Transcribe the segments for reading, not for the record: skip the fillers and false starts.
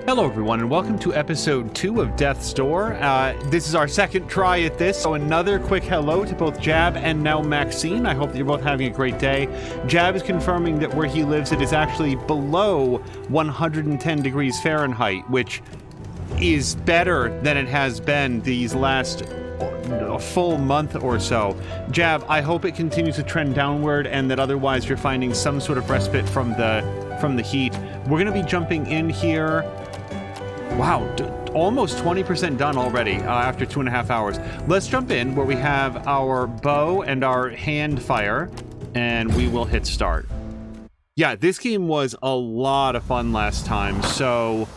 Hello everyone and welcome to episode 2 of Death's Door. This is our second try at this, so another quick hello to both Jab and now Maxine. I hope that you're both having a great day. Jab is confirming that where he lives it is actually below 110 degrees Fahrenheit, which is better than it has been these last a full month or so. Jab, I hope it continues to trend downward and that otherwise you're finding some sort of respite from the heat. We're going to be jumping in here. Wow, almost 20% done already after 2.5 hours. Let's jump in where we have our bow and our hand fire, and we will hit start. Yeah, this game was a lot of fun last time, so...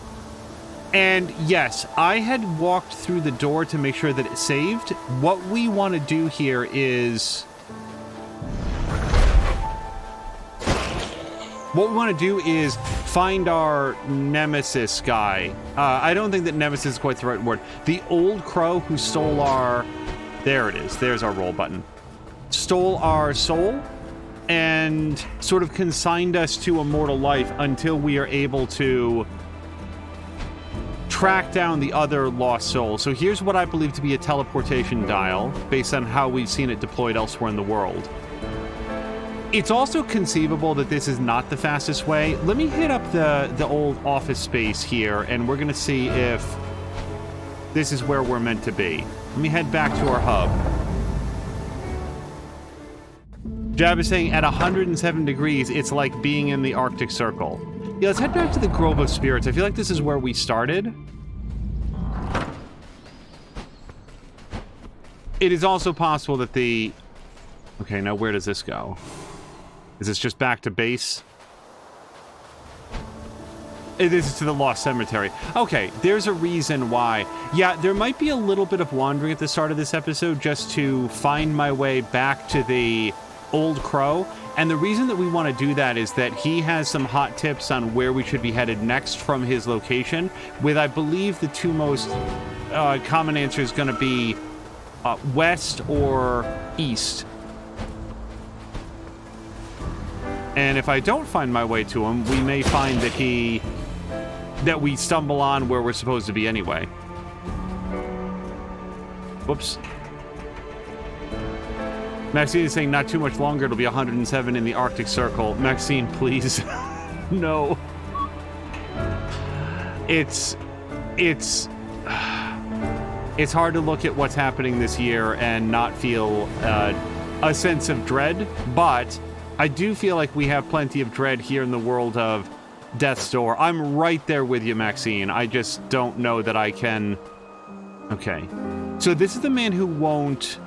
And yes, I had walked through the door to make sure that it saved. What we want to do here is... What we want to do is find our nemesis guy. I don't think that nemesis is quite the right word. The old crow who stole our... There it is. There's our roll button. Stole our soul and sort of consigned us to immortal life until we are able to track down the other lost soul. So here's what I believe to be a teleportation dial based on how we've seen it deployed elsewhere in the world. It's also conceivable that this is not the fastest way. Let me hit up the old office space here, and we're going to see if this is where we're meant to be. Let me head back to our hub. Jab is saying at 107 degrees, it's like being in the Arctic Circle. Yeah, let's head back to the Grove of Spirits. I feel like this is where we started. It is also possible that the... Okay, now where does this go? Is this just back to base? This is to the Lost Cemetery. Okay, there's a reason why. Yeah, there might be a little bit of wandering at the start of this episode just to find my way back to the Old Crow. And the reason that we want to do that is that he has some hot tips on where we should be headed next from his location, with, I believe, the two most common answers going to be west or east. And if I don't find my way to him, we may find that we stumble on where we're supposed to be anyway. Whoops. Maxine is saying not too much longer, it'll be 107 in the Arctic Circle. Maxine, please. No. It's hard to look at what's happening this year and not feel a sense of dread, but I do feel like we have plenty of dread here in the world of Death's Door. I'm right there with you, Maxine. I just don't know that I can... Okay. So this is the man who won't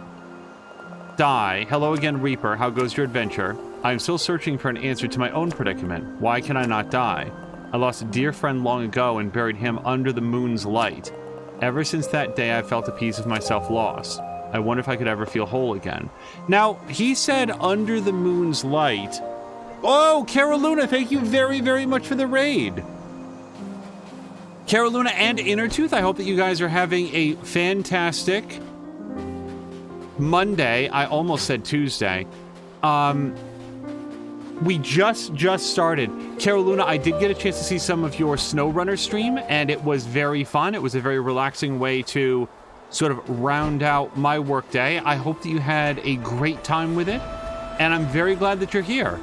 die. Hello again, Reaper. How goes your adventure? I'm still searching for an answer to my own predicament. Why can I not die? I lost a dear friend long ago and buried him under the moon's light. Ever since that day, I've felt a piece of myself lost. I wonder if I could ever feel whole again. Now, he said under the moon's light. Oh, Caroluna, thank you very, very much for the raid. Caroluna and Innertooth, I hope that you guys are having a fantastic Monday. I almost said Tuesday. We just started. Caroluna, I did get a chance to see some of your SnowRunner stream, and it was very fun. It was a very relaxing way to sort of round out my work day. I hope that you had a great time with it, and I'm very glad that you're here.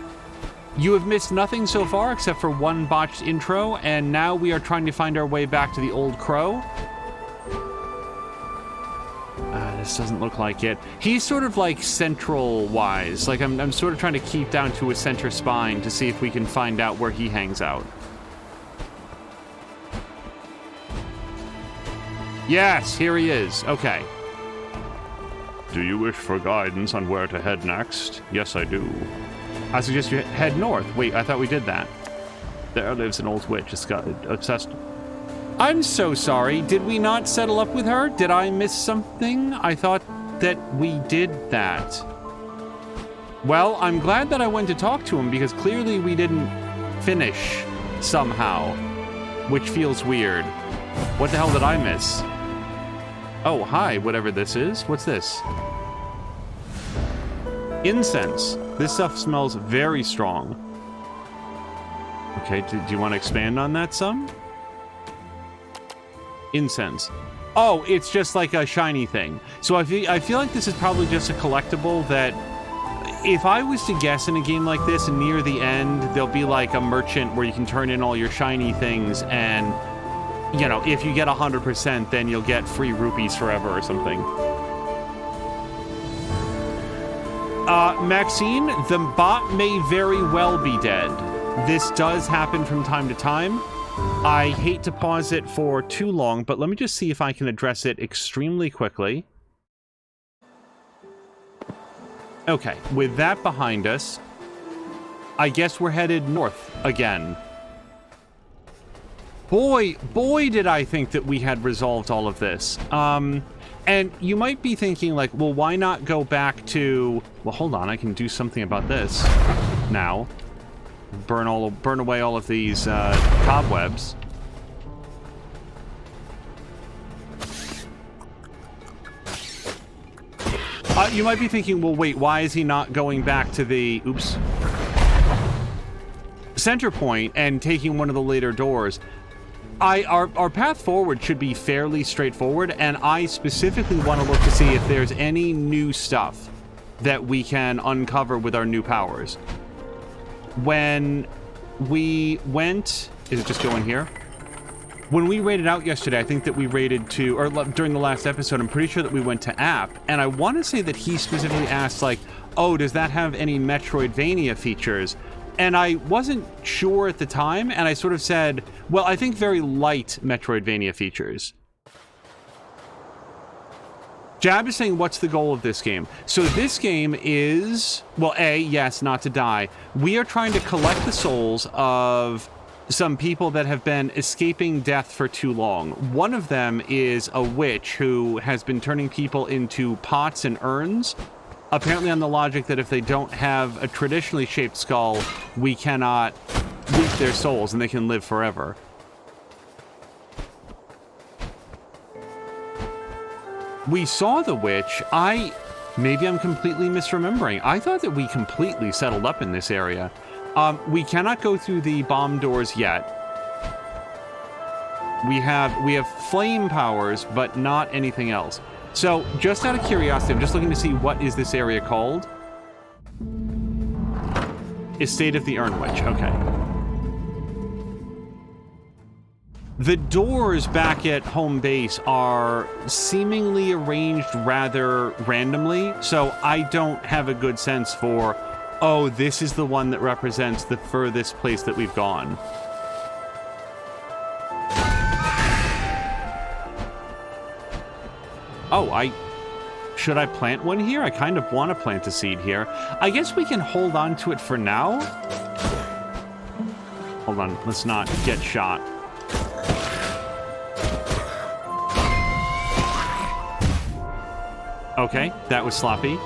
You have missed nothing so far except for one botched intro, and now we are trying to find our way back to the Old Crow. This doesn't look like it. He's sort of like central-wise. Like I'm sort of trying to keep down to a center spine to see if we can find out where he hangs out. Yes, here he is. Okay. Do you wish for guidance on where to head next? Yes, I do. I suggest you head north. Wait, I thought we did that. There lives an old witch. It's got obsessed. I'm so sorry. Did we not settle up with her? Did I miss something? I thought that we did that. Well, I'm glad that I went to talk to him because clearly we didn't finish somehow, which feels weird. What the hell did I miss? Oh, hi, whatever this is. What's this? Incense. This stuff smells very strong. Okay, do you want to expand on that some? Incense. Oh, it's just like a shiny thing. So I feel like this is probably just a collectible that, if I was to guess in a game like this, near the end, there'll be like a merchant where you can turn in all your shiny things, and, you know, if you get 100%, then you'll get free rupees forever or something. Maxine, the bot may very well be dead. This does happen from time to time. I hate to pause it for too long, but let me just see if I can address it extremely quickly. Okay, with that behind us, I guess we're headed north again. Boy, did I think that we had resolved all of this. And you might be thinking, like, well, why not go back to... Well, hold on, I can do something about this now. Burn away all of these cobwebs. You might be thinking, well, wait, why is he not going back to the... Oops. Center point and taking one of the later doors? Our path forward should be fairly straightforward, and I specifically want to look to see if there's any new stuff that we can uncover with our new powers. When we went... Is it just going here? When we raided out yesterday, I think that we raided to... Or during the last episode, I'm pretty sure that we went to App, and I want to say that he specifically asked, like, oh, does that have any Metroidvania features? And I wasn't sure at the time, and I sort of said, well, I think very light Metroidvania features. Jab is saying, what's the goal of this game? So this game is, well, A, yes, not to die. We are trying to collect the souls of some people that have been escaping death for too long. One of them is a witch who has been turning people into pots and urns, apparently on the logic that if they don't have a traditionally shaped skull, we cannot reap their souls and they can live forever. We saw the witch. Maybe I'm completely misremembering. I thought that we completely settled up in this area. We cannot go through the bomb doors yet. We have flame powers, but not anything else. So, just out of curiosity, I'm just looking to see what is this area called. Estate of the Urn Witch. Okay. The doors back at home base are seemingly arranged rather randomly, so I don't have a good sense for, oh, this is the one that represents the furthest place that we've gone. Oh, should I plant one here? I kind of want to plant a seed here. I guess we can hold on to it for now. Hold on, let's not get shot. Okay, that was sloppy.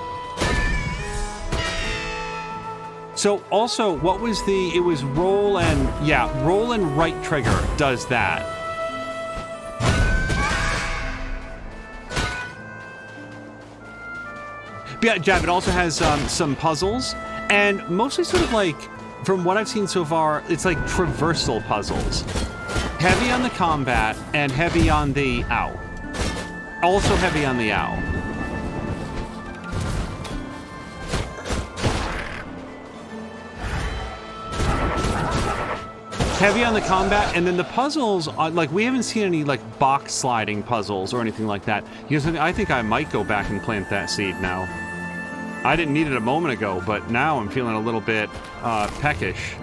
So also, what was it was roll and, yeah, roll and right trigger does that. Yeah, Jab, it also has some puzzles, and mostly sort of like, from what I've seen so far, it's like traversal puzzles. Heavy on the combat, and heavy on the ow. Also heavy on the ow. Heavy on the combat, and then the puzzles, like, we haven't seen any, like, box sliding puzzles or anything like that. You know, I think I might go back and plant that seed now. I didn't need it a moment ago, but now I'm feeling a little bit peckish.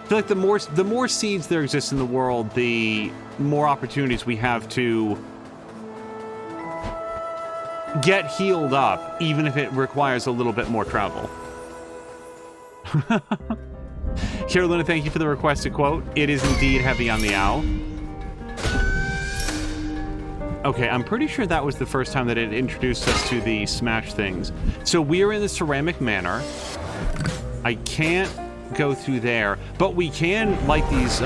I feel like the more seeds there exist in the world, the more opportunities we have to get healed up, even if it requires a little bit more travel. Carolina, thank you for the requested quote. It is indeed heavy on the owl. Okay, I'm pretty sure that was the first time that it introduced us to the smash things. So we are in the Ceramic Manor. I can't go through there, but we can light these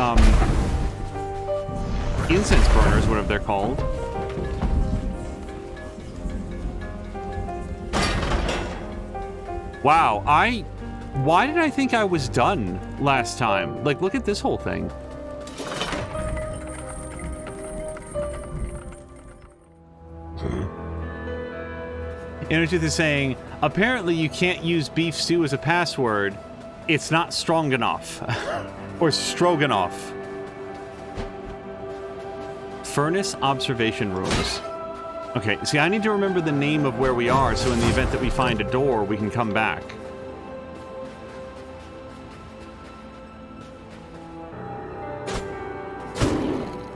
incense burners, whatever they're called. Wow, why did I think I was done last time? Like, look at this whole thing. Inner Tooth is saying, apparently you can't use beef stew as a password. It's not strong enough. Or stroganoff. Furnace observation rooms. Okay, see, I need to remember the name of where we are, so in the event that we find a door, we can come back.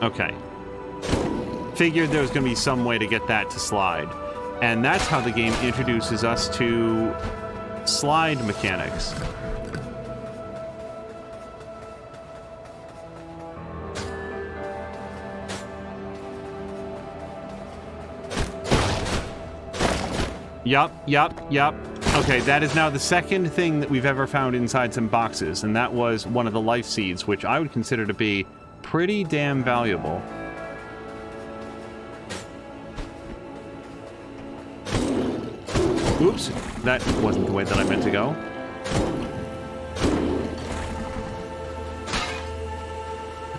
Okay. Figured there was going to be some way to get that to slide. And that's how the game introduces us to slide mechanics. Yup. Okay, that is now the second thing that we've ever found inside some boxes, and that was one of the life seeds, which I would consider to be pretty damn valuable. Oops, that wasn't the way that I meant to go.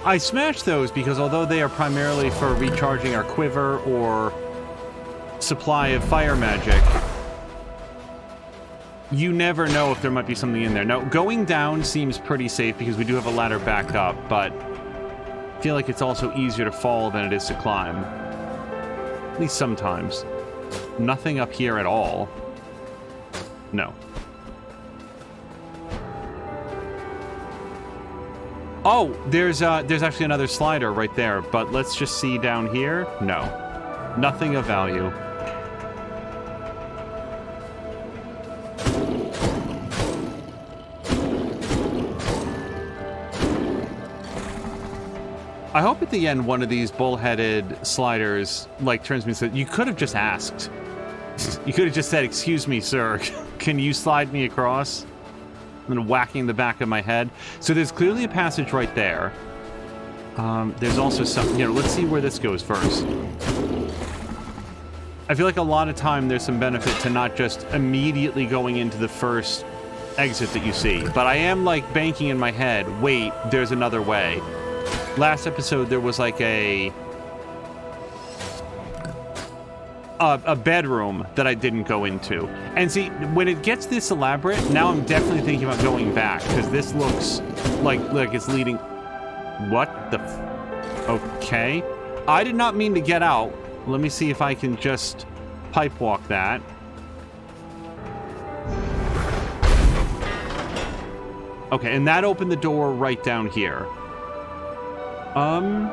I smashed those because although they are primarily for recharging our quiver or supply of fire magic, you never know if there might be something in there. Now, going down seems pretty safe because we do have a ladder back up, but I feel like it's also easier to fall than it is to climb. At least sometimes. Nothing up here at all. No. Oh, there's actually another slider right there, but let's just see down here. No. Nothing of value. I hope at the end one of these bullheaded sliders like turns me so you could have just asked. You could have just said, "Excuse me, sir, can you slide me across?" And then whacking the back of my head. So there's clearly a passage right there. There's also some, let's see where this goes first. I feel like a lot of time there's some benefit to not just immediately going into the first exit that you see. But I am like banking in my head, wait, there's another way. Last episode, there was like a bedroom that I didn't go into. And see, when it gets this elaborate, now I'm definitely thinking about going back, because this looks like it's leading... What the Okay. I did not mean to get out. Let me see if I can just pipe walk that. Okay, and that opened the door right down here. I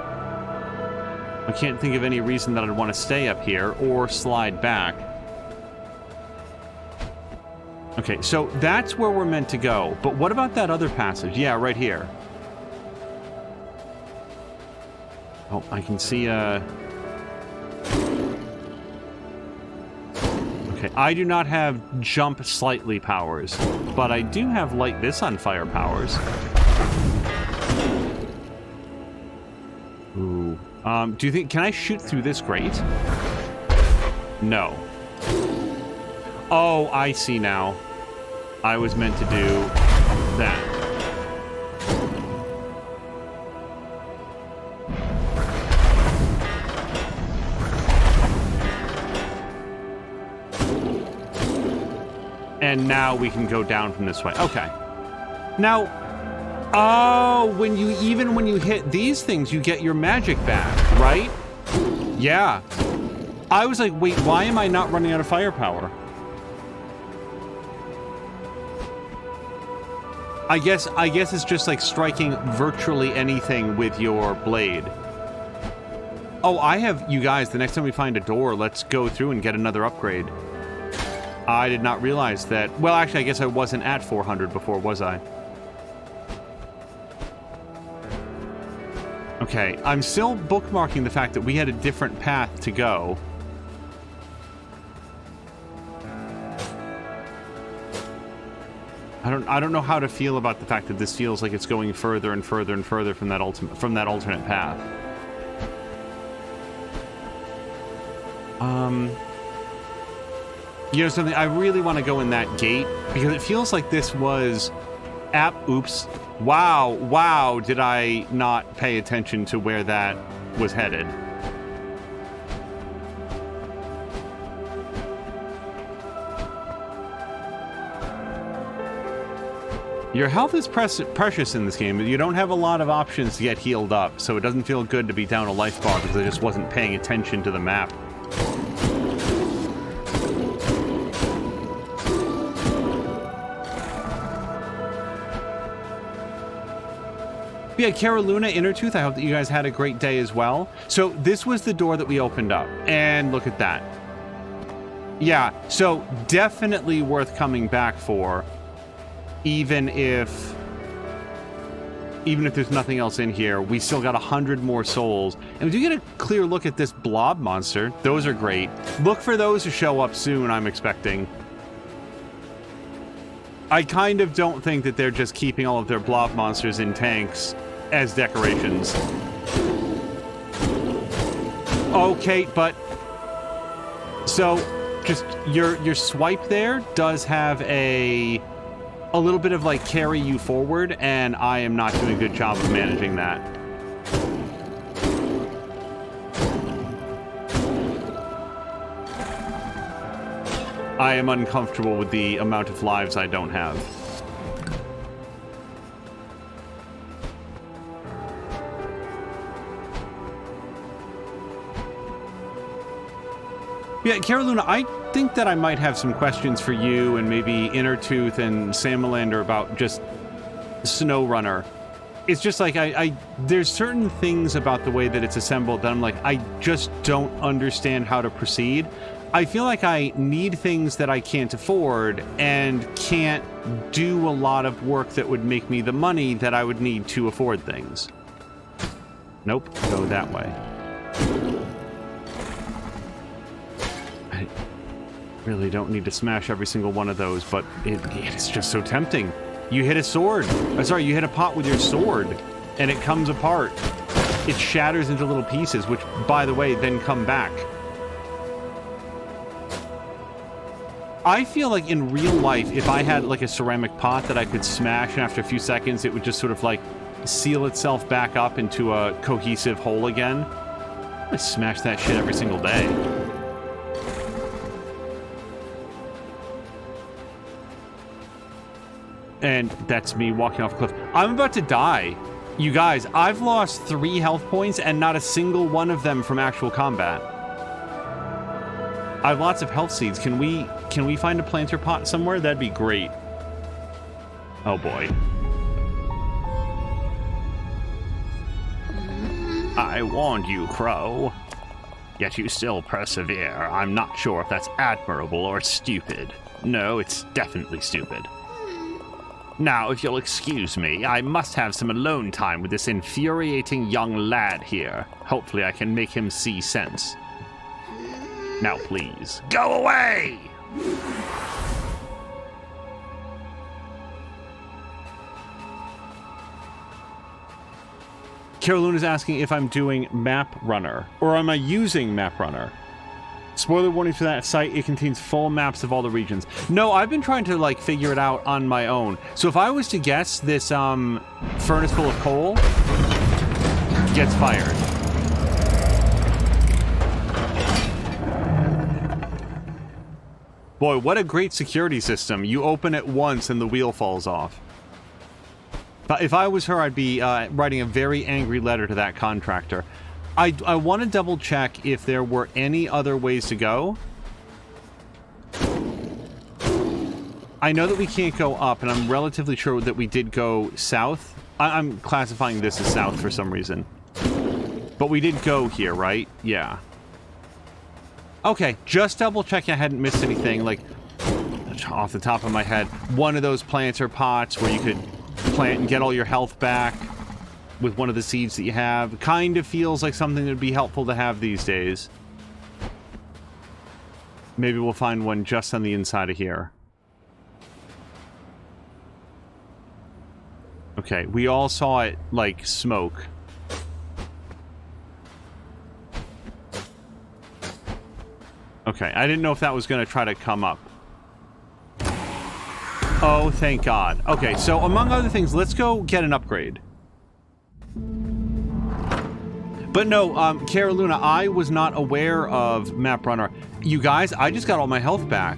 can't think of any reason that I'd want to stay up here or slide back. Okay, so that's where we're meant to go. But what about that other passage? Yeah, right here. Oh, I can see Okay, I do not have jump slightly powers, but I do have light this on fire powers. Ooh. Do you think... Can I shoot through this grate? No. Oh, I see now. I was meant to do that. And now we can go down from this way. Okay. Now... Oh, when you hit these things, you get your magic back, right? Yeah. I was like, wait, why am I not running out of firepower? I guess it's just like striking virtually anything with your blade. Oh, you guys, the next time we find a door, let's go through and get another upgrade. I did not realize that. Well, actually, I guess I wasn't at 400 before, was I? Okay, I'm still bookmarking the fact that we had a different path to go. I don't know how to feel about the fact that this feels like it's going further and further and further from that alternate path. You know something? I really want to go in that gate because it feels like this was oops. Wow, did I not pay attention to where that was headed? Your health is precious in this game. You don't have a lot of options to get healed up, so it doesn't feel good to be down a life bar because I just wasn't paying attention to the map. Yeah, Caroluna, Innertooth, I hope that you guys had a great day as well. So this was the door that we opened up, and look at that. Yeah, so definitely worth coming back for, even if there's nothing else in here. We still got 100 more souls, and we do get a clear look at this blob monster. Those are great. Look for those to show up soon, I'm expecting. I kind of don't think that they're just keeping all of their blob monsters in tanks as decorations. Okay, but so just your swipe there does have a little bit of like carry you forward, and I am not doing a good job of managing that. I am uncomfortable with the amount of lives I don't have. Yeah, Caroluna, I think that I might have some questions for you and maybe Innertooth and Salamander about just SnowRunner. It's just like there's certain things about the way that it's assembled that I'm like, I just don't understand how to proceed. I feel like I need things that I can't afford and can't do a lot of work that would make me the money that I would need to afford things. Nope, go that way. I really don't need to smash every single one of those, but it's just so tempting. You hit a sword. Sorry, you hit a pot with your sword, and it comes apart. It shatters into little pieces, which, by the way, then come back. I feel like in real life, if I had like a ceramic pot that I could smash, and after a few seconds, it would just sort of like seal itself back up into a cohesive whole again. I smash that shit every single day. And that's me walking off a cliff. I'm about to die. You guys, I've lost 3 health points and not a single one of them from actual combat. I have lots of health seeds. Can we find a planter pot somewhere? That'd be great. Oh boy. I warned you, Crow. Yet you still persevere. I'm not sure if that's admirable or stupid. No, it's definitely stupid. Now, if you'll excuse me, I must have some alone time with this infuriating young lad here. Hopefully I can make him see sense. Now, please, go away! Caroline is asking if I'm doing Map Runner, or am I using Map Runner? Spoiler warning for that site, it contains full maps of all the regions. No, I've been trying to, like, figure it out on my own. So if I was to guess, this, furnace full of coal gets fired. Boy, what a great security system. You open it once and the wheel falls off. But if I was her, I'd be writing a very angry letter to that contractor. I want to double check if there were any other ways to go. I know that we can't go up, and I'm relatively sure that we did go south. I'm classifying this as south for some reason. But we did go here, right? Yeah. Okay, just double check I hadn't missed anything. Like, off the top of my head, one of those planter pots where you could plant and get all your health back with one of the seeds that you have. Kind of feels like something that would be helpful to have these days. Maybe we'll find one just on the inside of here. Okay, we all saw it, like, smoke. Okay, I didn't know if that was going to try to come up. Oh, thank God. Okay, so among other things, let's go get an upgrade. But no, Caroluna, I was not aware of Map Runner. You guys, I just got all my health back.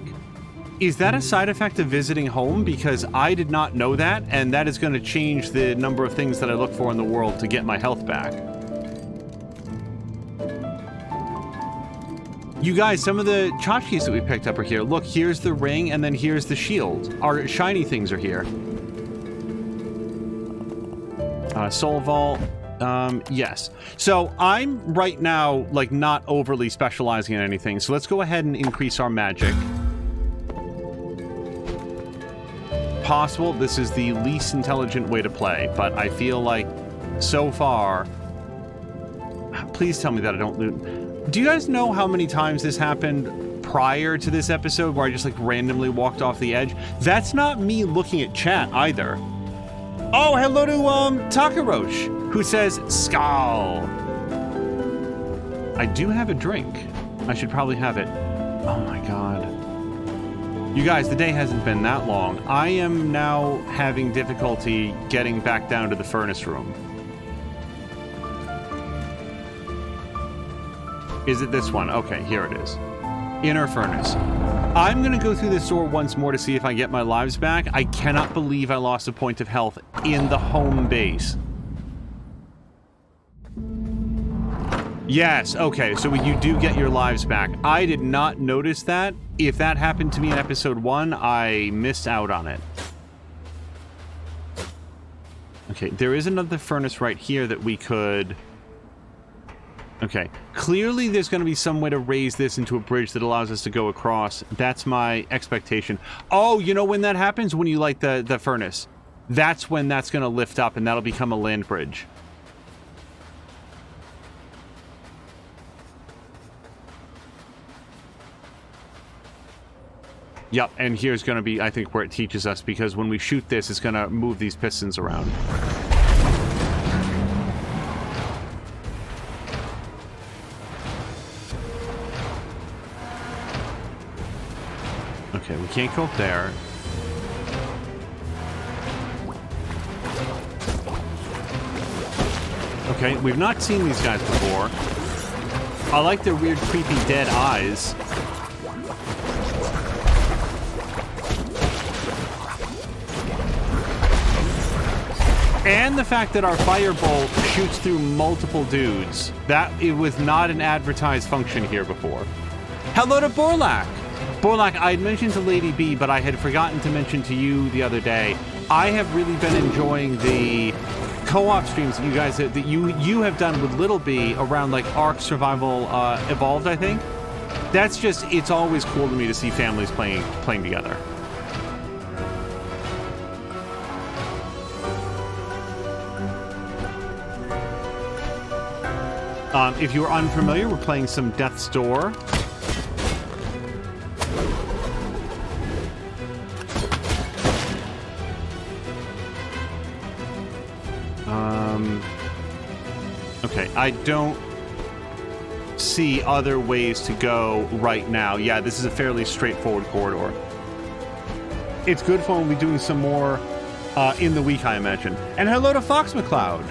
Is that a side effect of visiting home? Because I did not know that, and that is going to change the number of things that I look for in the world to get my health back. You guys, some of the tchotchkes that we picked up are here. Look, here's the ring, and then here's the shield. Our shiny things are here. Soul Vault. Yes. So I'm right now, like, not overly specializing in anything. So let's go ahead and increase our magic. Possible. This is the least intelligent way to play, but I feel like so far... Please tell me that I don't loot. Do you guys know how many times this happened prior to this episode where I just, like, randomly walked off the edge? That's not me looking at chat either. Oh, hello to, Takarosh, who says, Skull. I do have a drink. I should probably have it. Oh my god. You guys, the day hasn't been that long. I am now having difficulty getting back down to the furnace room. Is it this one? Okay, here it is. Inner furnace. I'm going to go through this door once more to see if I get my lives back. I cannot believe I lost a point of health in the home base. Yes, okay, so you do get your lives back. I did not notice that. If that happened to me in episode 1, I missed out on it. Okay, there is another furnace right here that we could... Okay, clearly there's going to be some way to raise this into a bridge that allows us to go across. That's my expectation. Oh, you know when that happens? When you light the furnace. That's when that's going to lift up and that'll become a land bridge. Yep, and here's going to be, I think, where it teaches us, because when we shoot this, it's going to move these pistons around. Okay, we can't go up there. Okay, we've not seen these guys before. I like their weird, creepy, dead eyes. And the fact that our firebolt shoots through multiple dudes. That it was not an advertised function here before. Hello to Borlak! Borlak, I had mentioned to Lady B, but I had forgotten to mention to you the other day. I have really been enjoying the co-op streams that you guys that you have done with Little B around like Ark Survival Evolved, I think. That's just, it's always cool to me to see families playing together. If you're unfamiliar, we're playing some Death's Door. Okay, I don't see other ways to go right now. Yeah, this is a fairly straightforward corridor. It's good fun. We'll be doing some more in the week, I imagine. And hello to Fox McCloud.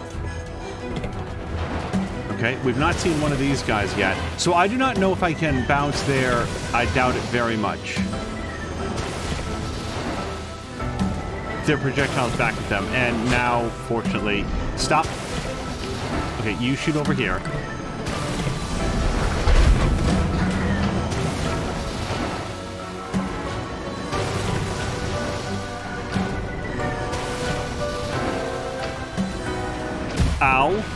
Okay, we've not seen one of these guys yet, so I do not know if I can bounce there. I doubt it very much. Their projectiles back at them, and now, fortunately, stop. Okay, you shoot over here. Ow.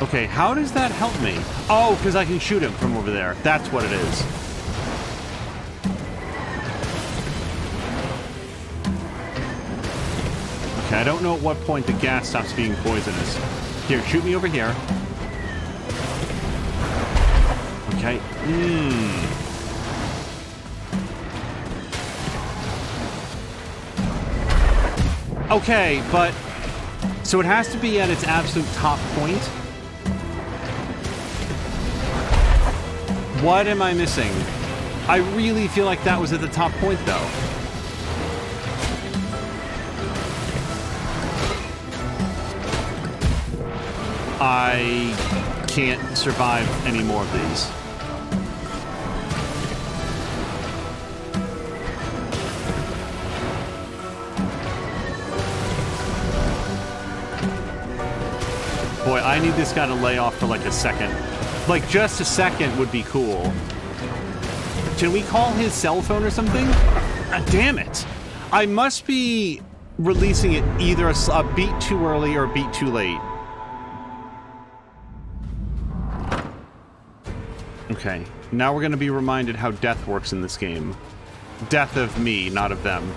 Okay, how does that help me? Oh, because I can shoot him from over there. That's what it is. Okay, I don't know at what point the gas stops being poisonous. Here, shoot me over here. Okay. Okay, but... So it has to be at its absolute top point. What am I missing? I really feel like that was at the top point, though. I can't survive any more of these. I need this guy to lay off for like a second. Like, just a second would be cool. Can we call his cell phone or something? Damn it. I must be releasing it either a beat too early or a beat too late. Okay, now we're going to be reminded how death works in this game. Death of me, not of them.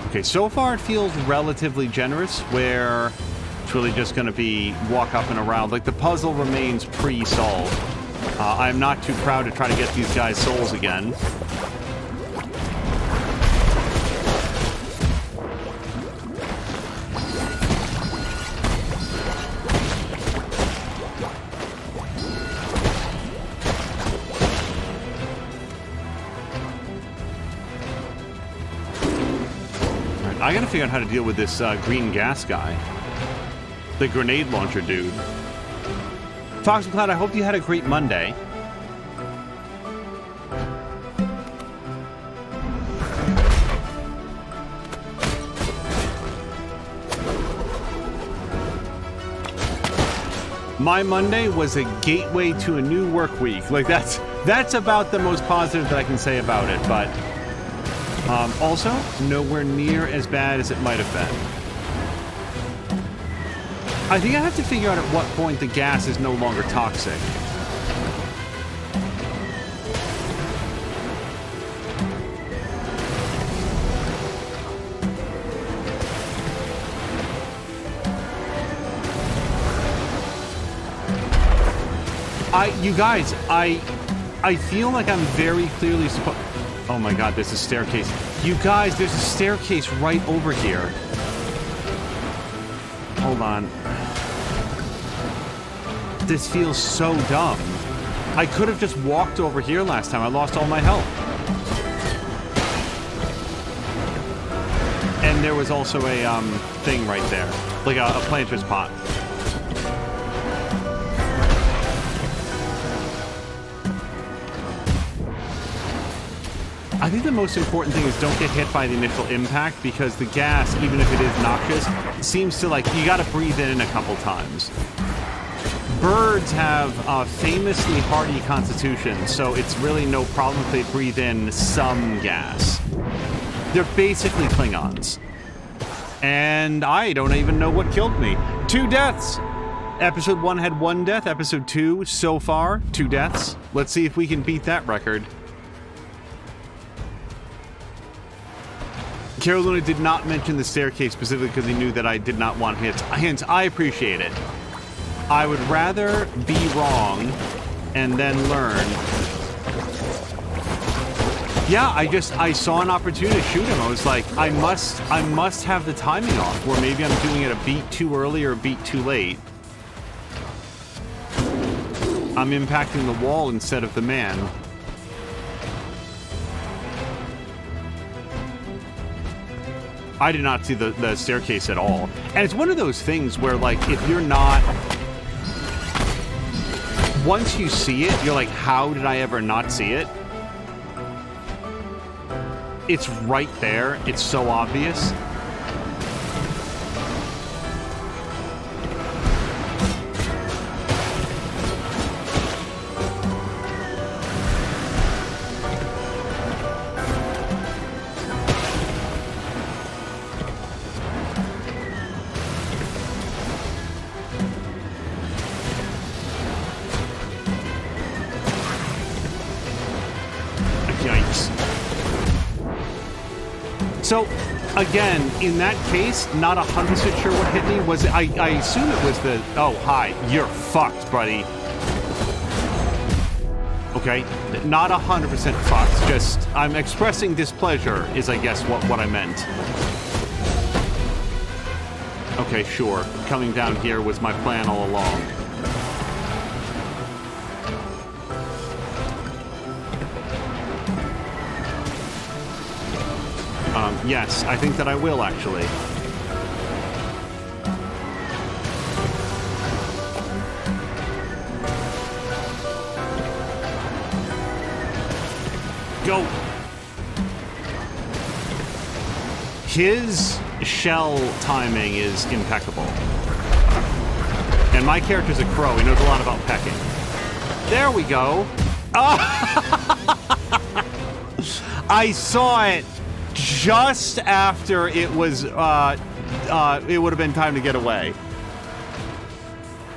Okay, so far it feels relatively generous, where it's really just going to be walk up and around. Like, the puzzle remains pre-solved. I'm not too proud to try to get these guys' souls again. I gotta figure out how to deal with this green gas guy. The grenade launcher dude. Fox and Cloud, I hope you had a great Monday. My Monday was a gateway to a new work week. Like, that's about the most positive that I can say about it, but also, nowhere near as bad as it might have been. I think I have to figure out at what point the gas is no longer toxic. You guys, I feel like I'm very clearly supposed... Oh my god, there's a staircase. You guys, there's a staircase right over here. Hold on. This feels so dumb. I could have just walked over here last time. I lost all my health. And there was also a thing right there. Like a planter's pot. I think the most important thing is don't get hit by the initial impact, because the gas, even if it is noxious, seems to, like, you gotta breathe in a couple times. Birds have famously hardy constitutions, so it's really no problem if they breathe in some gas. They're basically Klingons. And I don't even know what killed me. 2 deaths! Episode 1 had 1 death. Episode 2, so far, 2 deaths. Let's see if we can beat that record. Carolina did not mention the staircase specifically because he knew that I did not want hits. Hence, I appreciate it. I would rather be wrong and then learn. Yeah, I saw an opportunity to shoot him. I was like, I must have the timing off, or maybe I'm doing it a beat too early or a beat too late. I'm impacting the wall instead of the man. I did not see the staircase at all. And it's one of those things where, like, if you're not... Once you see it, you're like, how did I ever not see it? It's right there. It's so obvious. So, again, in that case, not 100% sure what hit me. Was it, I assume it was the... Oh, hi. You're fucked, buddy. Okay. Not 100% fucked. Just, I'm expressing displeasure is, I guess, what I meant. Okay, sure. Coming down here was my plan all along. Yes, I think that I will, actually. Go! His shell timing is impeccable. And my character's a crow. He knows a lot about pecking. There we go. Oh! I saw it just after it was, it would have been time to get away.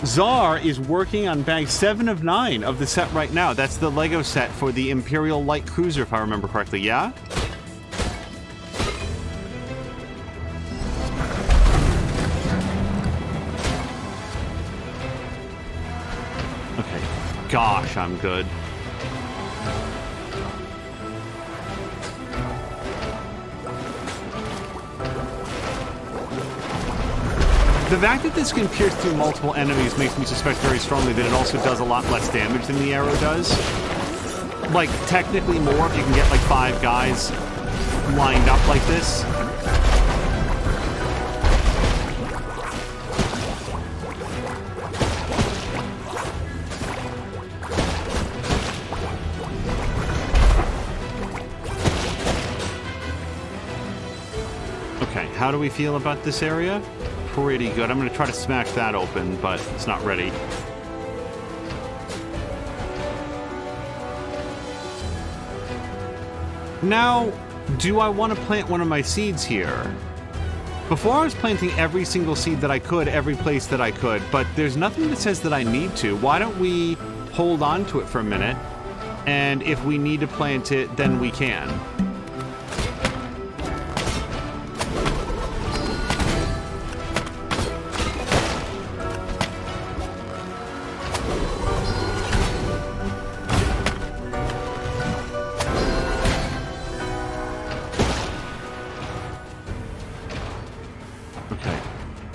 Czar is working on bag 7 of 9 of the set right now. That's the Lego set for the Imperial Light Cruiser, if I remember correctly, yeah? Okay. Gosh, I'm good. The fact that this can pierce through multiple enemies makes me suspect very strongly that it also does a lot less damage than the arrow does. Like, technically more if you can get, like, 5 guys lined up like this. Okay, how do we feel about this area? Pretty good. I'm going to try to smash that open, but it's not ready. Now, do I want to plant one of my seeds here? Before I was planting every single seed that I could, every place that I could, but there's nothing that says that I need to. Why don't we hold on to it for a minute, and if we need to plant it, then we can.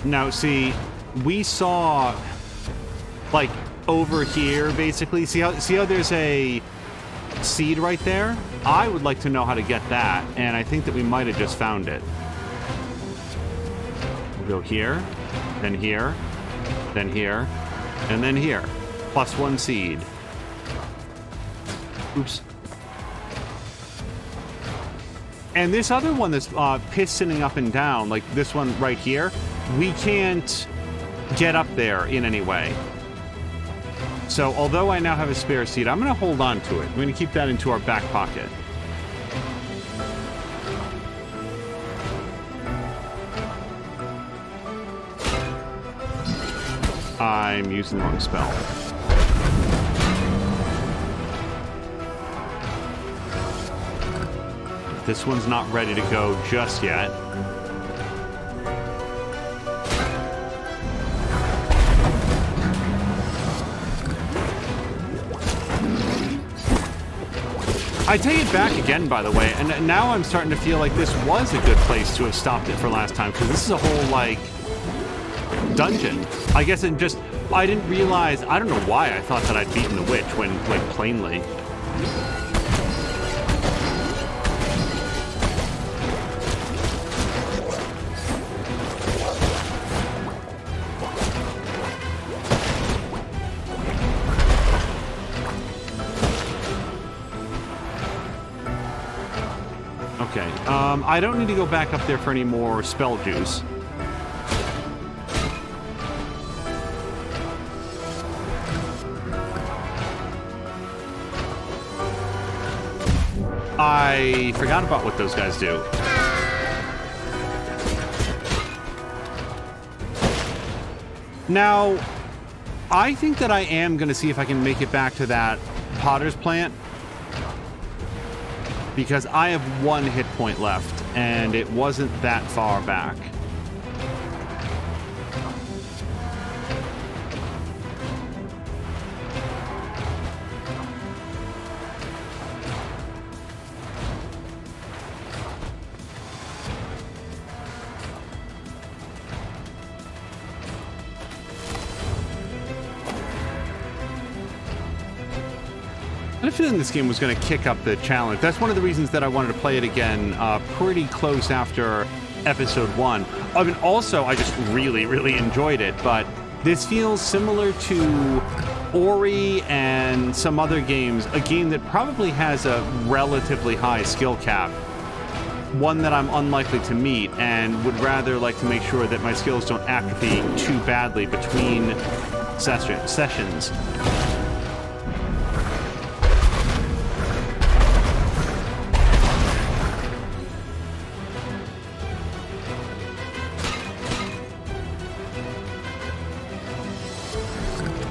Now, see, we saw, like, over here, basically. See how there's a seed right there? I would like to know how to get that, and I think that we might have just found it. We'll go here, then here, then here, and then here. Plus 1 seed. Oops. And this other one that's pistoning up and down, like this one right here, we can't get up there in any way. So, although I now have a spare seed, I'm going to hold on to it. We're going to keep that into our back pocket. I'm using the wrong spell. This one's not ready to go just yet. I take it back again, by the way, and now I'm starting to feel like this was a good place to have stopped it for last time, because this is a whole, like, dungeon. I guess I didn't realize, I don't know why I thought that I'd beaten the witch when, like, plainly. Okay, I don't need to go back up there for any more spell juice. I forgot about what those guys do. Now, I think that I am going to see if I can make it back to that potter's plant, because I have 1 hit point left, and it wasn't that far back. I had a feeling this game was going to kick up the challenge. That's one of the reasons that I wanted to play it again pretty close after episode 1. I mean, also, I just really, really enjoyed it, but this feels similar to Ori and some other games, a game that probably has a relatively high skill cap, one that I'm unlikely to meet, and would rather like to make sure that my skills don't atrophy too badly between sessions.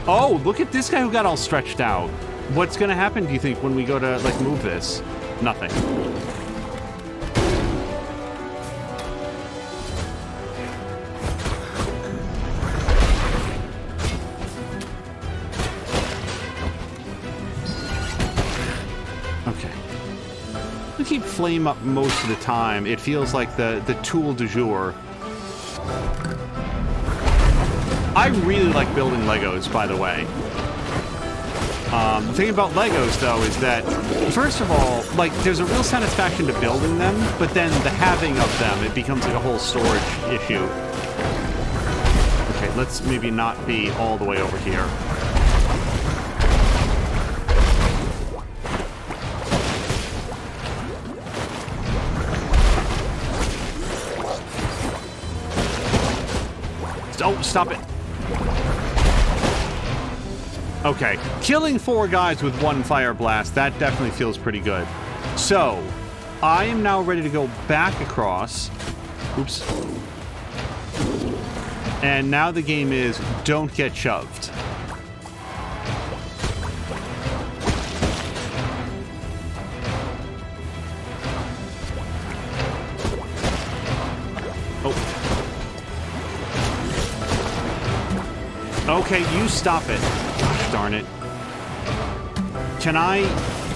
Oh, look at this guy who got all stretched out. What's gonna happen, do you think, when we go to, like, move this? Nothing. Okay. We keep flame up most of the time. It feels like the tool du jour. I really like building Legos, by the way. The thing about Legos, though, is that, first of all, like, there's a real satisfaction to building them, but then the having of them, it becomes like a whole storage issue. Okay, let's maybe not be all the way over here. Oh, stop it. Okay, killing 4 guys with 1 fire blast, that definitely feels pretty good. So, I am now ready to go back across. Oops. And now the game is don't get shoved. Oh. Okay, you stop it. Gosh darn it. Can I...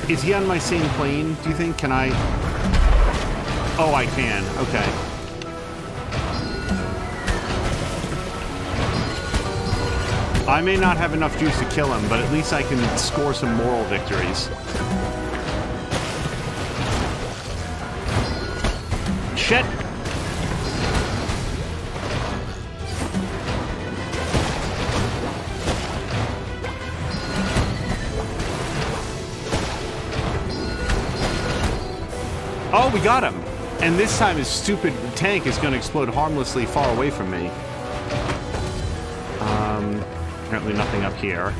Is he on my same plane, do you think? Can I... Oh, I can. Okay. I may not have enough juice to kill him, but at least I can score some moral victories. Shit! Oh, we got him! And this time his stupid tank is going to explode harmlessly far away from me. Apparently nothing up here.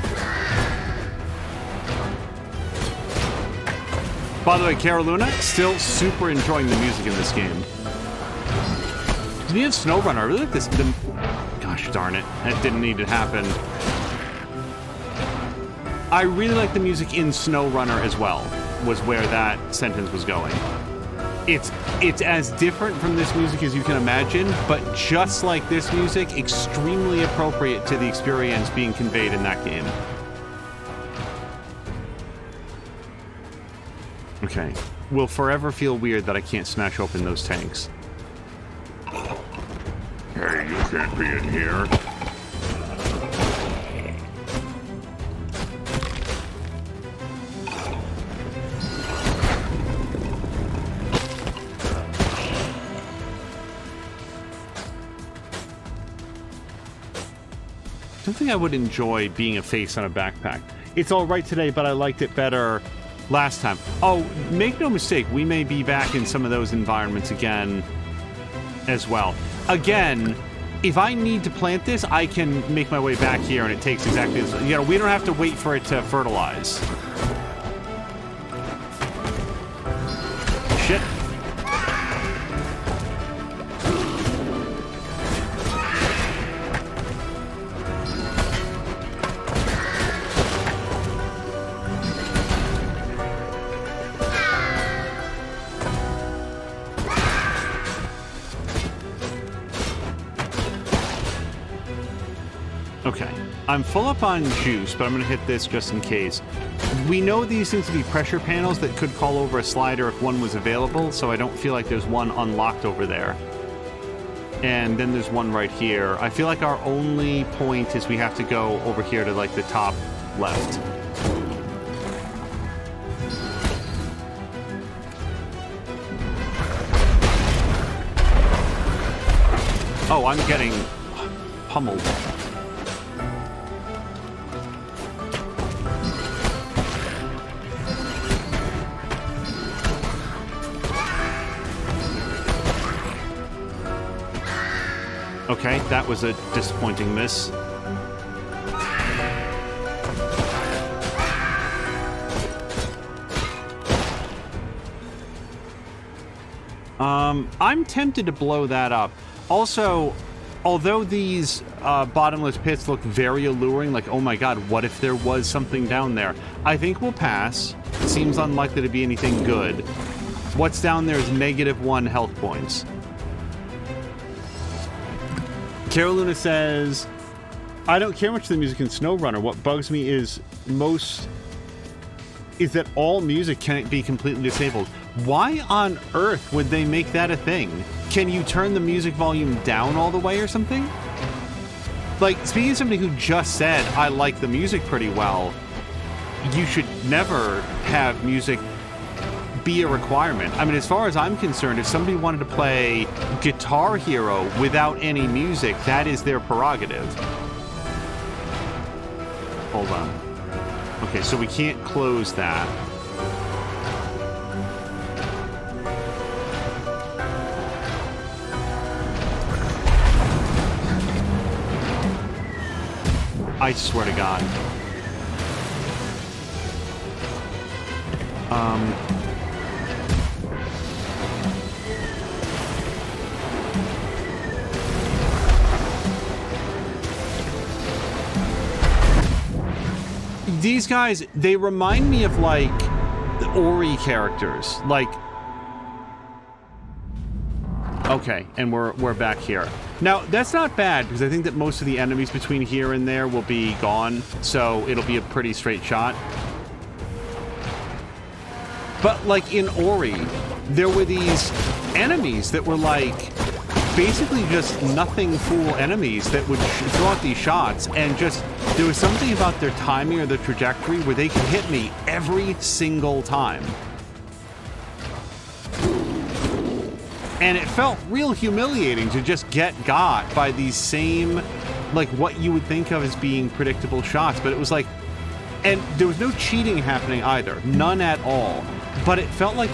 By the way, Cara Luna, still super enjoying the music in this game. Did he have SnowRunner? I really like this... Gosh darn it. That didn't need to happen. I really like the music in SnowRunner as well, was where that sentence was going. It's as different from this music as you can imagine, but just like this music, extremely appropriate to the experience being conveyed in that game. Okay. Will forever feel weird that I can't smash open those tanks. Hey, you can't be in here. I don't think I would enjoy being a face on a backpack. It's all right today, but I liked it better last time. Oh, make no mistake, we may be back in some of those environments again as well. Again, if I need to plant this, I can make my way back here, and it takes exactly this. You know, we don't have to wait for it to fertilize. Shit. Okay, I'm full up on juice, but I'm going to hit this just in case. We know these things to be pressure panels that could call over a slider if one was available, so I don't feel like there's one unlocked over there. And then there's one right here. I feel like our only point is we have to go over here to, like, the top left. Oh, I'm getting pummeled. Okay, that was a disappointing miss. I'm tempted to blow that up. Also, although these bottomless pits look very alluring, like, oh my god, what if there was something down there? I think we'll pass. It seems unlikely to be anything good. What's down there is -1 health points. Carolina says, I don't care much for the music in SnowRunner. What bugs me is that all music can't be completely disabled. Why on earth would they make that a thing? Can you turn the music volume down all the way or something? Like, speaking of somebody who just said, I like the music pretty well, you should never have music be a requirement. I mean, as far as I'm concerned, if somebody wanted to play Guitar Hero without any music, that is their prerogative. Hold on. Okay, so we can't close that. I swear to God. These guys, they remind me of, like, the Ori characters. Like... Okay, and we're back here. Now, that's not bad, because I think that most of the enemies between here and there will be gone, so it'll be a pretty straight shot. But, like, in Ori, there were these enemies that were, like, basically just nothing fool enemies that would throw out these shots, and just, there was something about their timing or their trajectory where they could hit me every single time. And it felt real humiliating to just get got by these same, like, what you would think of as being predictable shots, but it was like, and there was no cheating happening either, none at all, but it felt like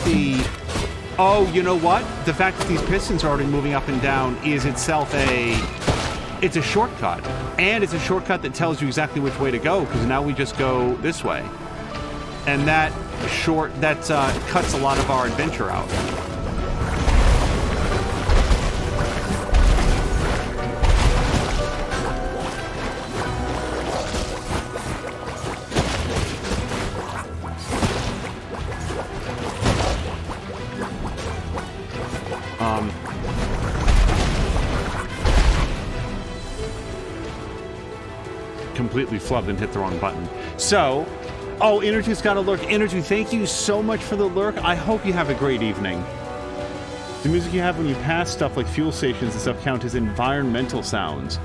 oh, you know what? The fact that these pistons are already moving up and down is itself it's a shortcut. And it's a shortcut that tells you exactly which way to go, because now we just go this way. And that cuts a lot of our adventure out. Completely flubbed and hit the wrong button. So, oh, Innertooth's got a lurk. Innertooth, thank you so much for the lurk. I hope you have a great evening. The music you have when you pass stuff like fuel stations and stuff count as environmental sounds.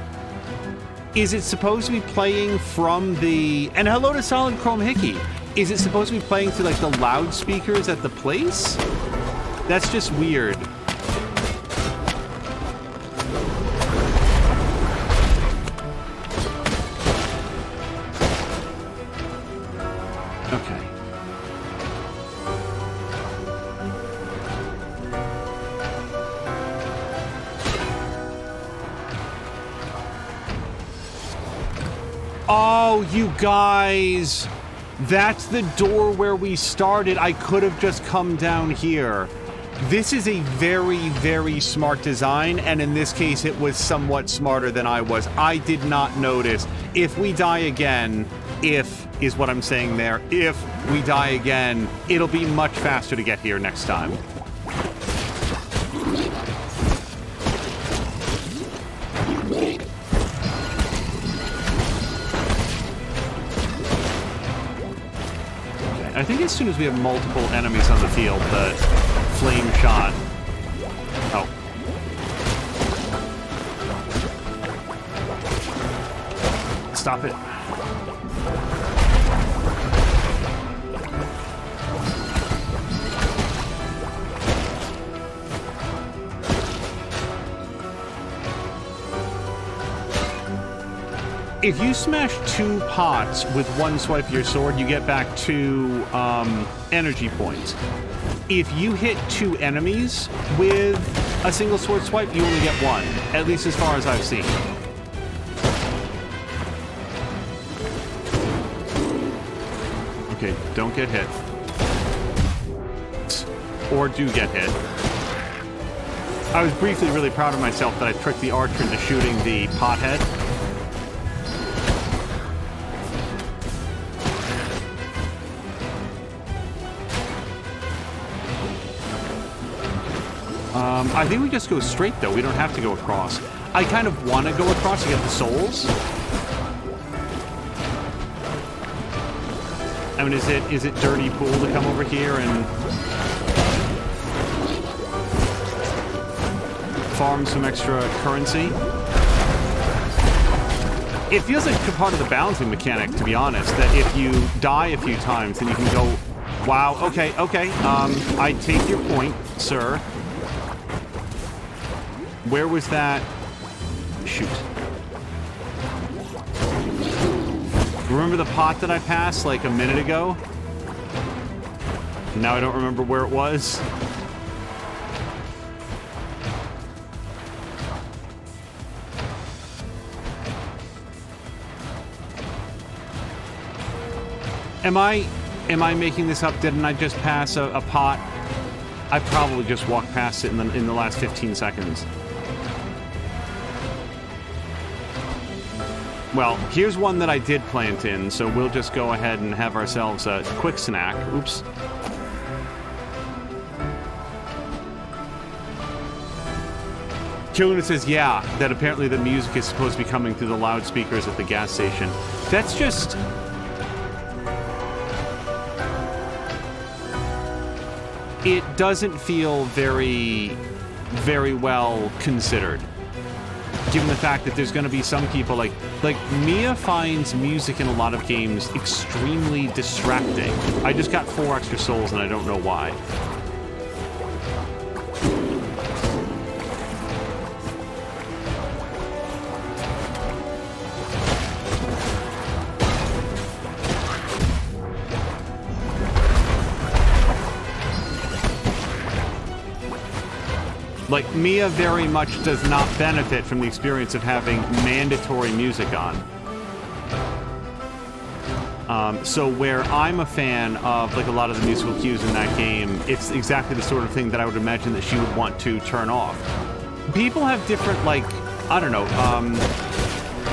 Is it supposed to be playing from the... And hello to Solid Chrome Hickey. Is it supposed to be playing through, like, the loudspeakers at the place? That's just weird. Okay. Oh, you guys! That's the door where we started. I could have just come down here. This is a very, very smart design, and in this case, it was somewhat smarter than I was. I did not notice. If we die again, if is what I'm saying there, if we die again, it'll be much faster to get here next time. I think as soon as we have multiple enemies on the field, the flame shot... Oh. Stop it. If you smash 2 pots with 1 swipe of your sword, you get back 2 energy points. If you hit 2 enemies with a single sword swipe, you only get 1, at least as far as I've seen. Okay, don't get hit. Or do get hit. I was briefly really proud of myself that I tricked the archer into shooting the pothead. I think we just go straight, though. We don't have to go across. I kind of want to go across to get the souls. I mean, is it dirty pool to come over here and farm some extra currency? It feels like a part of the balancing mechanic, to be honest, that if you die a few times, then you can go, wow, okay, I take your point, sir. Where was that? Shoot. Remember the pot that I passed like a minute ago? Now I don't remember where it was. Am I making this up? Didn't I just pass a pot? I probably just walked past it in the last 15 seconds. Well, here's one that I did plant in, so we'll just go ahead and have ourselves a quick snack. Oops. Kiluna says, yeah, that apparently the music is supposed to be coming through the loudspeakers at the gas station. That's just... It doesn't feel very, very well considered. Given the fact that there's going to be some people like Mia finds music in a lot of games extremely distracting. I just got 4 extra souls and I don't know why. Like, Mia very much does not benefit from the experience of having mandatory music on. So where I'm a fan of, like, a lot of the musical cues in that game, it's exactly the sort of thing that I would imagine that she would want to turn off. People have different, like, I don't know,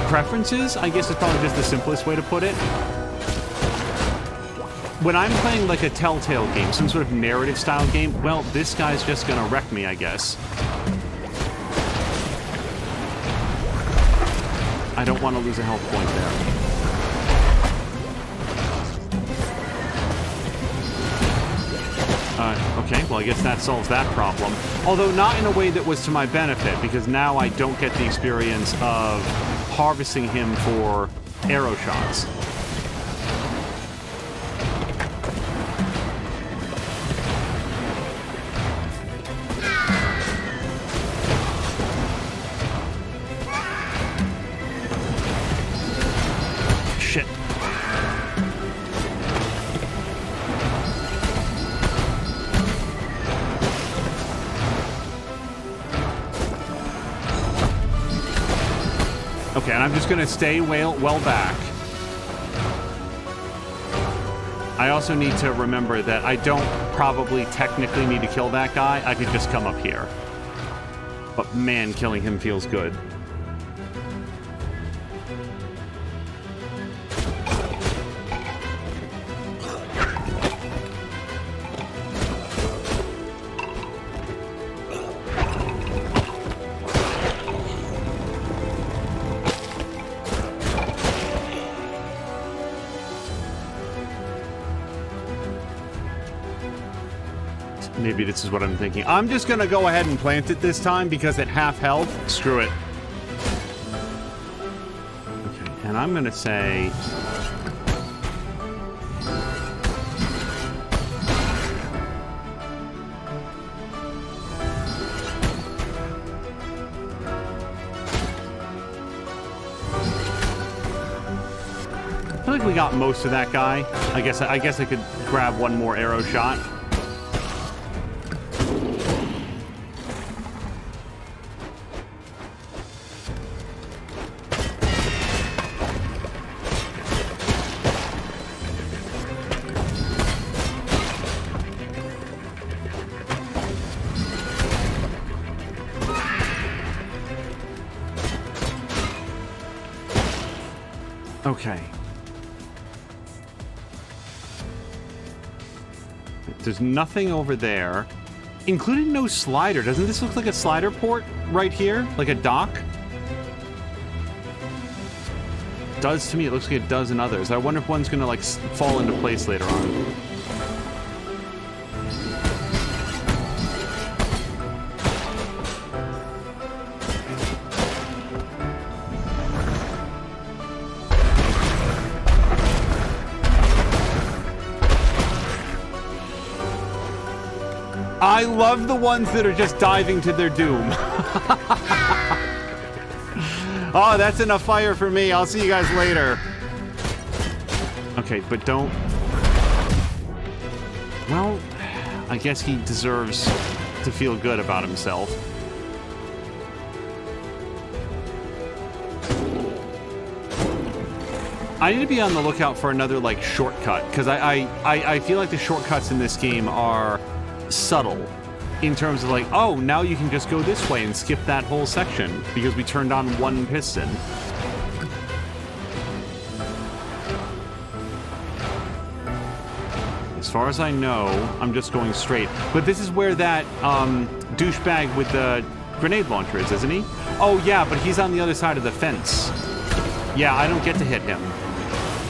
preferences, I guess is probably just the simplest way to put it. When I'm playing like a Telltale game, some sort of narrative style game, well, this guy's just gonna wreck me, I guess. I don't want to lose a health point there. Okay, well, I guess that solves that problem. Although not in a way that was to my benefit, because now I don't get the experience of harvesting him for arrow shots. Okay, and I'm just going to stay well back. I also need to remember that I don't probably technically need to kill that guy. I could just come up here. But man, killing him feels good. Maybe this is what I'm thinking. I'm just going to go ahead and plant it this time because at half health, screw it. Okay, and I'm going to say... I feel like we got most of that guy. I guess I could grab one more arrow shot. Okay. There's nothing over there, including no slider. Doesn't this look like a slider port right here? Like a dock? Does to me. It looks like it does in others. I wonder if one's gonna like fall into place later on. I love the ones that are just diving to their doom. Oh, that's enough fire for me. I'll see you guys later. Okay, but don't... Well, I guess he deserves to feel good about himself. I need to be on the lookout for another, like, shortcut, because I feel like the shortcuts in this game are subtle in terms of like, oh, now you can just go this way and skip that whole section because we turned on one piston. As far as I know, I'm just going straight. But this is where that douchebag with the grenade launcher is, isn't he? Oh, yeah, but he's on the other side of the fence. Yeah, I don't get to hit him.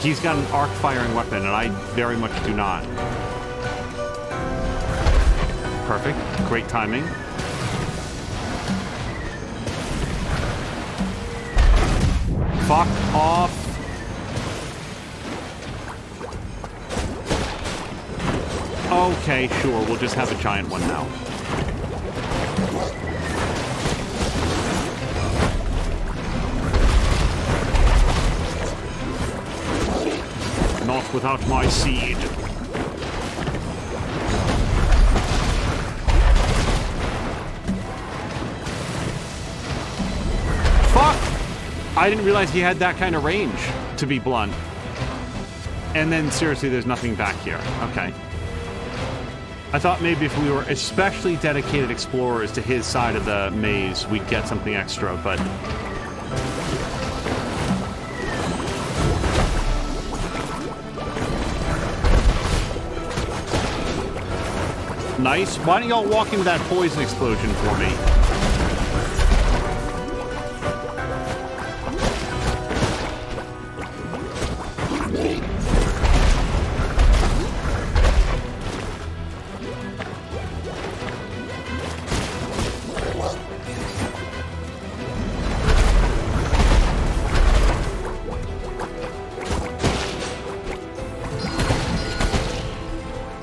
He's got an arc-firing weapon, and I very much do not. Perfect. Great timing. Fuck off. Okay, sure. We'll just have a giant one now. Not without my seed. Fuck! I didn't realize he had that kind of range, to be blunt. And then, seriously, there's nothing back here. Okay. I thought maybe if we were especially dedicated explorers to his side of the maze, we'd get something extra, but... Nice. Why don't y'all walk into that poison explosion for me?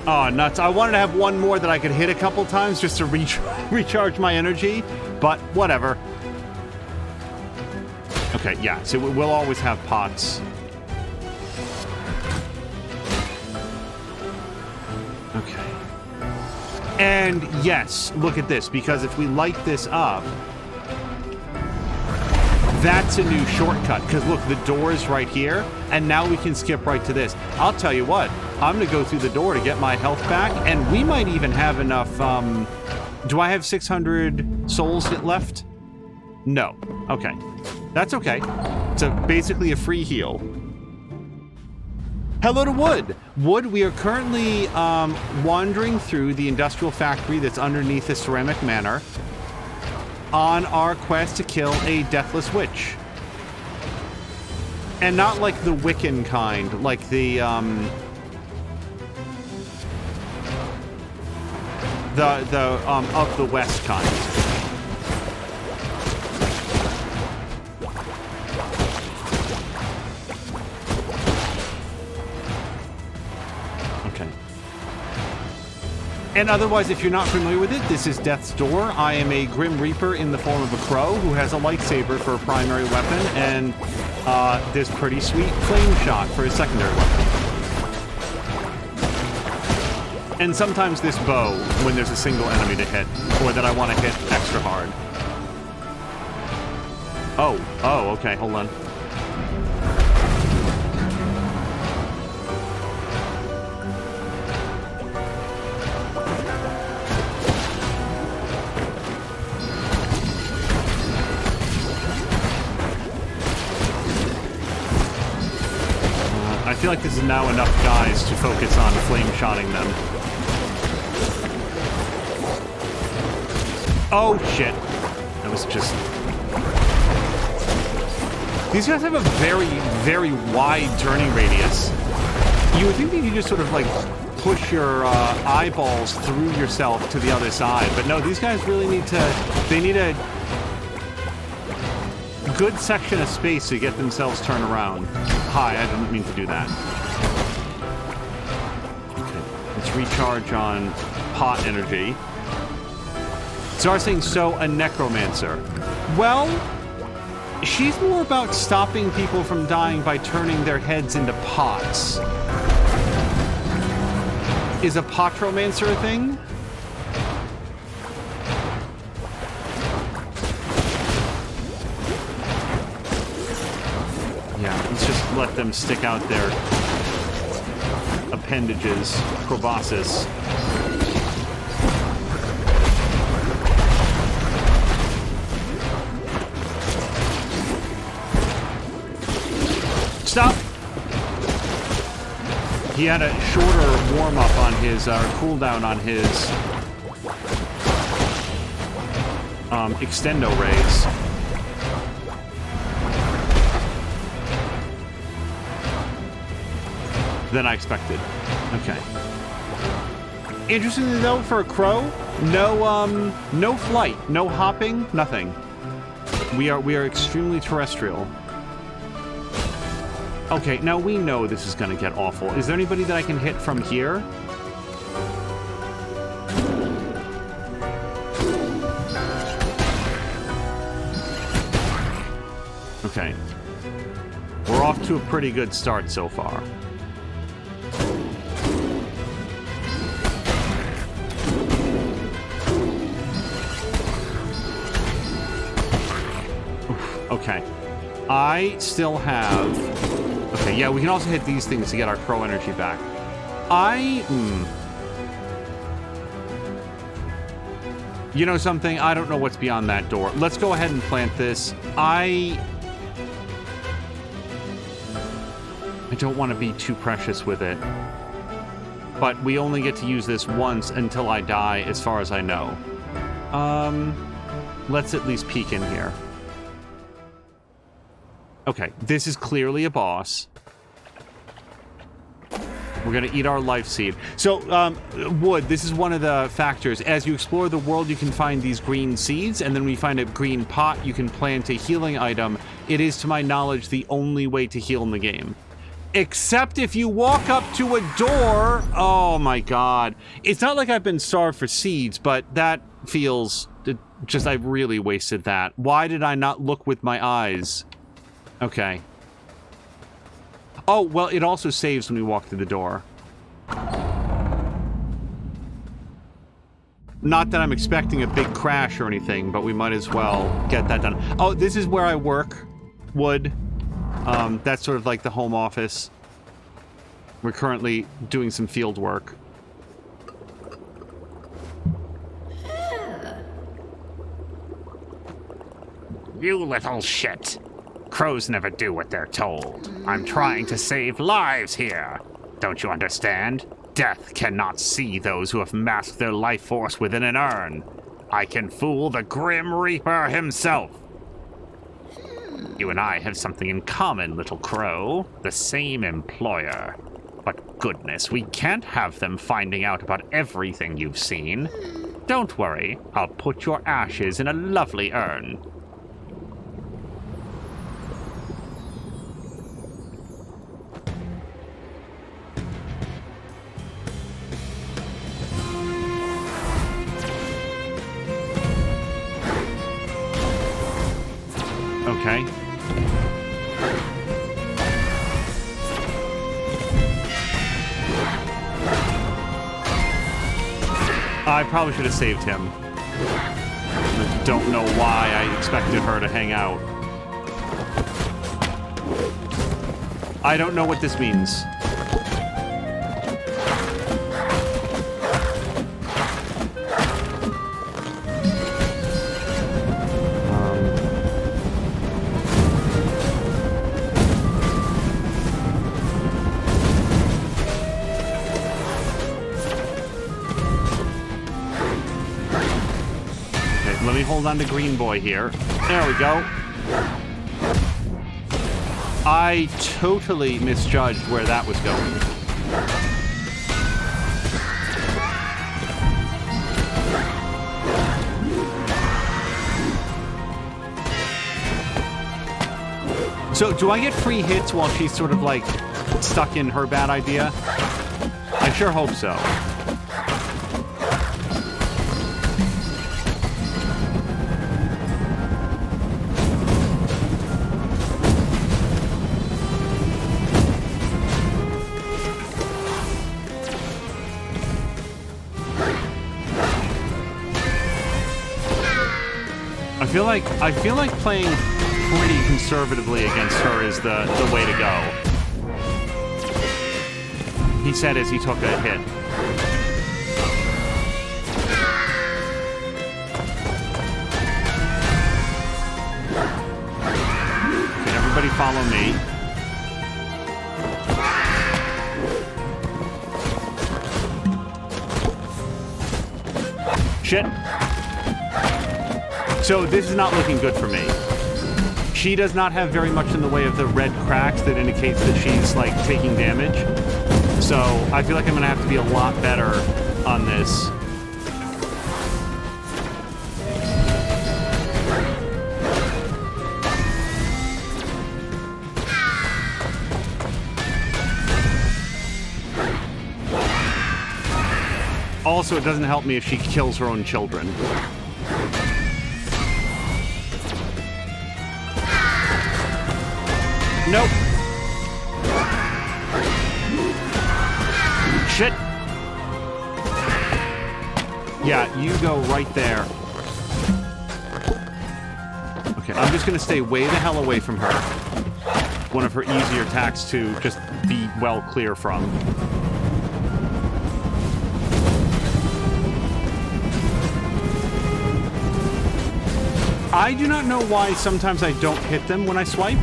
Oh, nuts. I wanted to have one more that I could hit a couple times just to recharge my energy, but whatever. Okay, yeah, so we'll always have pots. Okay. And yes, look at this, because if we light this up, that's a new shortcut, because look, the door is right here, and now we can skip right to this. I'll tell you what, I'm going to go through the door to get my health back, and we might even have enough, do I have 600 souls left? No. Okay. That's okay. It's basically a free heal. Hello to Wood. Wood, we are currently wandering through the industrial factory that's underneath the Ceramic Manor on our quest to kill a deathless witch. And not like the Wiccan kind, like the of the West kind. Okay. And otherwise, if you're not familiar with it, this is Death's Door. I am a Grim Reaper in the form of a crow who has a lightsaber for a primary weapon, and this pretty sweet flame shot for a secondary weapon. And sometimes this bow when there's a single enemy to hit, or that I want to hit extra hard. Oh, okay, hold on. feel like this is now enough guys to focus on flame-shotting them. Oh, shit. That was just... These guys have a very, very wide turning radius. You would think that you just sort of, like, push your eyeballs through yourself to the other side. But no, these guys really need to... They need a good section of space to get themselves turned around. Hi, I didn't mean to do that. Okay, let's recharge on pot energy. Zara saying, so a necromancer. Well, she's more about stopping people from dying by turning their heads into pots. Is a potromancer a thing? Yeah, let's just let them stick out their appendages, proboscis. Stop! He had a shorter warm-up on his, cooldown on his extendo rays. Than I expected. Okay. Interestingly though, for a crow, no flight, no hopping, nothing. We are extremely terrestrial. Okay, now we know this is going to get awful. Is there anybody that I can hit from here? Okay. We're off to a pretty good start so far. Oof, okay. I still have... Okay, yeah, we can also hit these things to get our crow energy back. You know something? I don't know what's beyond that door. Let's go ahead and plant this. I don't want to be too precious with it. But we only get to use this once until I die, as far as I know. Let's at least peek in here. Okay, this is clearly a boss. We're gonna eat our life seed. So, wood, this is one of the factors. As you explore the world, you can find these green seeds, and then when you find a green pot, you can plant a healing item. It is, to my knowledge, the only way to heal in the game. Except if you walk up to a door... Oh my god. It's not like I've been starved for seeds, but that feels... Just, I really wasted that. Why did I not look with my eyes? Okay. Oh, well, it also saves when we walk through the door. Not that I'm expecting a big crash or anything, but we might as well get that done. Oh, this is where I work. Wood. That's sort of like the home office. We're currently doing some field work. You little shit. Crows never do what they're told. I'm trying to save lives here. Don't you understand? Death cannot see those who have masked their life force within an urn. I can fool the Grim Reaper himself. You and I have something in common, little crow. The same employer. But goodness, we can't have them finding out about everything you've seen. Don't worry, I'll put your ashes in a lovely urn. Okay. I probably should have saved him. I don't know why I expected her to hang out. I don't know what this means. Let me hold on to Green Boy here. There we go. I totally misjudged where that was going. So, do I get free hits while she's sort of like stuck in her bad idea? I sure hope so. I feel like playing pretty conservatively against her is the way to go. He said as he took a hit. Can everybody follow me? Shit. So this is not looking good for me. She does not have very much in the way of the red cracks that indicates that she's, like, taking damage. So I feel like I'm gonna have to be a lot better on this. Also, it doesn't help me if she kills her own children. Nope. Shit. Yeah, you go right there. Okay, I'm just gonna stay way the hell away from her. One of her easier attacks to just be well clear from. I do not know why sometimes I don't hit them when I swipe.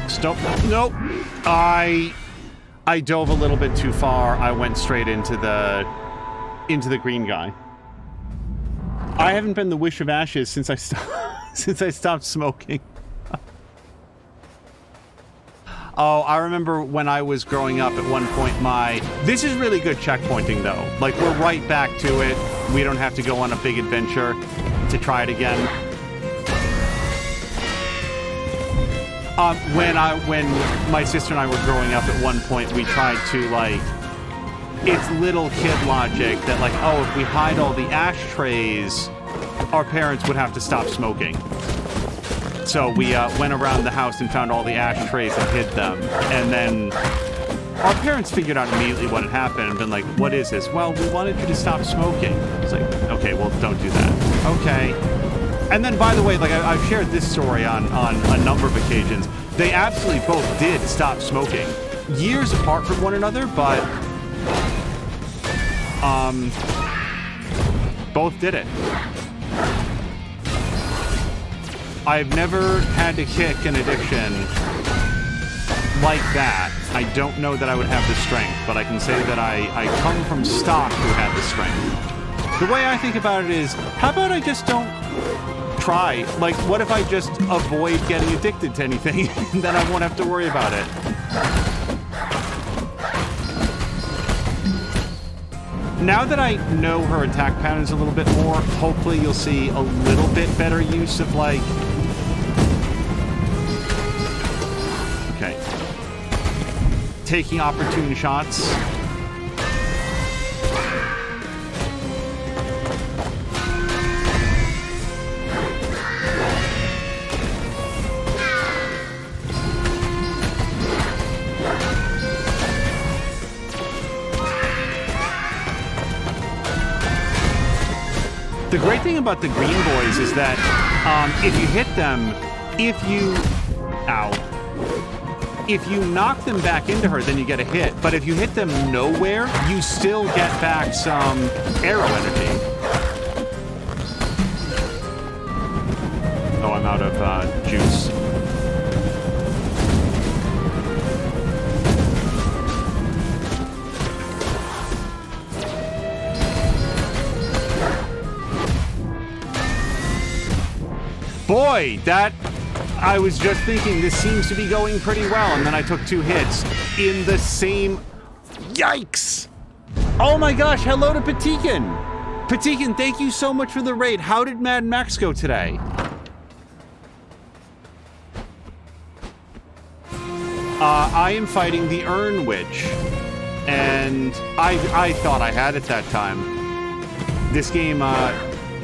Stop. Nope. I dove a little bit too far. I went straight into the green guy. I haven't been the Wish of Ashes since I stopped smoking. Oh, I remember when I was growing up at one point this is really good checkpointing though. Like we're right back to it. We don't have to go on a big adventure to try it again. When my sister and I were growing up at one point, we tried to, like, it's little kid logic that, like, oh, if we hide all the ashtrays, our parents would have to stop smoking. So we went around the house and found all the ashtrays and hid them. And then our parents figured out immediately what had happened and been like, what is this? Well, we wanted you to stop smoking. It's like, okay, well, don't do that. Okay. And then, by the way, like I've shared this story on a number of occasions. They absolutely both did stop smoking, years apart from one another, but both did it. I've never had to kick an addiction like that. I don't know that I would have the strength, but I can say that I come from stock who had the strength. The way I think about it is, how about I just don't try? Like, what if I just avoid getting addicted to anything and then I won't have to worry about it? Now that I know her attack patterns a little bit more, hopefully you'll see a little bit better use of, like... Okay. Taking opportune shots. The great thing about the green boys is that if you hit them, If you knock them back into her, then you get a hit. But if you hit them nowhere, you still get back some arrow energy. Oh, I'm out of juice. Boy, that... I was just thinking this seems to be going pretty well, and then I took 2 hits in the same... Yikes! Oh my gosh, hello to Patikin! Patikin, thank you so much for the raid. How did Mad Max go today? I am fighting the Urn Witch, and I thought I had it that time. This game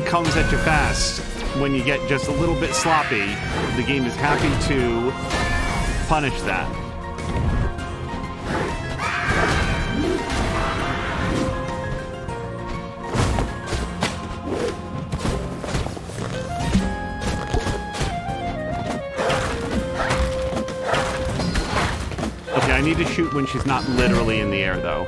comes at you fast. When you get just a little bit sloppy, the game is happy to punish that. Okay, I need to shoot when she's not literally in the air, though.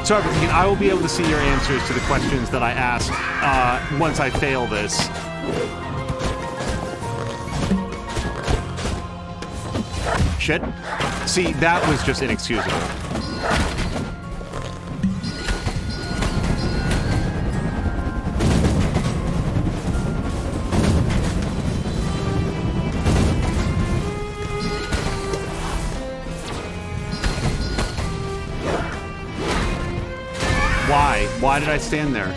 Sorry, but I will be able to see your answers to the questions that I ask once I fail this. Shit. See, that was just inexcusable. Why? Why did I stand there?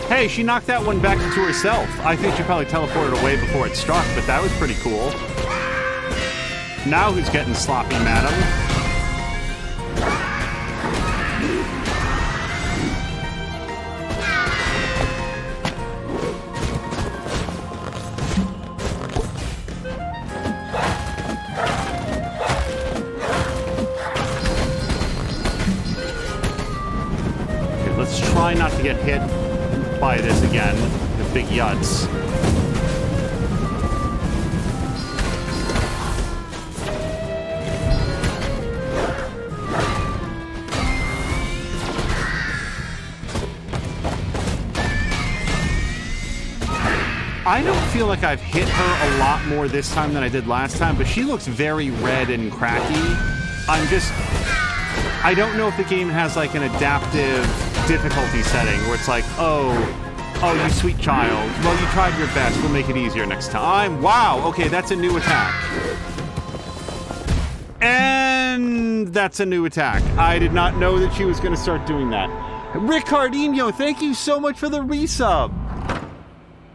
Hey, she knocked that one back to herself. I think she probably teleported away before it struck, but that was pretty cool. Now who's getting sloppy, madam? Try not to get hit by this again, the big yuts. I don't feel like I've hit her a lot more this time than I did last time, but she looks very red and cracky. I don't know if the game has like an adaptive difficulty setting where it's like, oh, you sweet child. Well, you tried your best. We'll make it easier next time. Wow. Okay, that's a new attack. And that's a new attack. I did not know that she was going to start doing that. Ricardinho, thank you so much for the resub.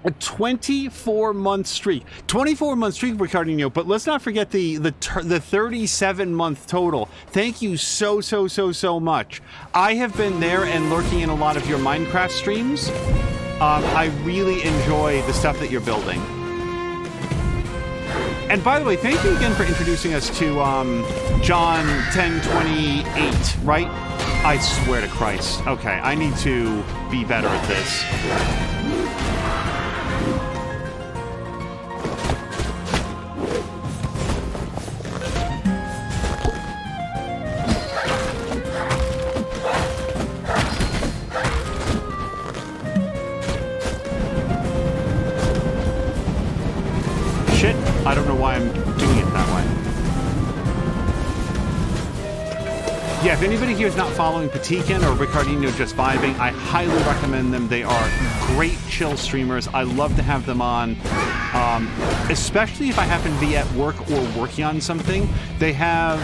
A 24-month streak. 24-month streak, Ricardinho, but let's not forget the 37-month total. Thank you so much. I have been there and lurking in a lot of your Minecraft streams. I really enjoy the stuff that you're building. And by the way, thank you again for introducing us to John 10:28, right? I swear to Christ. Okay, I need to be better at this. Shit, I don't know why I'm doing it that way. Yeah, if anybody here is not following Patikin or Ricardinho Just Vibing, I highly recommend them. They are great chill streamers. I love to have them on, especially if I happen to be at work or working on something. They have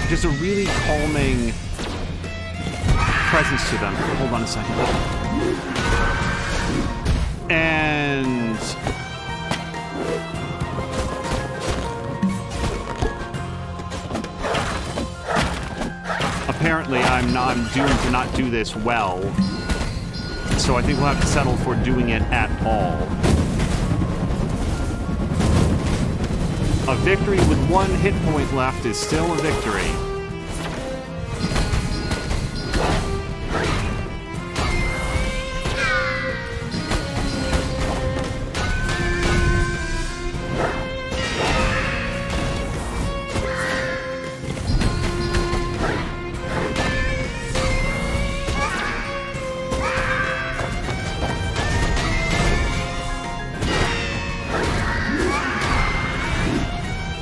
just a really calming presence to them. Hold on a second. And apparently I'm doomed to not do this well. So I think we'll have to settle for doing it at all. A victory with 1 hit point left is still a victory.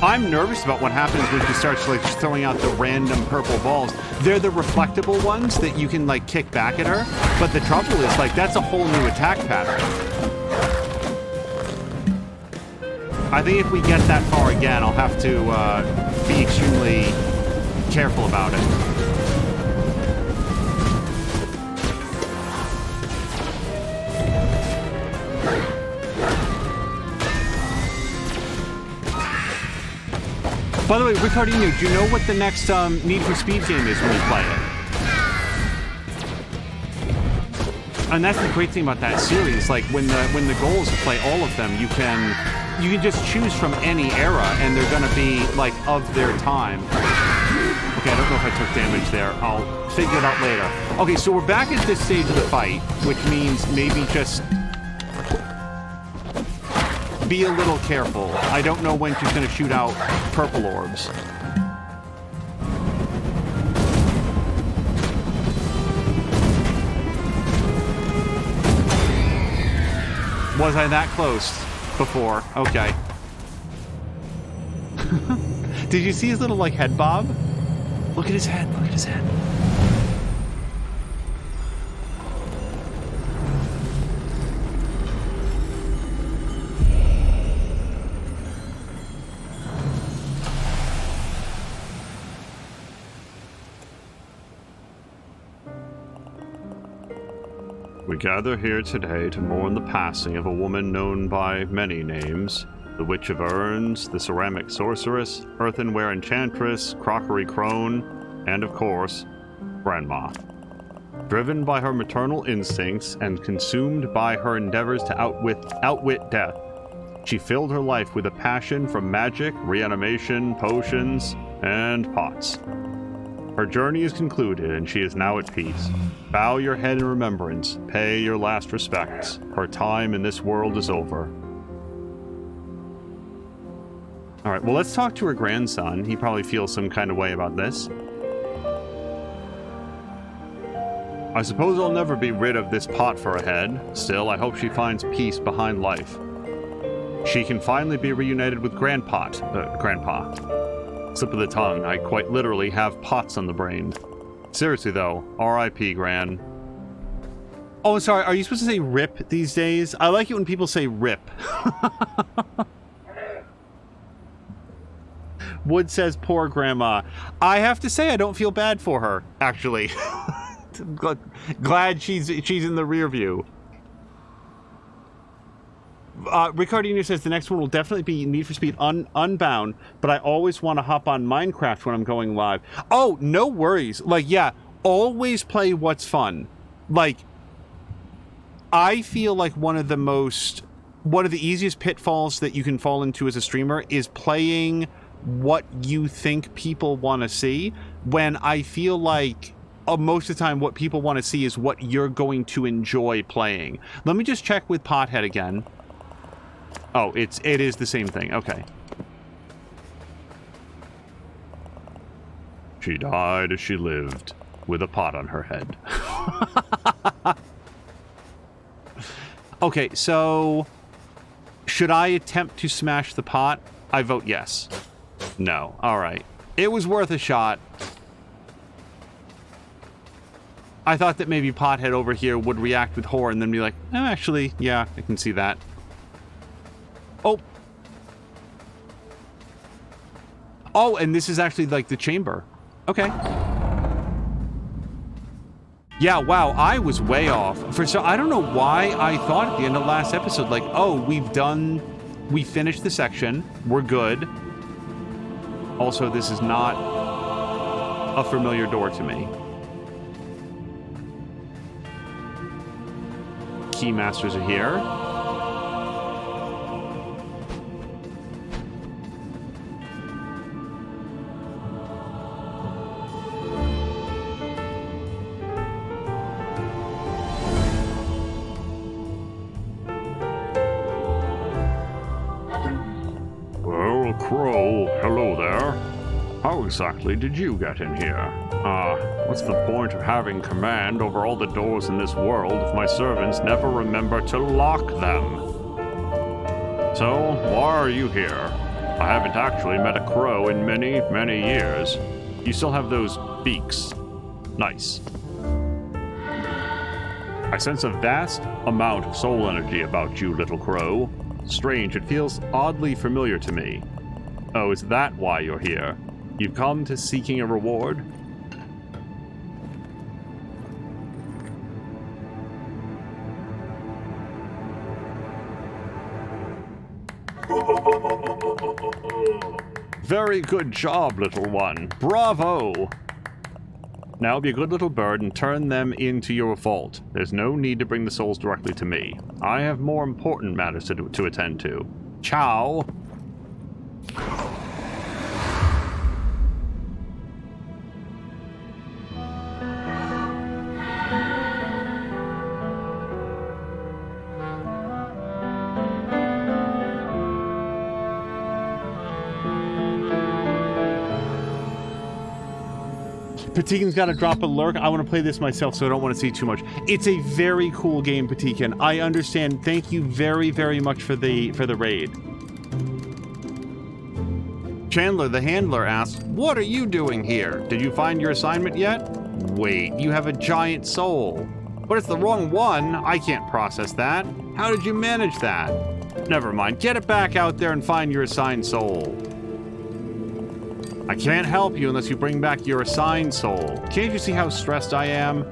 I'm nervous about what happens when she starts like just throwing out the random purple balls. They're the reflectable ones that you can like kick back at her, but the trouble is like that's a whole new attack pattern. I think if we get that far again, I'll have to be extremely careful about it. By the way, Ricardino, do you know what the next Need for Speed game is when you play it? And that's the great thing about that series. Like when the goal is to play all of them, you can just choose from any era, and they're going to be like of their time. Okay, I don't know if I took damage there. I'll figure it out later. Okay, so we're back at this stage of the fight, which means maybe just be a little careful. I don't know when she's going to shoot out purple orbs. Was I that close before? Okay. Did you see his little like head bob? Look at his head. Look at his head. We gather here today to mourn the passing of a woman known by many names: the Witch of Urns, the Ceramic Sorceress, Earthenware Enchantress, Crockery Crone, and of course, Grandma. Driven by her maternal instincts and consumed by her endeavors to outwit death, she filled her life with a passion for magic, reanimation, potions, and pots. Her journey is concluded, and she is now at peace. Bow your head in remembrance, pay your last respects. Her time in this world is over. All right, well, let's talk to her grandson. He probably feels some kind of way about this. I suppose I'll never be rid of this pot for a head. Still, I hope she finds peace behind life. She can finally be reunited with Grandpa. Slip of the tongue, I quite literally have pots on the brain. Seriously though, R.I.P. Gran. Oh, sorry, are you supposed to say rip these days? I like it when people say rip. Wood says, poor grandma. I have to say, I don't feel bad for her, actually. Glad she's in the rear view. Ricardino says the next one will definitely be Need for Speed Unbound, but I always want to hop on Minecraft when I'm going live. Oh, no worries. Like, yeah, always play what's fun. Like, I feel like one of the easiest pitfalls that you can fall into as a streamer is playing what you think people want to see, when I feel like most of the time what people want to see is what you're going to enjoy playing. Let me just check with Pothead again. Oh, it is the same thing. Okay. She died as she lived, with a pot on her head. Okay, so should I attempt to smash the pot? I vote yes. No. All right. It was worth a shot. I thought that maybe Pothead over here would react with horror and then be like, oh, actually, yeah, I can see that. Oh. Oh, and this is actually like the chamber. Okay. Yeah, wow, I was way off. So I don't know why I thought at the end of last episode, like, oh, we finished the section. We're good. Also, this is not a familiar door to me. Keymasters are here. Well, Crow, hello there. How exactly did you get in here? What's the point of having command over all the doors in this world if my servants never remember to lock them? So, why are you here? I haven't actually met a crow in many, many years. You still have those beaks. Nice. I sense a vast amount of soul energy about you, little crow. Strange, it feels oddly familiar to me. Oh, is that why you're here? You've come to seeking a reward? Very good job, little one. Bravo! Now be a good little bird and turn them into your vault. There's no need to bring the souls directly to me. I have more important matters to attend to. Ciao! Patikin's got to drop a lurk. I want to play this myself, so I don't want to see too much. It's a very cool game, Patikin. I understand. Thank you very, very much for the raid. Chandler, the handler, asks, "What are you doing here? Did you find your assignment yet?" Wait, you have a giant soul. But it's the wrong one. I can't process that. How did you manage that? Never mind. Get it back out there and find your assigned soul. I can't help you unless you bring back your assigned soul. Can't you see how stressed I am?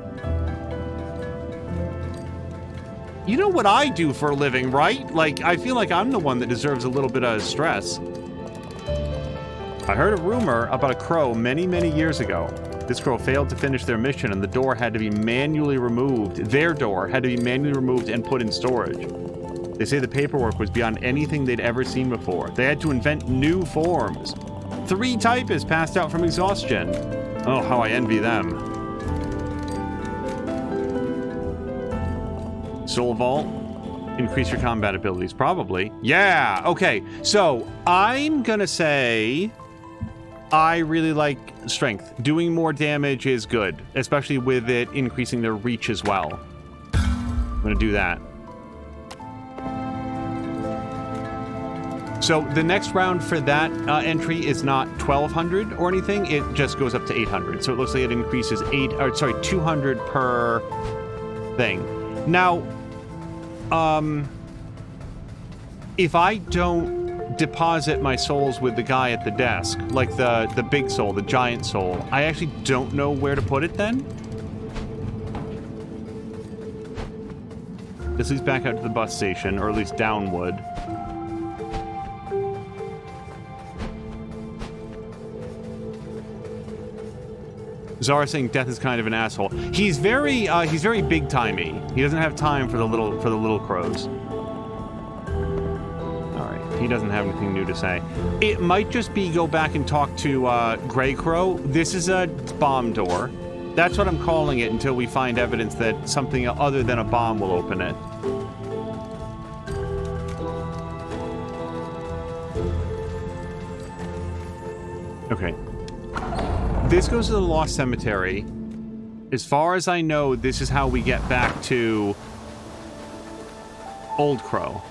You know what I do for a living, right? Like, I feel like I'm the one that deserves a little bit of stress. I heard a rumor about a crow many, many years ago. This crow failed to finish their mission and the door had to be manually removed. Their door had to be manually removed and put in storage. They say the paperwork was beyond anything they'd ever seen before. They had to invent new forms. 3 typists passed out from exhaustion. Oh, how I envy them. Soul Vault. Increase your combat abilities, probably. Yeah, okay. So, I'm gonna say I really like strength. Doing more damage is good, especially with it increasing their reach as well. I'm gonna do that. So the next round for that entry is not 1,200 or anything. It just goes up to 800. So it looks like it increases 200 per thing. Now, if I don't deposit my souls with the guy at the desk, like the big soul, the giant soul, I actually don't know where to put it then. This leads back out to the bus station, or at least downwood. Zara saying Death is kind of an asshole. He's very big timey. He doesn't have time for the little crows. All right, he doesn't have anything new to say. It might just be go back and talk to Gray Crow. This is a bomb door. That's what I'm calling it until we find evidence that something other than a bomb will open it. Okay. This goes to the Lost Cemetery. As far as I know, this is how we get back to Old Crow.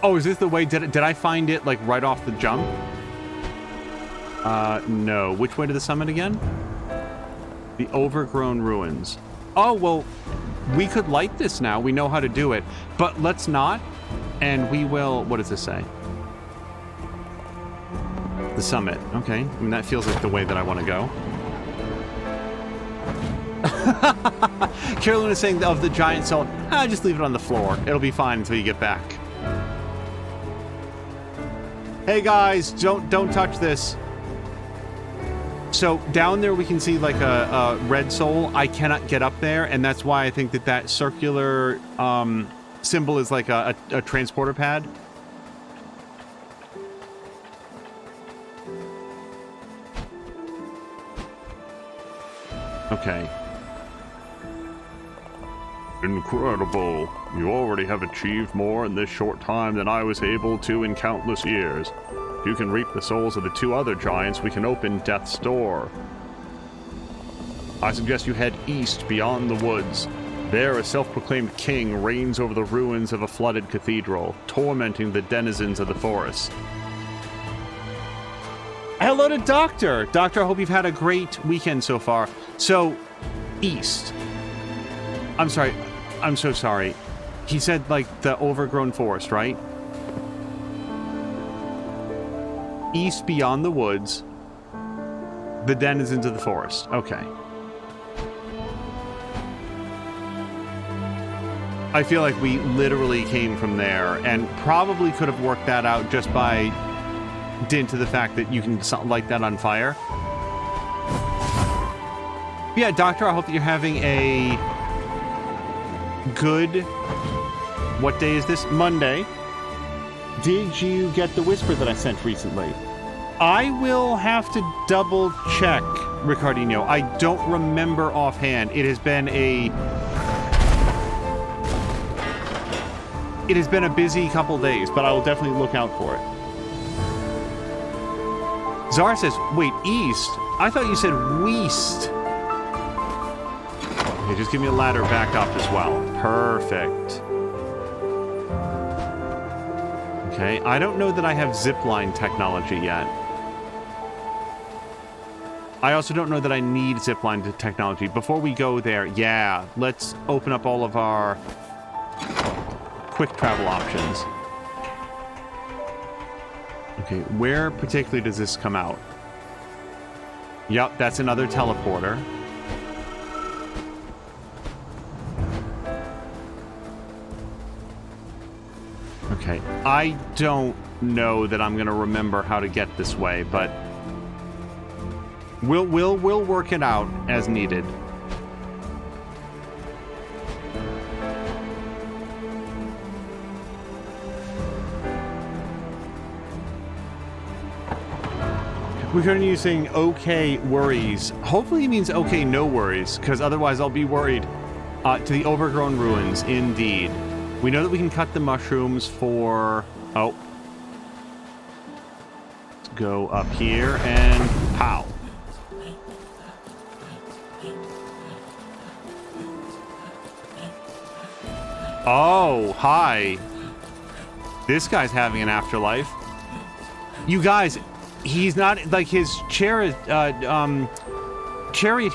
Oh, is this the way? Did I find it like right off the jump? No. Which way to the summit again? The overgrown ruins. Oh, well, we could light this now. We know how to do it. But let's not. And we will... What does this say? The summit. Okay. I mean, that feels like the way that I want to go. Carolyn is saying of the giant soul, just leave it on the floor. It'll be fine until you get back. Hey guys, don't touch this. So down there we can see like a red soul. I cannot get up there, and that's why I think that circular symbol is like a transporter pad. Okay. Incredible. You already have achieved more in this short time than I was able to in countless years. If you can reap the souls of the 2 other giants, we can open Death's Door. I suggest you head east beyond the woods. There, a self-proclaimed king reigns over the ruins of a flooded cathedral, tormenting the denizens of the forest. Hello to Doctor! Doctor, I hope you've had a great weekend so far. So, east. I'm sorry. I'm so sorry. He said, like, the overgrown forest, right? East beyond the woods. The denizens of the forest. Okay. I feel like we literally came from there and probably could have worked that out just by dint to the fact that you can light that on fire. Yeah, Doctor, I hope that you're having a good... What day is this? Monday. Did you get the whisper that I sent recently? I will have to double check, Ricardino. I don't remember offhand. It has been a busy couple days, but I will definitely look out for it. Zara says, wait, east? I thought you said west. Okay, just give me a ladder back up as well. Perfect. Okay, I don't know that I have zipline technology yet. I also don't know that I need zipline technology. Before we go there, yeah, let's open up all of our quick travel options. Okay, where particularly does this come out? Yep, that's another teleporter. Okay, I don't know that I'm gonna remember how to get this way, but we'll work it out as needed. We're going to be saying okay worries. Hopefully he means okay no worries, because otherwise I'll be worried. To the overgrown ruins, indeed. We know that we can cut the mushrooms for... Oh. Let's go up here and pow. Oh, hi. This guy's having an afterlife. You guys... He's not, like, his chariot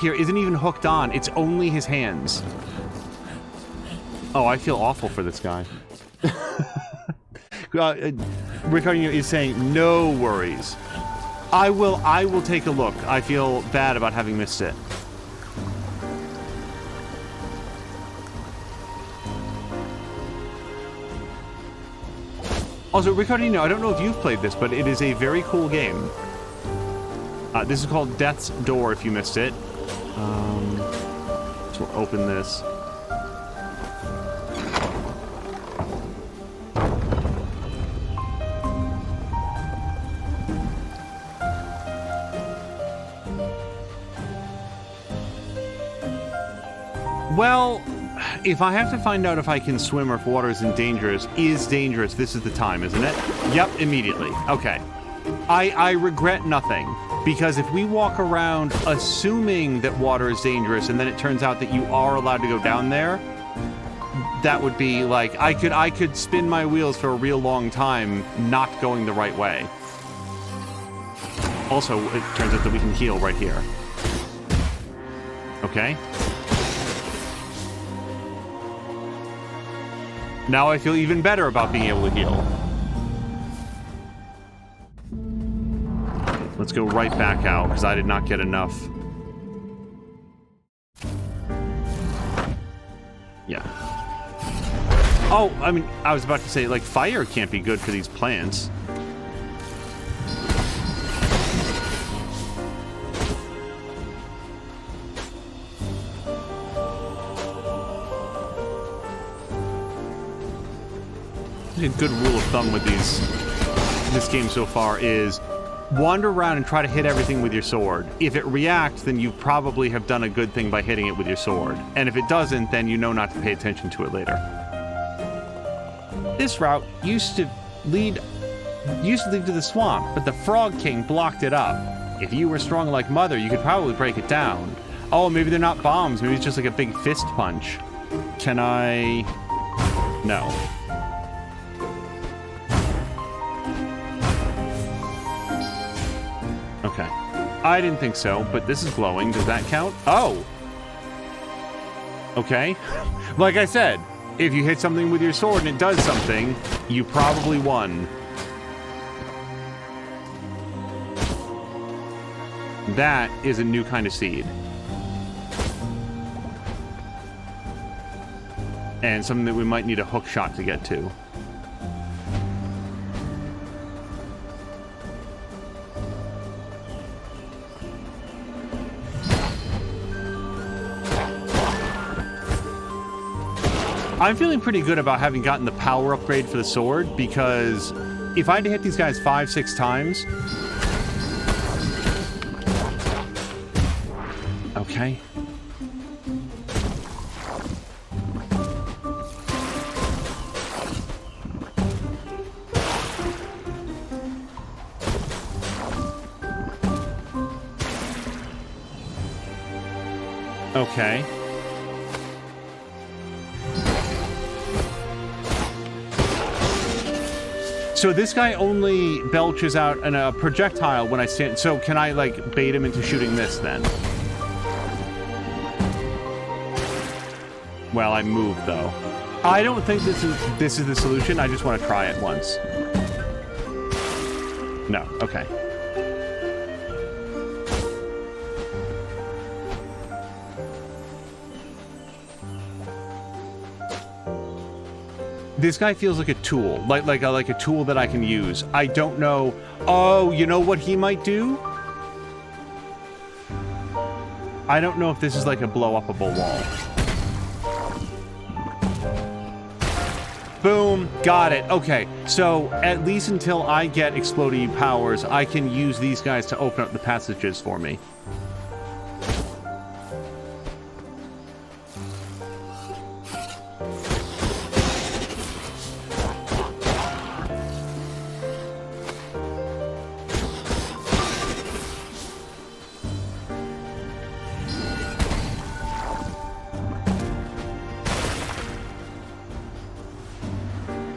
here isn't even hooked on. It's only his hands. Oh, I feel awful for this guy. Ricardo is saying, no worries. I will take a look. I feel bad about having missed it. Also, Ricardino, I don't know if you've played this, but it is a very cool game. This is called Death's Door, if you missed it. So we'll open this. Well... If I have to find out if I can swim or if water is dangerous, this is the time, isn't it? Yep, immediately. Okay. I regret nothing, because if we walk around assuming that water is dangerous and then it turns out that you are allowed to go down there, that would be like, I could spin my wheels for a real long time not going the right way. Also, it turns out that we can heal right here. Okay. Now I feel even better about being able to heal. Let's go right back out, because I did not get enough. Yeah. Oh, I mean, I was about to say, like, fire can't be good for these plants. A good rule of thumb with this game so far is wander around and try to hit everything with your sword. If it reacts, then you probably have done a good thing by hitting it with your sword. And if it doesn't, then you know not to pay attention to it later. This route used to lead to the swamp, but the Frog King blocked it up. If you were strong like Mother, you could probably break it down. Oh, maybe they're not bombs. Maybe it's just like a big fist punch. Can I... No. Okay. I didn't think so, but this is glowing. Does that count? Oh! Okay. Like I said, if you hit something with your sword and it does something, you probably won. That is a new kind of seed. And something that we might need a hook shot to get to. I'm feeling pretty good about having gotten the power upgrade for the sword, because if I had to hit these guys 5-6 times... Okay. Okay. So this guy only belches out a projectile when I stand... So can I, like, bait him into shooting this, then? Well, I moved, though. I don't think this is the solution. I just want to try it once. No. Okay. This guy feels like a tool, like a tool that I can use. I don't know. Oh, you know what he might do? I don't know if this is like a blow-upable wall. Boom, got it. Okay, so at least until I get exploding powers, I can use these guys to open up the passages for me.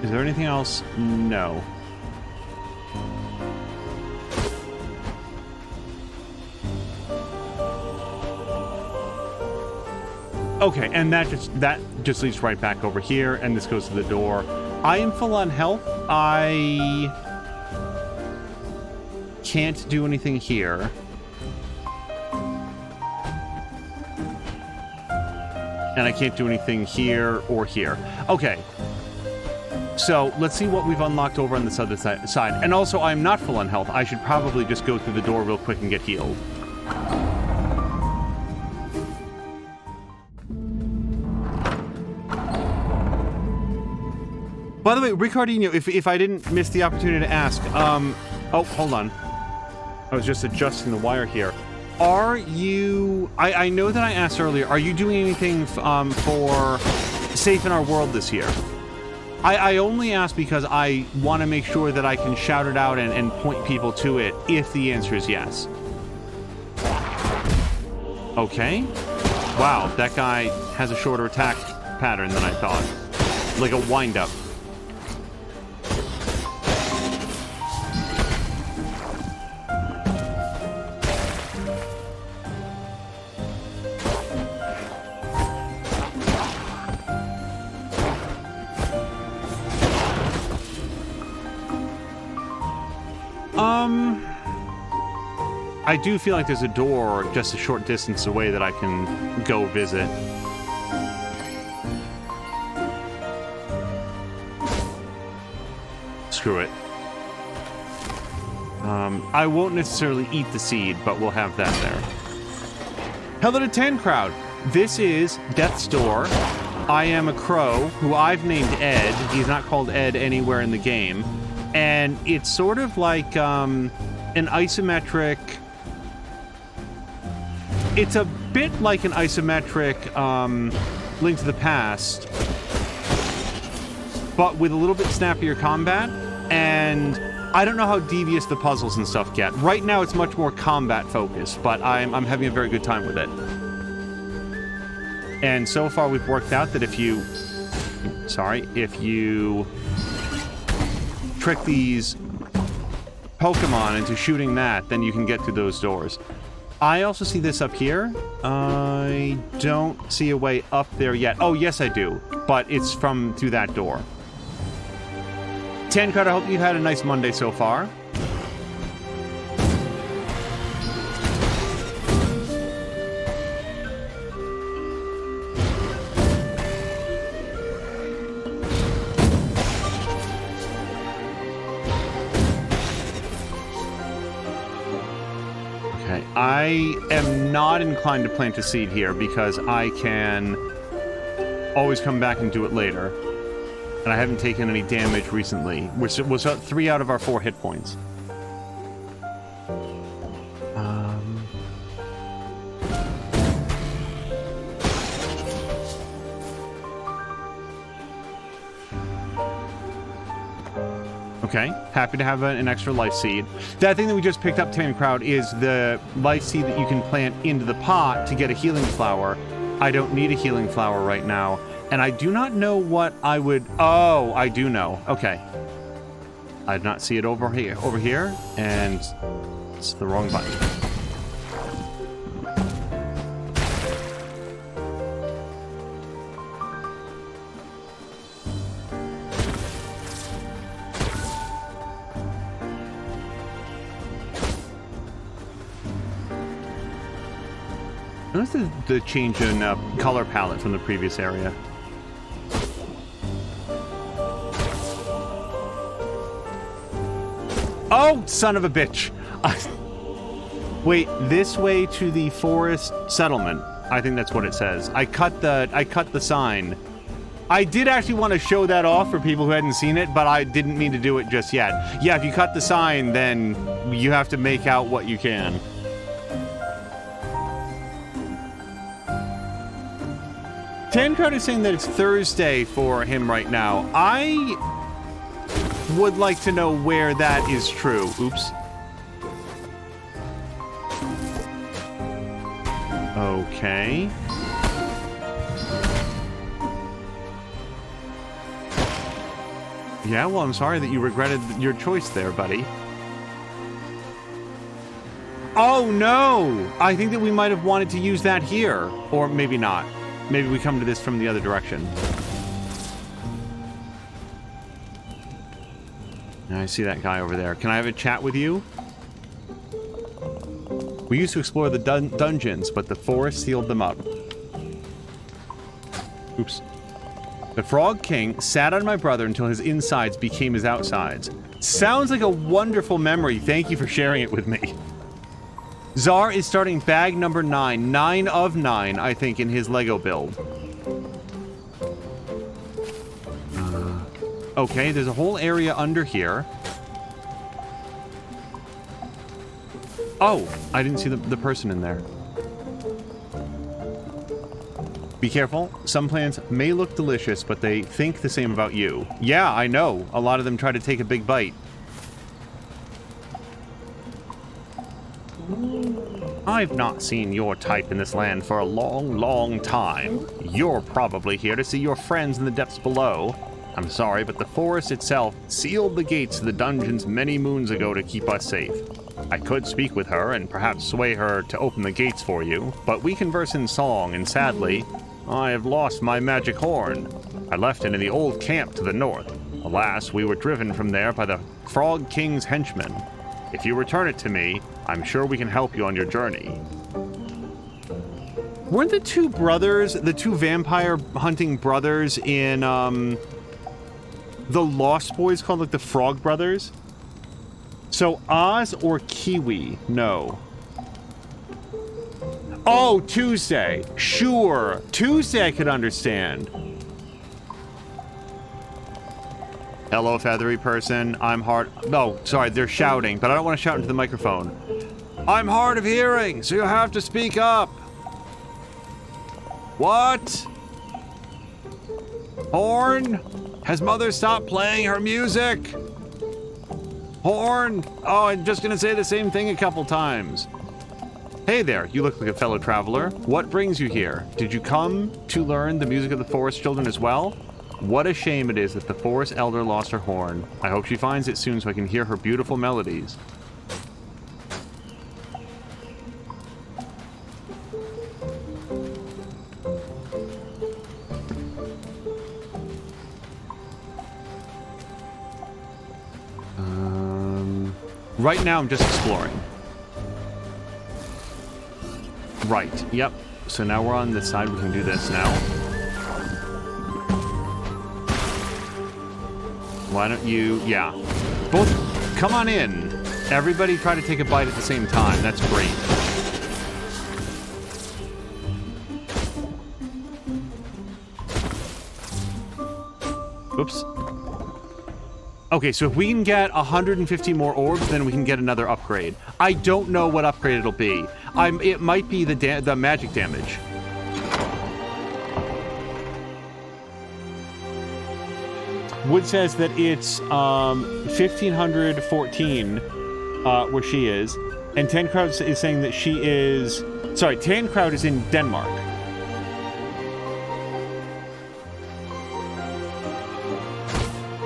Is there anything else? No. Okay, and that just leads right back over here, and this goes to the door. I am full on health. I can't do anything here. And I can't do anything here or here. Okay. So, let's see what we've unlocked over on this other side. And also, I'm not full on health. I should probably just go through the door real quick and get healed. By the way, Ricardinho, if I didn't miss the opportunity to ask, oh, hold on. I was just adjusting the wire here. Are you... I know that I asked earlier, are you doing anything for Safe in Our World this year? I only ask because I want to make sure that I can shout it out and point people to it if the answer is yes. Okay. Wow, that guy has a shorter attack pattern than I thought. Like a wind-up. I do feel like there's a door just a short distance away that I can go visit. screw it. I won't necessarily eat the seed, but we'll have that there. Hello to Tan Crowd. This is Death's Door. I am a crow who I've named Ed. He's not called Ed anywhere in the game. And it's sort of like an isometric... It's a bit like an isometric Link to the Past, but with a little bit snappier combat. And I don't know how devious the puzzles and stuff get. Right now it's much more combat focused, but I'm having a very good time with it. And so far we've worked out that if you trick these Pokemon into shooting that, then you can get through those doors. I also see this up here. I don't see a way up there yet. Oh, yes, I do. But it's through that door. Tancred, I hope you've had a nice Monday so far. I am not inclined to plant a seed here because I can always come back and do it later. And I haven't taken any damage recently, which was 3 out of our 4 hit points. Okay, happy to have an extra life seed. That thing that we just picked up, Tan Crowd, is the life seed that you can plant into the pot to get a healing flower. I don't need a healing flower right now, and I do not know what I would... Oh, I do know. Okay. I did not see it over here, and it's the wrong button. Notice the change in color palette from the previous area. Oh, son of a bitch! Wait, this way to the forest settlement. I think that's what it says. I cut the sign. I did actually want to show that off for people who hadn't seen it, but I didn't mean to do it just yet. Yeah, if you cut the sign, then you have to make out what you can. Tancred is saying that it's Thursday for him right now. I would like to know where that is true. Oops. Okay. Yeah, well, I'm sorry that you regretted your choice there, buddy. Oh, no! I think that we might have wanted to use that here. Or maybe not. Maybe we come to this from the other direction. I see that guy over there. Can I have a chat with you? We used to explore the dungeons, but the forest sealed them up. Oops. The Frog King sat on my brother until his insides became his outsides. Sounds like a wonderful memory. Thank you for sharing it with me. Czar is starting bag number 9. 9 of 9, I think, in his Lego build. Okay, there's a whole area under here. Oh, I didn't see the person in there. Be careful. Some plants may look delicious, but they think the same about you. Yeah, I know. A lot of them try to take a big bite. I've not seen your type in this land for a long, long time. You're probably here to see your friends in the depths below. I'm sorry, but the forest itself sealed the gates to the dungeons many moons ago to keep us safe. I could speak with her and perhaps sway her to open the gates for you, but we converse in song, and sadly, I have lost my magic horn. I left it in the old camp to the north. Alas, we were driven from there by the Frog King's henchmen. If you return it to me, I'm sure we can help you on your journey. Weren't the two brothers, the two vampire hunting brothers in the Lost Boys called like the Frog Brothers. So Oz or Kiwi? No. Oh, Tuesday. Sure. Tuesday I could understand. Hello, feathery person. I'm hard... No, sorry, they're shouting, but I don't want to shout into the microphone. I'm hard of hearing, so you have to speak up. What? Horn? Has Mother stopped playing her music? Horn? Oh, I'm just gonna say the same thing a couple times. Hey there, you look like a fellow traveler. What brings you here? Did you come to learn the music of the forest children as well? What a shame it is that the forest elder lost her horn. I hope she finds it soon so I can hear her beautiful melodies. Right now I'm just exploring. Right, yep. So now we're on this side, we can do this now. Why don't you, yeah. Both, come on in. Everybody try to take a bite at the same time, that's great. Oops. Okay, so if we can get 150 more orbs, then we can get another upgrade. I don't know what upgrade it'll be. It might be the magic damage. Wood says that it's 1514 where she is, and Tancrowd is saying that she is... Sorry, Tancrowd is in Denmark.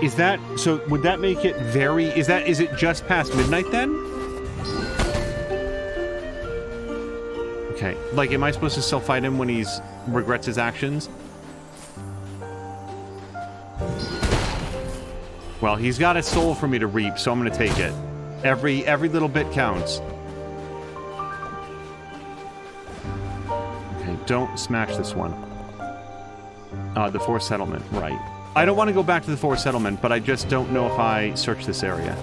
Is that... So, would that make it very... Is it just past midnight, then? Okay. Like, am I supposed to still fight him when he's... regrets his actions? Well, he's got a soul for me to reap, so I'm gonna take it. Every little bit counts. Okay, don't smash this one. The forest settlement, right. I don't want to go back to the forest settlement, but I just don't know if I search this area.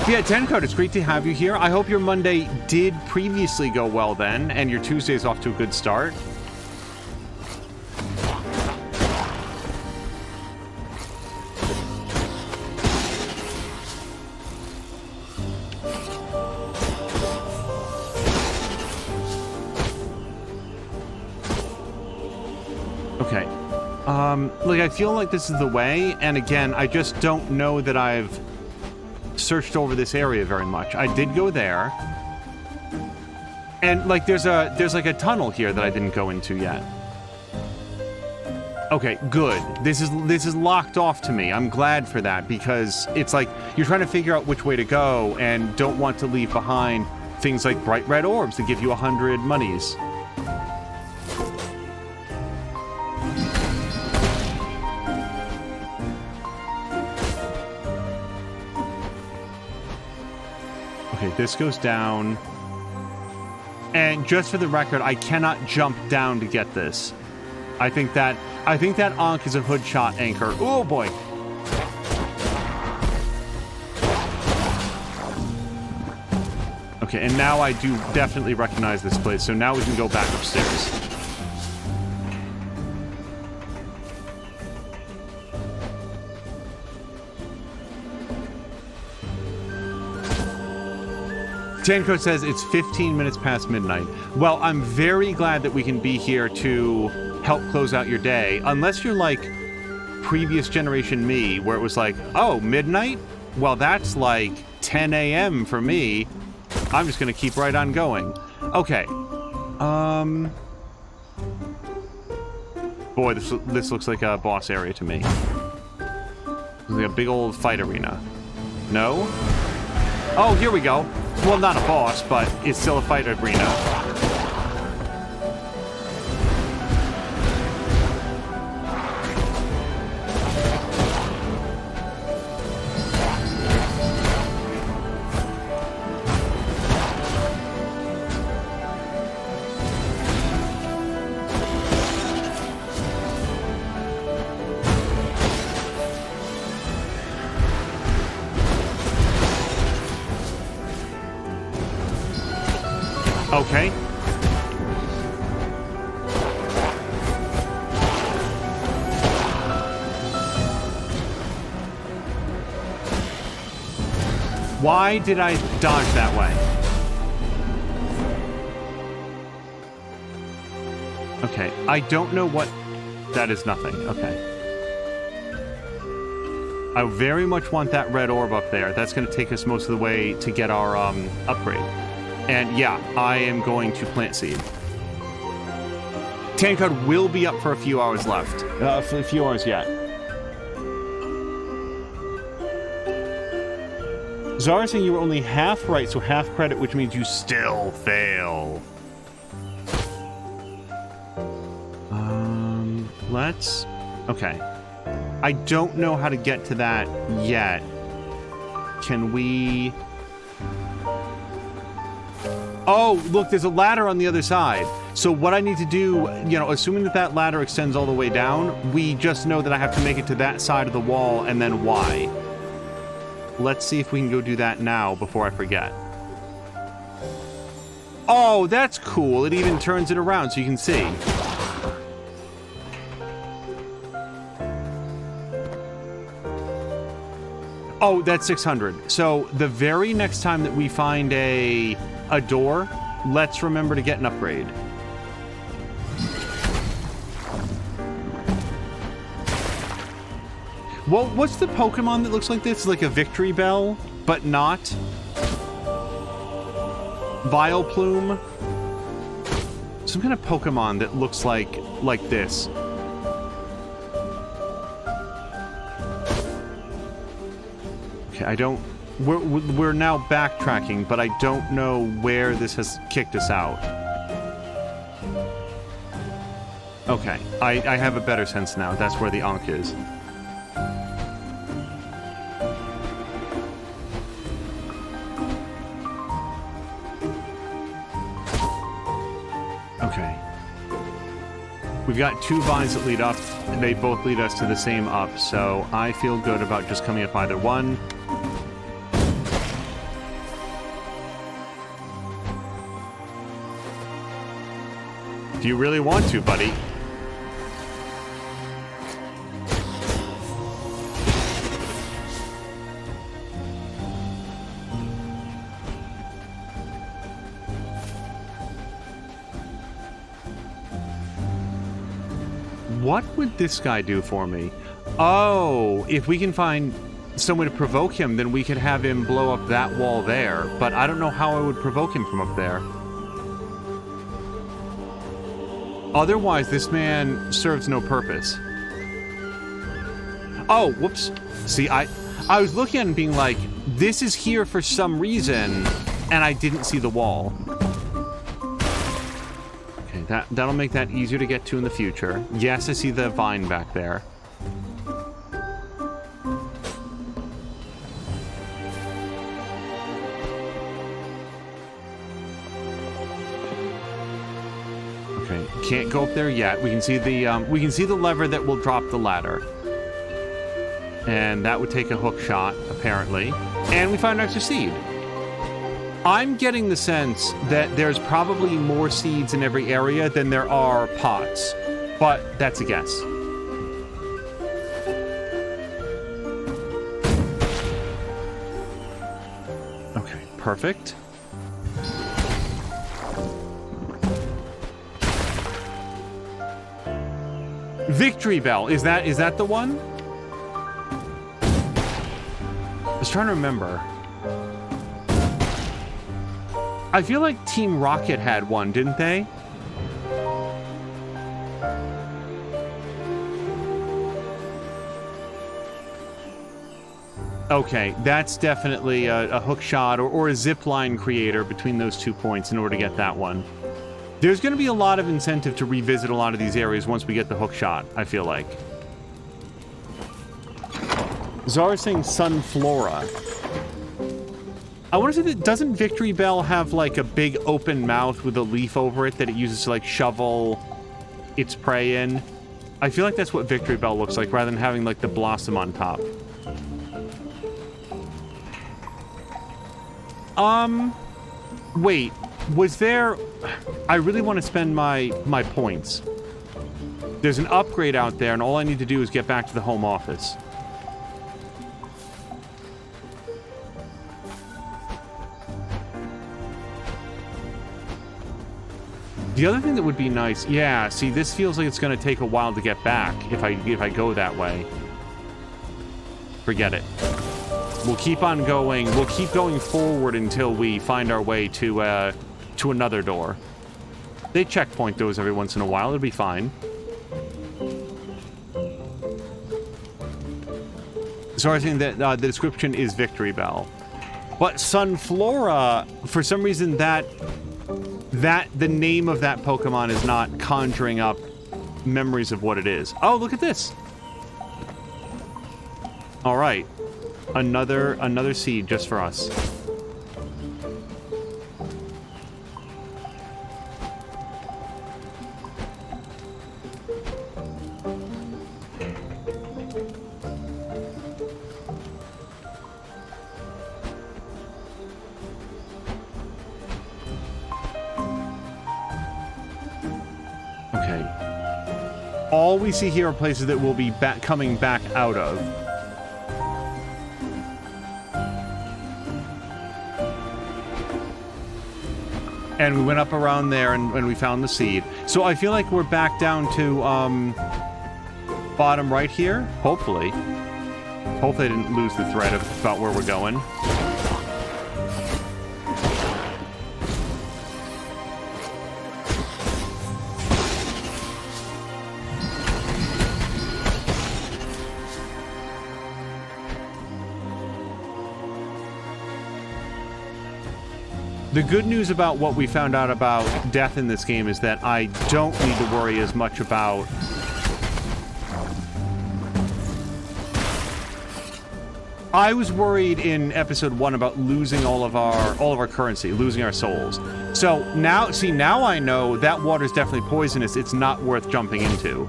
Yeah, Tencode, it's great to have you here. I hope your Monday did previously go well then, and your Tuesday's off to a good start. Okay. Like, I feel like this is the way, and again, I just don't know that I've searched over this area very much. I did go there, and like there's like a tunnel here that I didn't go into yet. Okay, good. This is locked off to me. I'm glad for that, because it's like you're trying to figure out which way to go and don't want to leave behind things like bright red orbs that give you 100 monies. Okay, this goes down. And just for the record, I cannot jump down to get this. I think that Ankh is a hood shot anchor. Oh boy. Okay, and now I do definitely recognize this place, so now we can go back upstairs. Tancode says it's 15 minutes past midnight. Well, I'm very glad that we can be here to help close out your day. Unless you're like previous generation me, where it was like, oh, midnight? Well, that's like 10 a.m. for me. I'm just going to keep right on going. Okay. Boy, this looks like a boss area to me. It's like a big old fight arena. No? Oh, here we go. Well, not a boss, but it's still a fight arena. Okay. Why did I dodge that way? Okay, I don't know what... That is nothing. Okay. I very much want that red orb up there. That's going to take us most of the way to get our upgrade. And yeah, I am going to plant seed. Tancard will be up for a few hours left. For a few hours yet. Zara saying you were only half right, so half credit, which means you still fail. Let's... Okay. I don't know how to get to that yet. Can we... Oh, look, there's a ladder on the other side. So what I need to do, you know, assuming that that ladder extends all the way down, we just know that I have to make it to that side of the wall and then Y. Let's see if we can go do that now before I forget. Oh, that's cool. It even turns it around so you can see. Oh, that's 600. So the very next time that we find a door, let's remember to get an upgrade. Well, what's the Pokemon that looks like this? Like a Victory Bell, but not? Vileplume? Some kind of Pokemon that looks like this. Okay, I don't... We're now backtracking, but I don't know where this has kicked us out. Okay, I have a better sense now. That's where the Ankh is. Okay. We've got two vines that lead up, and they both lead us to the same up, so I feel good about just coming up either one. Do you really want to, buddy? What would this guy do for me? Oh, if we can find some way to provoke him, then we could have him blow up that wall there. But I don't know how I would provoke him from up there. Otherwise, this man serves no purpose. Oh, whoops. See, I was looking at it and being like, this is here for some reason, and I didn't see the wall. Okay, that'll make that easier to get to in the future. Yes, I see the vine back there. Can't go up there yet. We can see the lever that will drop the ladder, and that would take a hook shot apparently. And we found an extra seed. I'm getting the sense that there's probably more seeds in every area than there are pots, but that's a guess. Okay, perfect. Victory Bell, is that the one? I was trying to remember. I feel like Team Rocket had one, didn't they? Okay, that's definitely a hook shot or a zip line creator between those 2 points in order to get that one. There's going to be a lot of incentive to revisit a lot of these areas once we get the hook shot, I feel like. Zara's saying Sunflora. I want to say that, doesn't Victory Bell have like a big open mouth with a leaf over it that it uses to like shovel its prey in? I feel like that's what Victory Bell looks like rather than having like the blossom on top. Wait. Was there... I really want to spend my points. There's an upgrade out there, and all I need to do is get back to the home office. The other thing that would be nice... Yeah, see, this feels like it's going to take a while to get back if I go that way. Forget it. We'll keep on going. We'll keep going forward until we find our way to another door. They checkpoint those every once in a while. It'll be fine. So I think that the description is Victory Bell. But Sunflora, for some reason, that the name of that Pokemon is not conjuring up memories of what it is. Oh, look at this. All right. Another seed just for us. Okay. All we see here are places that we'll be coming back out of. And we went up around there and we found the seed. So I feel like we're back down to bottom right here. Hopefully. Hopefully I didn't lose the thread about where we're going. The good news about what we found out about death in this game is that I don't need to worry as much about... I was worried in episode 1 about losing all of our currency, losing our souls. So now, see, now I know that water's definitely poisonous. It's not worth jumping into.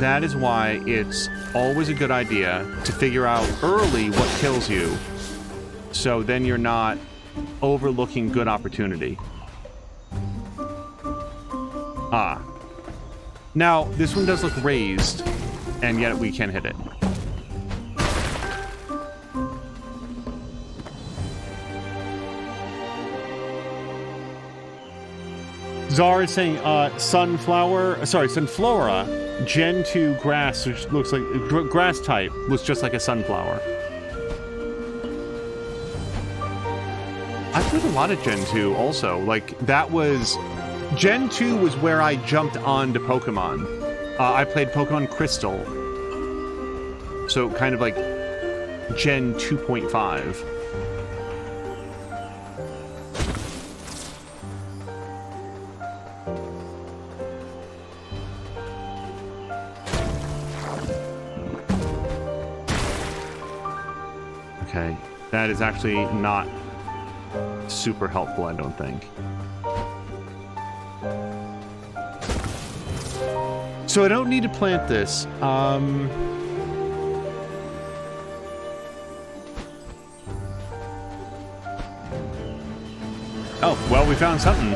That is why it's always a good idea to figure out early what kills you. So then you're not overlooking good opportunity. Ah. Now, this one does look raised, and yet we can hit it. Zara is saying, Sunflora, Gen 2 grass, which looks like, grass type, looks just like a sunflower. I played a lot of Gen 2 also. Like, that was... Gen 2 was where I jumped onto Pokemon. I played Pokemon Crystal. So, kind of like Gen 2.5. Okay. That is actually not... super helpful, I don't think. So I don't need to plant this. Oh, well, we found something.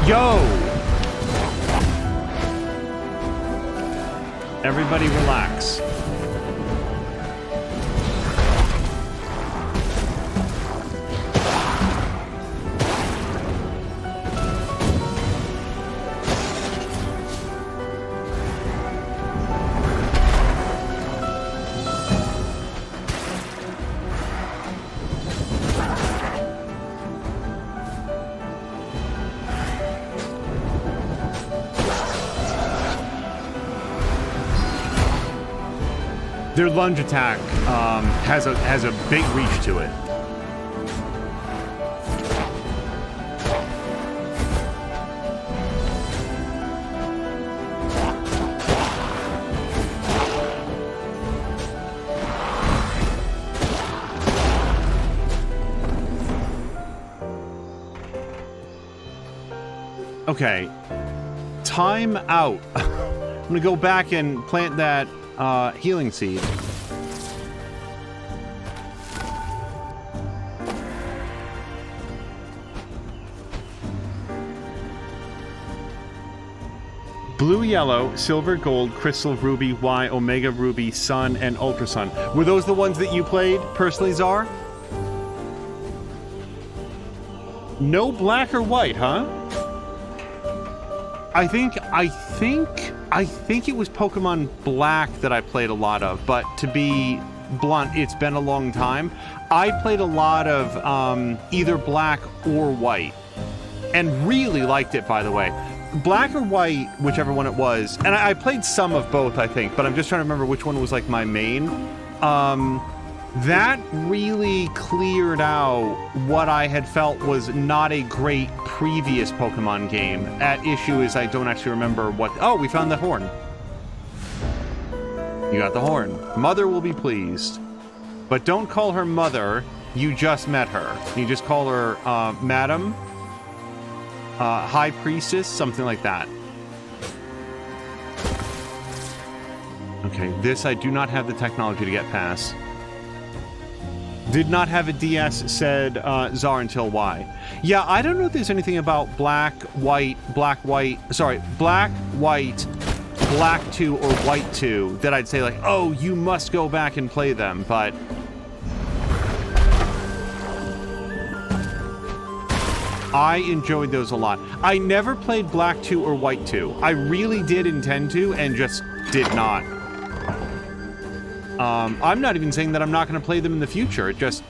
Yo! Everybody relax. Their lunge attack has a big reach to it. Okay. Time out. I'm gonna go back and plant that healing seed. Blue, yellow, silver, gold, crystal, ruby, Y, omega, ruby, sun, and ultra sun. Were those the ones that you played personally, Czar? No black or white, huh? I think it was Pokemon Black that I played a lot of, but to be blunt, it's been a long time. I played a lot of either black or white, and really liked it, by the way. Black or white, whichever one it was, and I played some of both, I think, but I'm just trying to remember which one was like my main. That really cleared out what I had felt was not a great previous Pokemon game. At issue is I don't actually remember what... Oh, we found the horn. You got the horn. Mother will be pleased. But don't call her Mother. You just met her. You just call her Madam, High Priestess, something like that. Okay, this I do not have the technology to get past. Did not have a DS, said Czar until Y. Yeah, I don't know if there's anything about black, white, black, 2, or white 2 that I'd say like, oh, you must go back and play them, but... I enjoyed those a lot. I never played black 2 or white 2. I really did intend to and just did not. I'm not even saying that I'm not going to play them in the future. It just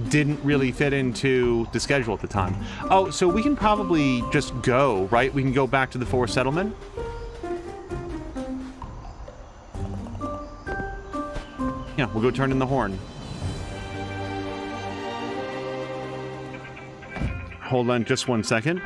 didn't really fit into the schedule at the time. Oh, so we can probably just go, right? We can go back to the forest settlement. Yeah, we'll go turn in the horn. Hold on just 1 second.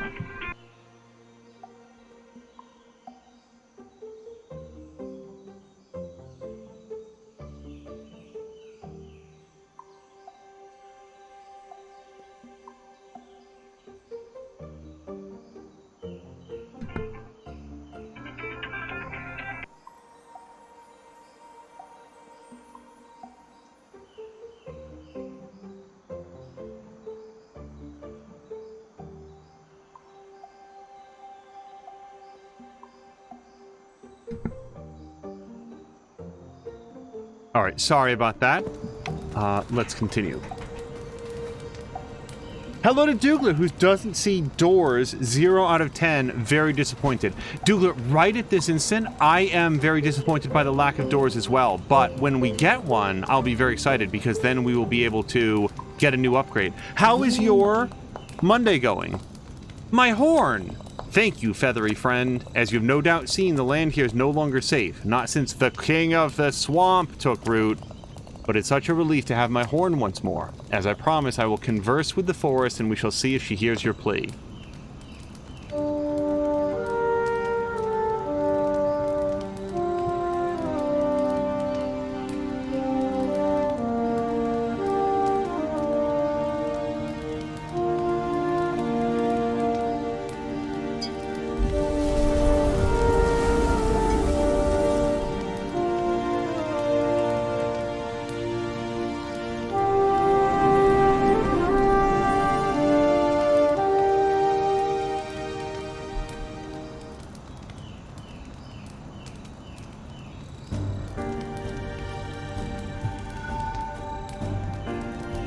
All right, sorry about that. Let's continue. Hello to Dougler, who doesn't see doors. 0 out of 10. Very disappointed. Dougler, right at this instant, I am very disappointed by the lack of doors as well. But when we get one, I'll be very excited because then we will be able to get a new upgrade. How is your Monday going? My horn! Thank you, feathery friend. As you've no doubt seen, the land here is no longer safe. Not since the king of the swamp took root. But it's such a relief to have my horn once more. As I promise, I will converse with the forest and we shall see if she hears your plea.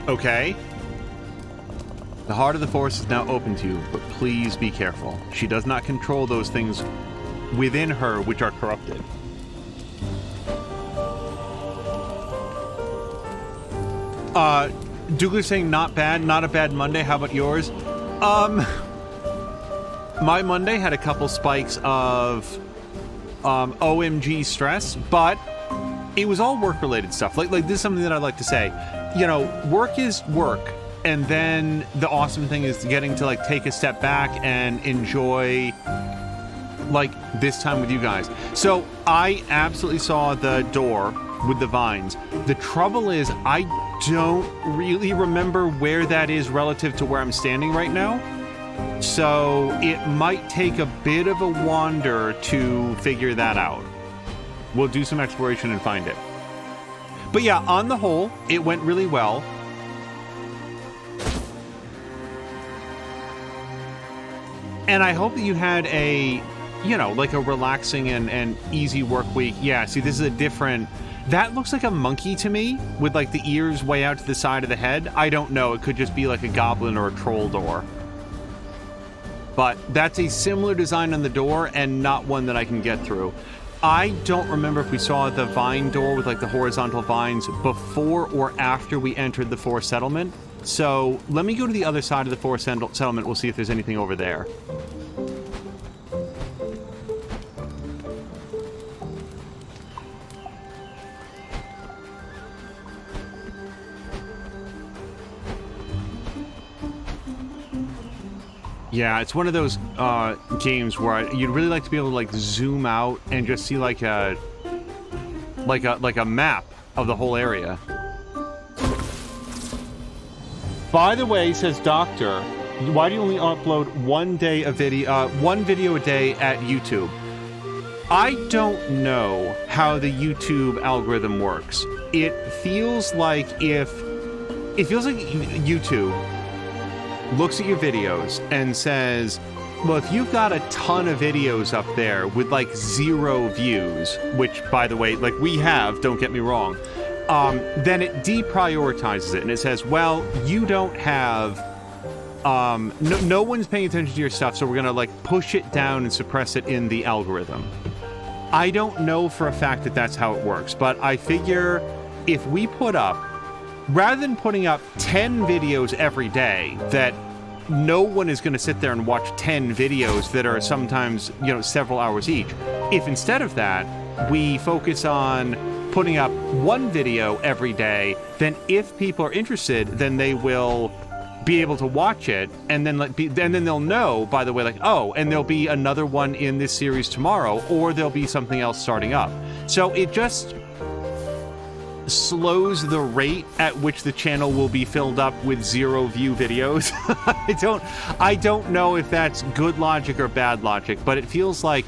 Okay. The heart of the forest is now open to you, but please be careful. She does not control those things within her which are corrupted. Douglas saying not bad, not a bad Monday. How about yours? My Monday had a couple spikes of OMG stress, but it was all work-related stuff. Like this is something that I'd like to say. You know, work is work, and then the awesome thing is getting to like take a step back and enjoy like this time with you guys. So I absolutely saw the door with the vines. The trouble is I don't really remember where that is relative to where I'm standing right now. So it might take a bit of a wander to figure that out. We'll do some exploration and find it. But yeah, on the whole, it went really well. And I hope that you had a, you know, like a relaxing and easy work week. Yeah, see, this is a different... That looks like a monkey to me, with like the ears way out to the side of the head. I don't know, it could just be like a goblin or a troll door. But that's a similar design on the door and not one that I can get through. I don't remember if we saw the vine door with like the horizontal vines before or after we entered the forest settlement. So let me go to the other side of the forest settlement. We'll see if there's anything over there. Yeah, it's one of those games where you'd really like to be able to like zoom out and just see like a map of the whole area. By the way, says Doctor, why do you only upload one video a day at YouTube? I don't know how the YouTube algorithm works. It feels like YouTube looks at your videos and says, well, if you've got a ton of videos up there with like 0 views, which by the way, like we have, don't get me wrong, then it deprioritizes it and it says, well, you don't have, no one's paying attention to your stuff, so we're gonna like push it down and suppress it in the algorithm. I don't know for a fact that that's how it works, but I figure if we put up, rather than putting up 10 videos every day that no one is going to sit there and watch 10 videos that are sometimes, you know, several hours each, if instead of that, we focus on putting up 1 video every day, then if people are interested, then they will be able to watch it, and then then they'll know, by the way, like, oh, and there'll be another one in this series tomorrow, or there'll be something else starting up. So it just slows the rate at which the channel will be filled up with 0 view videos. I don't know if that's good logic or bad logic, but it feels like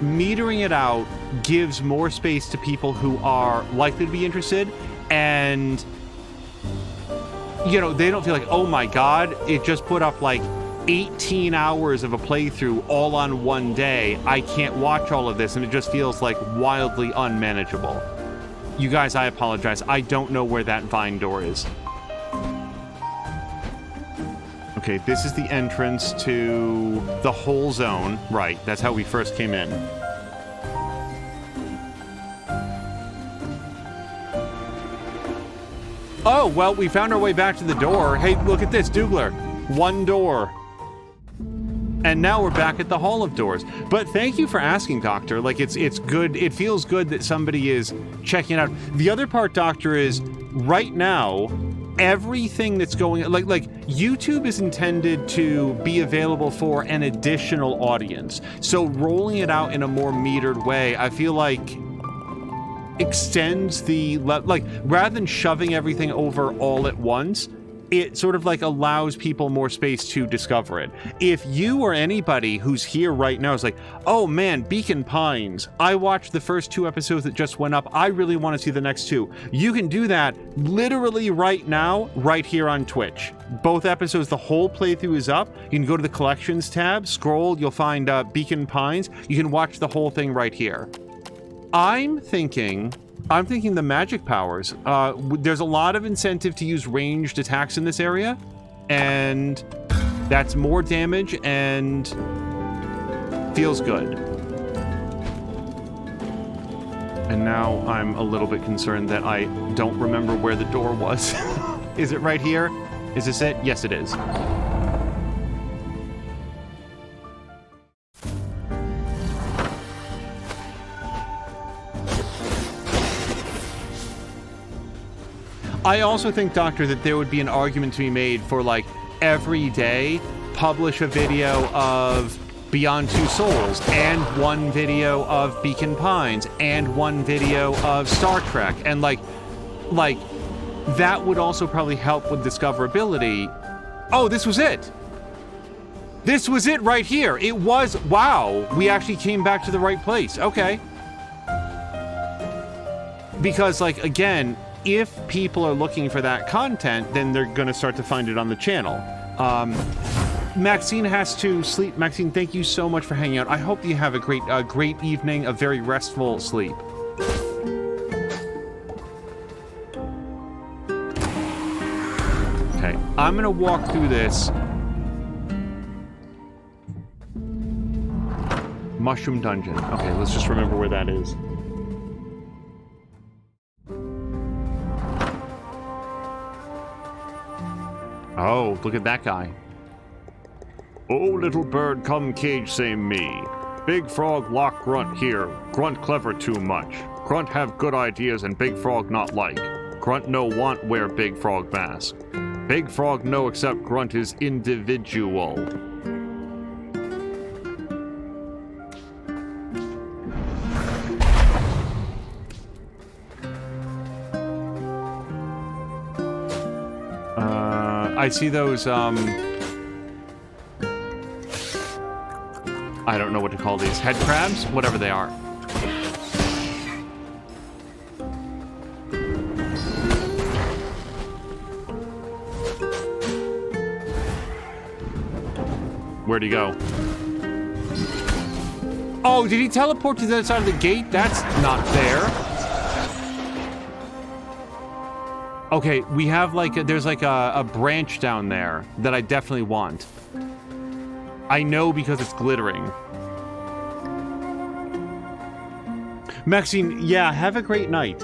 metering it out gives more space to people who are likely to be interested, and you know, they don't feel like, oh my god, it just put up like 18 hours of a playthrough all on one day. I can't watch all of this, and it just feels like wildly unmanageable. You guys, I apologize. I don't know where that vine door is. Okay, this is the entrance to the whole zone. Right, that's how we first came in. Oh, well, we found our way back to the door. Hey, look at this, Dougler. 1 door. And now we're back at the Hall of Doors. But thank you for asking, Doctor. Like, it's good. It feels good that somebody is checking it out. The other part, Doctor, is right now, everything that's going... Like YouTube is intended to be available for an additional audience. So rolling it out in a more metered way, I feel like extends the... Like, rather than shoving everything over all at once, it sort of like allows people more space to discover it. If you or anybody who's here right now is like, oh man, Beacon Pines, I watched the first 2 episodes that just went up, I really want to see the next 2. You can do that literally right now, right here on Twitch. Both episodes, the whole playthrough is up. You can go to the collections tab, scroll, you'll find Beacon Pines. You can watch the whole thing right here. I'm thinking the magic powers. There's a lot of incentive to use ranged attacks in this area, and that's more damage and feels good. And now I'm a little bit concerned that I don't remember where the door was. Is it right here? Is this it? Yes, it is. I also think, Doctor, that there would be an argument to be made for, like, every day publish a video of Beyond Two Souls, and 1 video of Beacon Pines, and 1 video of Star Trek, and like that would also probably help with discoverability. Oh, this was it! This was it right here. It was, wow, we actually came back to the right place. Okay. Because, like, again, if people are looking for that content, then they're going to start to find it on the channel. Maxine has to sleep. Maxine, thank you so much for hanging out. I hope you have a great evening, a very restful sleep. Okay, I'm going to walk through this. Mushroom Dungeon. Okay, let's just remember where that is. Oh, look at that guy. Oh, little bird, come cage same me. Big frog lock grunt here. Grunt clever too much. Grunt have good ideas and big frog not like. Grunt no want wear big frog mask. Big frog no accept grunt is individual. I see those, I don't know what to call these. Head crabs? Whatever they are. Where'd he go? Oh, did he teleport to the other side of the gate? That's not there. Okay, we have like, there's like a branch down there that I definitely want. I know because it's glittering. Maxine, yeah, have a great night.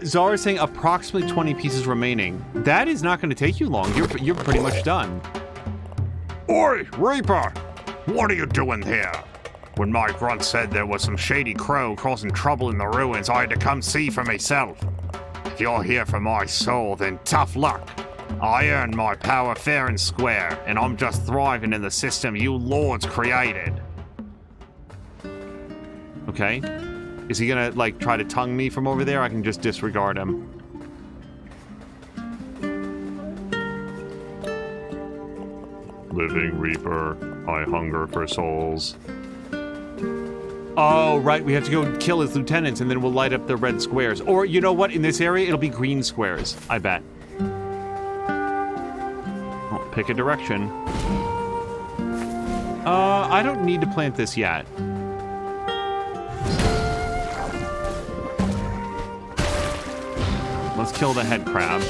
Zara is saying approximately 20 pieces remaining. That is not going to take you long. You're pretty much done. Oi, Reaper! What are you doing here? When my grunt said there was some shady crow causing trouble in the ruins, I had to come see for myself. If you're here for my soul, then tough luck. I earned my power fair and square, and I'm just thriving in the system you lords created. Okay. Is he gonna, like, try to tongue me from over there? I can just disregard him. Living Reaper, I hunger for souls. Oh, right, we have to go kill his lieutenants and then we'll light up the red squares. Or, you know what, in this area, it'll be green squares, I bet. Oh, pick a direction. I don't need to plant this yet. Let's kill the head crab.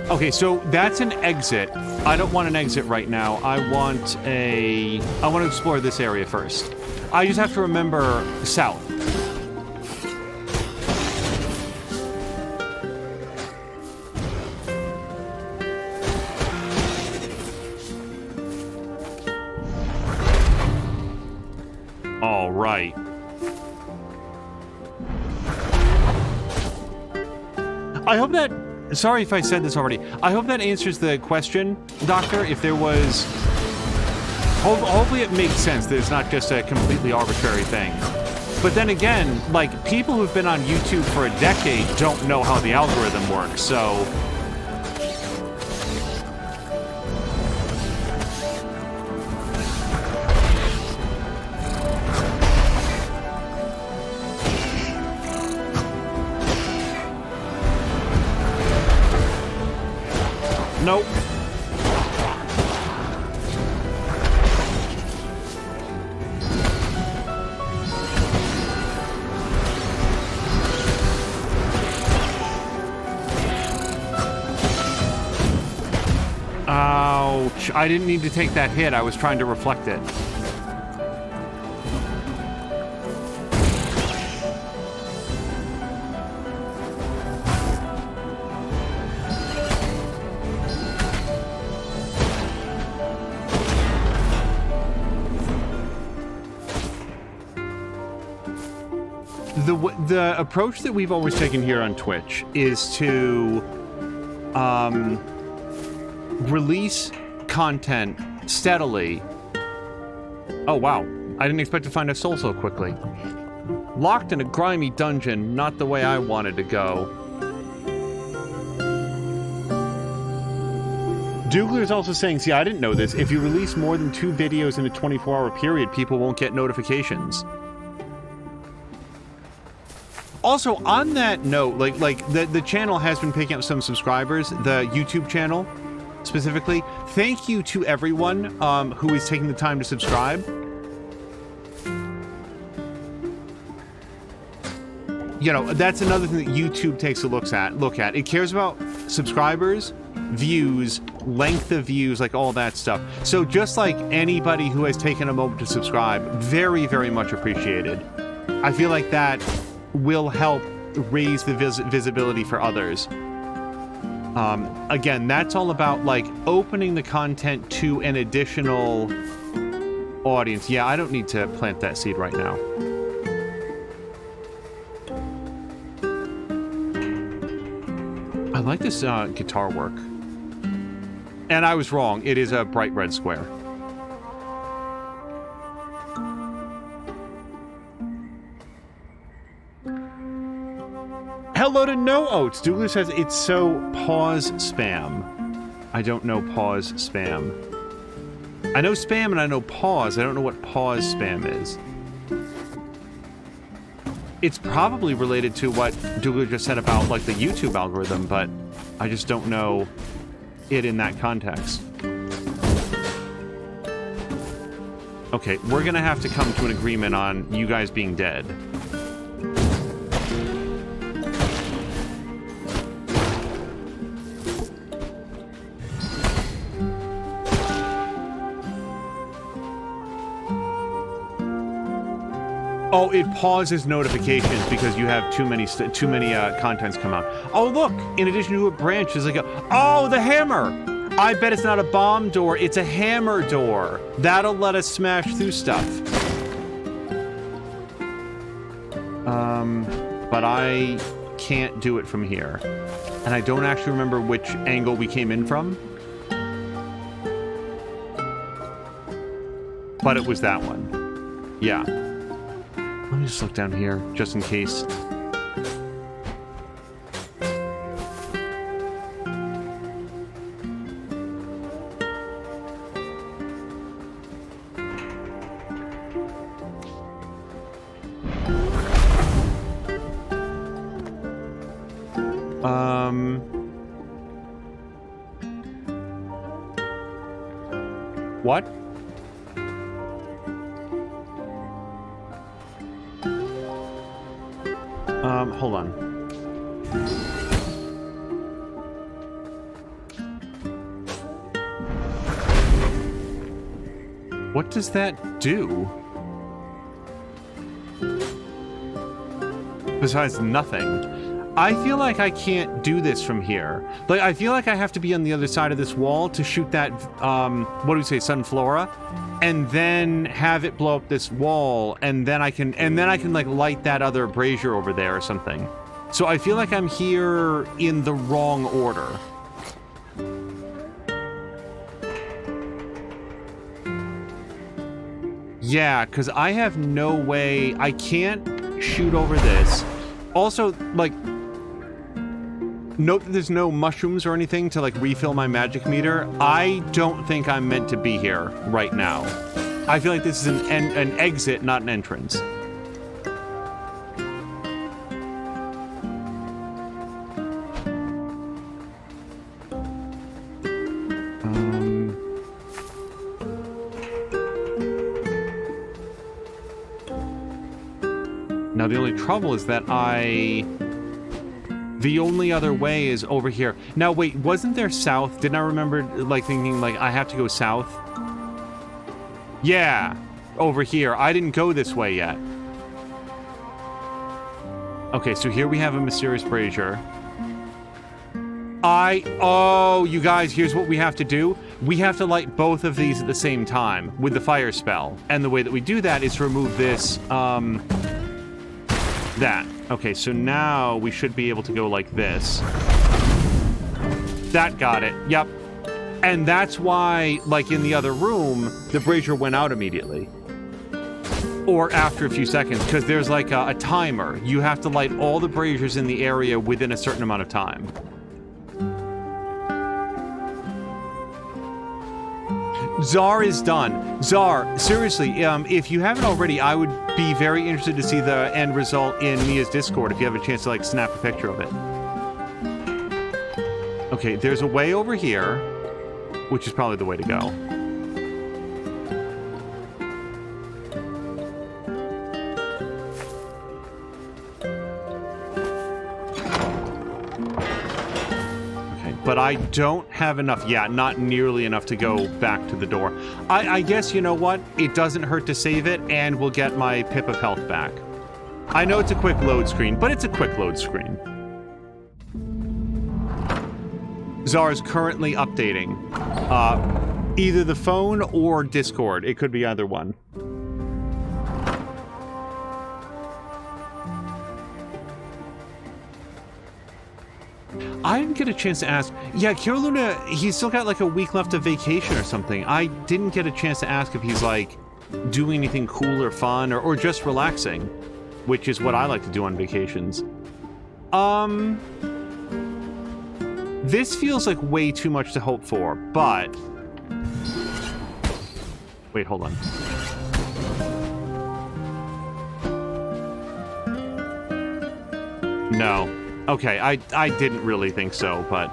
Okay, so that's an exit. I don't want an exit right now. I want to explore this area first. I just have to remember south. All right. I hope that... Sorry if I said this already. I hope that answers the question, Doctor. If there was... Hopefully it makes sense that it's not just a completely arbitrary thing. But then again, like, people who've been on YouTube for a decade don't know how the algorithm works, so... Nope. Ouch. I didn't need to take that hit. I was trying to reflect it. The approach that we've always taken here on Twitch is to release content steadily. Oh, wow. I didn't expect to find a soul so quickly. Locked in a grimy dungeon, not the way I wanted to go. Dougler's also saying, see, I didn't know this. If you release more than 2 videos in a 24-hour period, people won't get notifications. Also, on that note, like the channel has been picking up some subscribers, the YouTube channel specifically. Thank you to everyone who is taking the time to subscribe. You know, that's another thing that YouTube takes a look at. It cares about subscribers, views, length of views, like all that stuff. So just like anybody who has taken a moment to subscribe, very, very much appreciated. I feel like that will help raise the visibility for others. Again, that's all about like opening the content to an additional audience. Yeah, I don't need to plant that seed right now. I like this guitar work. And I was wrong. It is a bright red square. Hello to No Oats. Douglas says it's so pause spam. I don't know pause spam. I know spam and I know pause. I don't know what pause spam is. It's probably related to what Douglas just said about like the YouTube algorithm, but I just don't know it in that context. Okay, we're gonna have to come to an agreement on you guys being dead. Oh, it pauses notifications because you have too many contents come out. Oh, look! In addition to a branch, there's like oh, the hammer! I bet it's not a bomb door, it's a hammer door. That'll let us smash through stuff. But I can't do it from here. And I don't actually remember which angle we came in from. But it was that one. Yeah. Let me just look down here, just in case. What? Hold on. What does that do? Besides nothing. I feel like I can't do this from here. Like, I feel like I have to be on the other side of this wall to shoot that, what do we say, Sunflora? And then have it blow up this wall, and then I can like light that other brazier over there or something. So I feel like I'm here in the wrong order. Yeah, because I have no way, I can't shoot over this. Also, like, note that there's no mushrooms or anything to like refill my magic meter. I don't think I'm meant to be here right now. I feel like this is an exit, not an entrance. Now the only trouble is that the only other way is over here. Now, wait, wasn't there south? Didn't I remember, like, thinking, like, I have to go south? Yeah, over here. I didn't go this way yet. Okay, so here we have a mysterious brazier. Oh, you guys, here's what we have to do. We have to light both of these at the same time with the fire spell. And the way that we do that is to remove this, that. Okay, so now we should be able to go like this. That got it. Yep. And that's why, like in the other room, the brazier went out immediately. or after a few seconds, because there's like a timer. You have to light all the braziers in the area within a certain amount of time. Czar is done. Czar, seriously, if you haven't already, I would be very interested to see the end result in Mia's Discord if you have a chance to like snap a picture of it. Okay, there's a way over here, which is probably the way to go. But I don't have enough. Yeah, not nearly enough to go back to the door. I guess, you know what? It doesn't hurt to save it, and we'll get my pip of health back. I know it's a quick load screen, but it's a quick load screen. Czar is currently updating. Either the phone or Discord. It could be either one. I didn't get a chance to ask. Yeah, Kira Luna, he's still got like a week left of vacation or something. I didn't get a chance to ask if he's like doing anything cool or fun or just relaxing, which is what I like to do on vacations. This feels like way too much to hope for, but... Wait, hold on. No. Okay, I didn't really think so, but...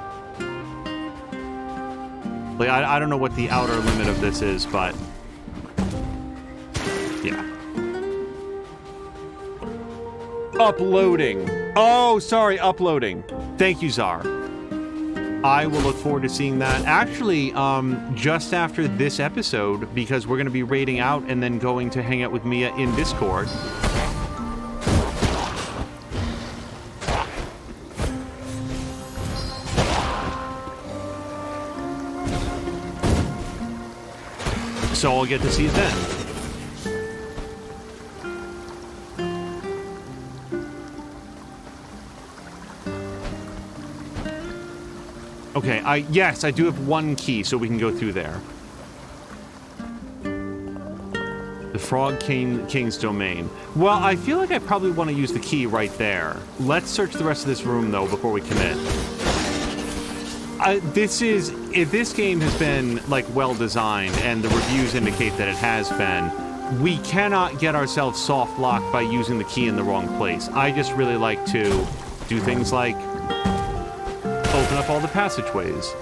Like, I don't know what the outer limit of this is, but... Yeah. Uploading! Oh, sorry, uploading. Thank you, Czar. I will look forward to seeing that. Actually, just after this episode, because we're going to be raiding out and then going to hang out with Mia in Discord. So I'll get to see it then. Okay, yes, I do have one key, so we can go through there. The Frog King's domain. Well, I feel like I probably want to use the key right there. Let's search the rest of this room, though, before we commit. If this game has been, like, well-designed, and the reviews indicate that it has been, we cannot get ourselves soft-locked by using the key in the wrong place. I just really like to do things like open up all the passageways.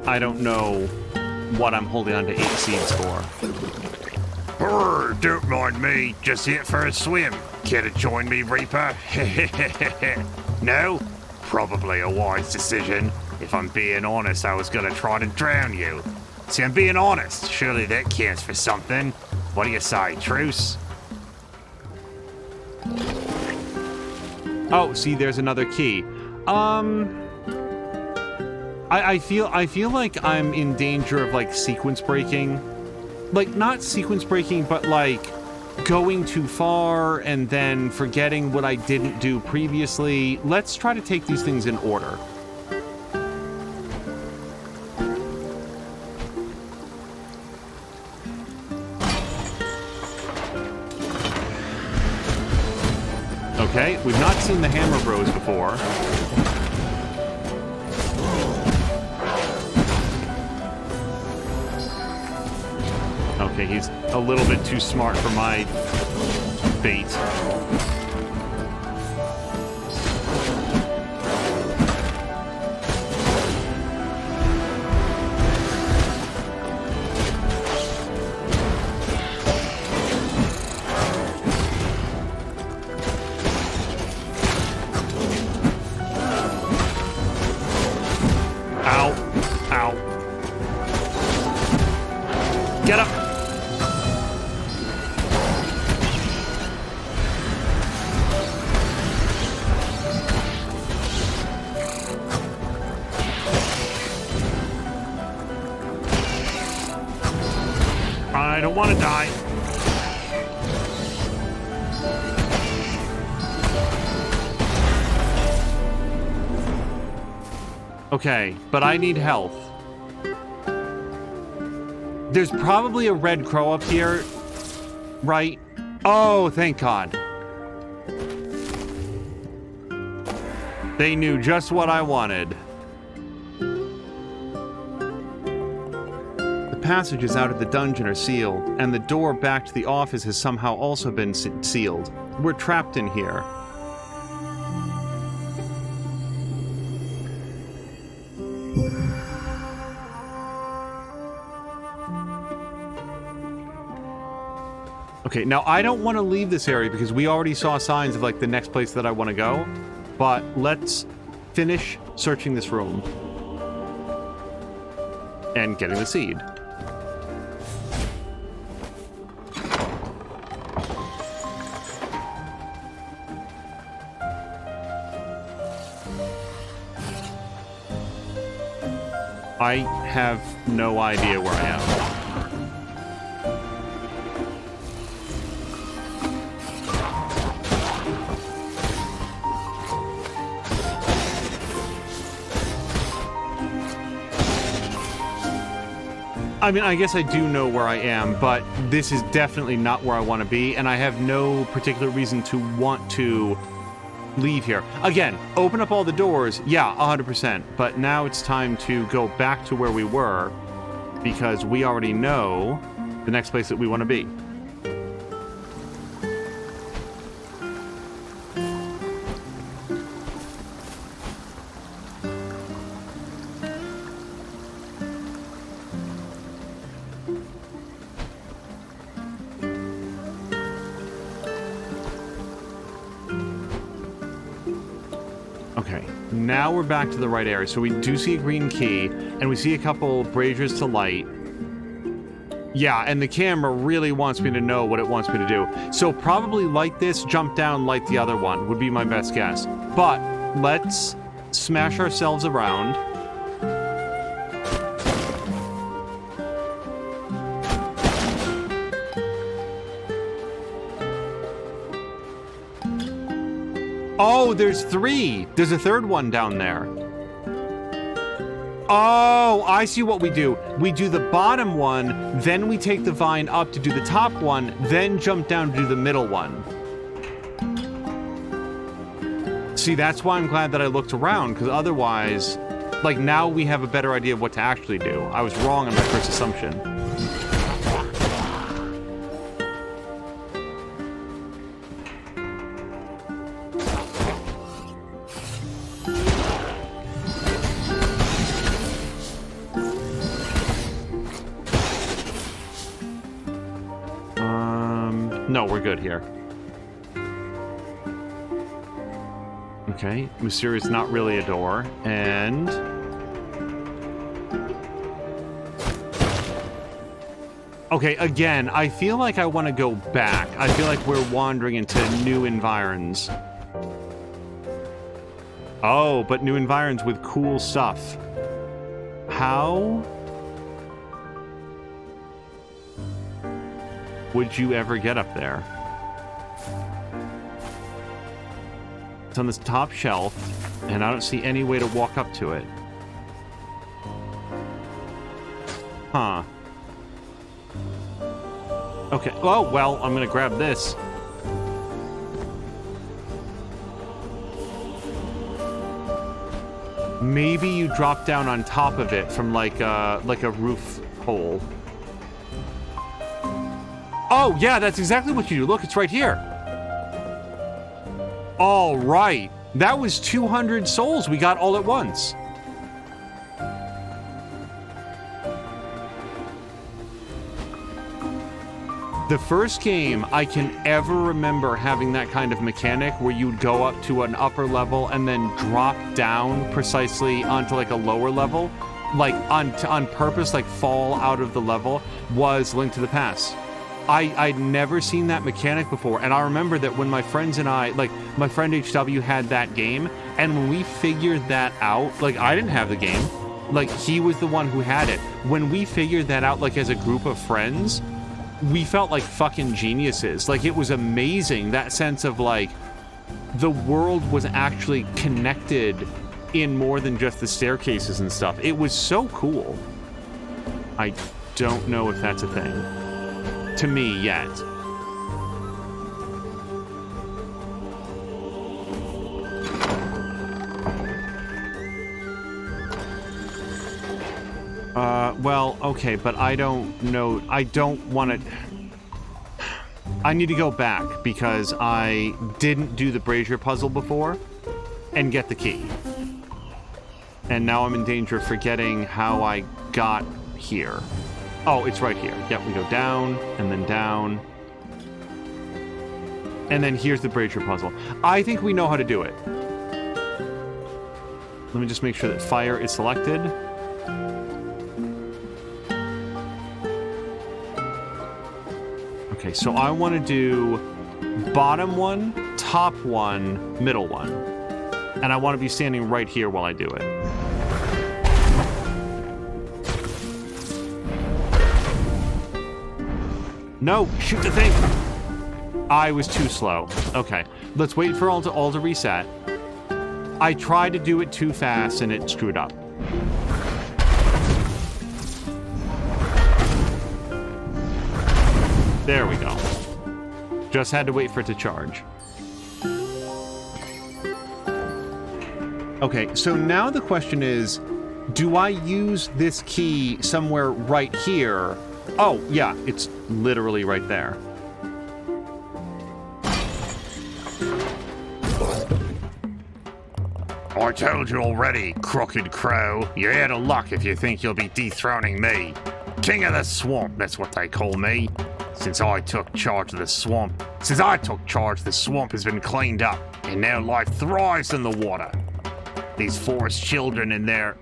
I don't know what I'm holding on to 8 seeds for. Brr, don't mind me, just here for a swim. Care to join me, Reaper? No? Probably a wise decision. If I'm being honest, I was gonna try to drown you. See, I'm being honest. Surely that counts for something. What do you say, truce? Oh, see, there's another key. I feel like I'm in danger of, like, sequence breaking. Like, not sequence breaking, but, like, going too far and then forgetting what I didn't do previously. Let's try to take these things in order. Okay, we've not seen the Hammer Bros before. Okay, he's a little bit too smart for my bait. Ow. Ow. Get up! I don't want to die. Okay, but I need health. There's probably a red crow up here, right? Oh, thank God. They knew just what I wanted. The passages out of the dungeon are sealed, and the door back to the office has somehow also been sealed. We're trapped in here. Okay, now I don't want to leave this area because we already saw signs of like the next place that I want to go, but let's finish searching this room and getting the seed. I have no idea where I am. I mean, I guess I do know where I am, but this is definitely not where I want to be, and I have no particular reason to want to leave here. Again, open up all the doors, yeah, 100%, but now it's time to go back to where we were, because we already know the next place that we want to be. Okay, now we're back to the right area. So we do see a green key, and we see a couple braziers to light. Yeah, and the camera really wants me to know what it wants me to do. So probably light this, jump down, light the other one would be my best guess. But let's smash ourselves around. Oh, there's 3. There's a third one down there. Oh, I see what we do. We do the bottom one, then we take the vine up to do the top one, then jump down to do the middle one. See, that's why I'm glad that I looked around, because otherwise, like, now we have a better idea of what to actually do. I was wrong on my first assumption. No, we're good here. Okay, Mysterious not really a door, and... Okay, again, I feel like I want to go back. I feel like we're wandering into new environs. Oh, but new environs with cool stuff. How would you ever get up there? It's on this top shelf, and I don't see any way to walk up to it. Huh. Okay, oh, well, I'm gonna grab this. Maybe you drop down on top of it from like a roof hole. Oh, yeah, that's exactly what you do. Look, it's right here. All right. That was 200 souls we got all at once. The first game I can ever remember having that kind of mechanic where you'd go up to an upper level and then drop down precisely onto like a lower level, like on purpose, like fall out of the level, was Link to the Past. I'd never seen that mechanic before, and I remember that when my friends and I, like, my friend HW had that game, and when we figured that out, like, I didn't have the game, like, he was the one who had it. When we figured that out, like, as a group of friends, we felt like fucking geniuses. Like, it was amazing, that sense of, like, the world was actually connected in more than just the staircases and stuff. It was so cool. I don't know if that's a thing. To me, yet. Well, okay, but I don't know. I don't want to... I need to go back because I didn't do the brazier puzzle before and get the key. And now I'm in danger of forgetting how I got here. Oh, it's right here. Yep, we go down and then down. And then here's the brazier puzzle. I think we know how to do it. Let me just make sure that fire is selected. Okay, so I want to do bottom one, top one, middle one. And I want to be standing right here while I do it. No, shoot the thing! I was too slow. Okay, let's wait for all to reset. I tried to do it too fast and it screwed up. There we go. Just had to wait for it to charge. Okay, so now the question is, do I use this key somewhere right here? Oh, yeah, it's literally right there. I told you already, crooked crow. You're out of luck if you think you'll be dethroning me. King of the swamp, that's what they call me. Since I took charge, the swamp has been cleaned up, and now life thrives in the water. These forest children and their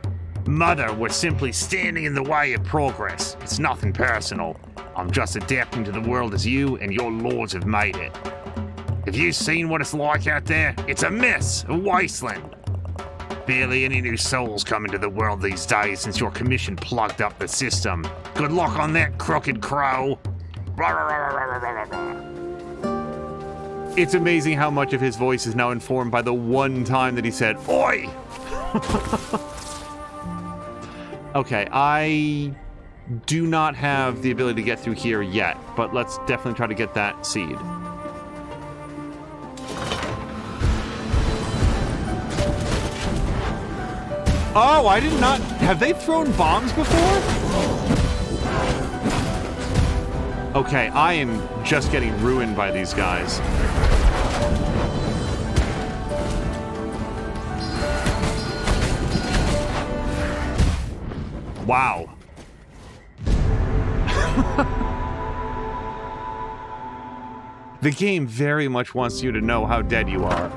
mother were simply standing in the way of progress. It's nothing personal. I'm just adapting to the world as you and your lords have made it. Have you seen what it's like out there? It's a mess, a wasteland. Barely any new souls come into the world these days since your commission plugged up the system. Good luck on that, crooked crow. It's amazing how much of his voice is now informed by the one time that he said, "Oi!" Okay, I do not have the ability to get through here yet, but let's definitely try to get that seed. Oh, I did not... Have they thrown bombs before? Okay, I am just getting ruined by these guys. Wow. The game very much wants you to know how dead you are.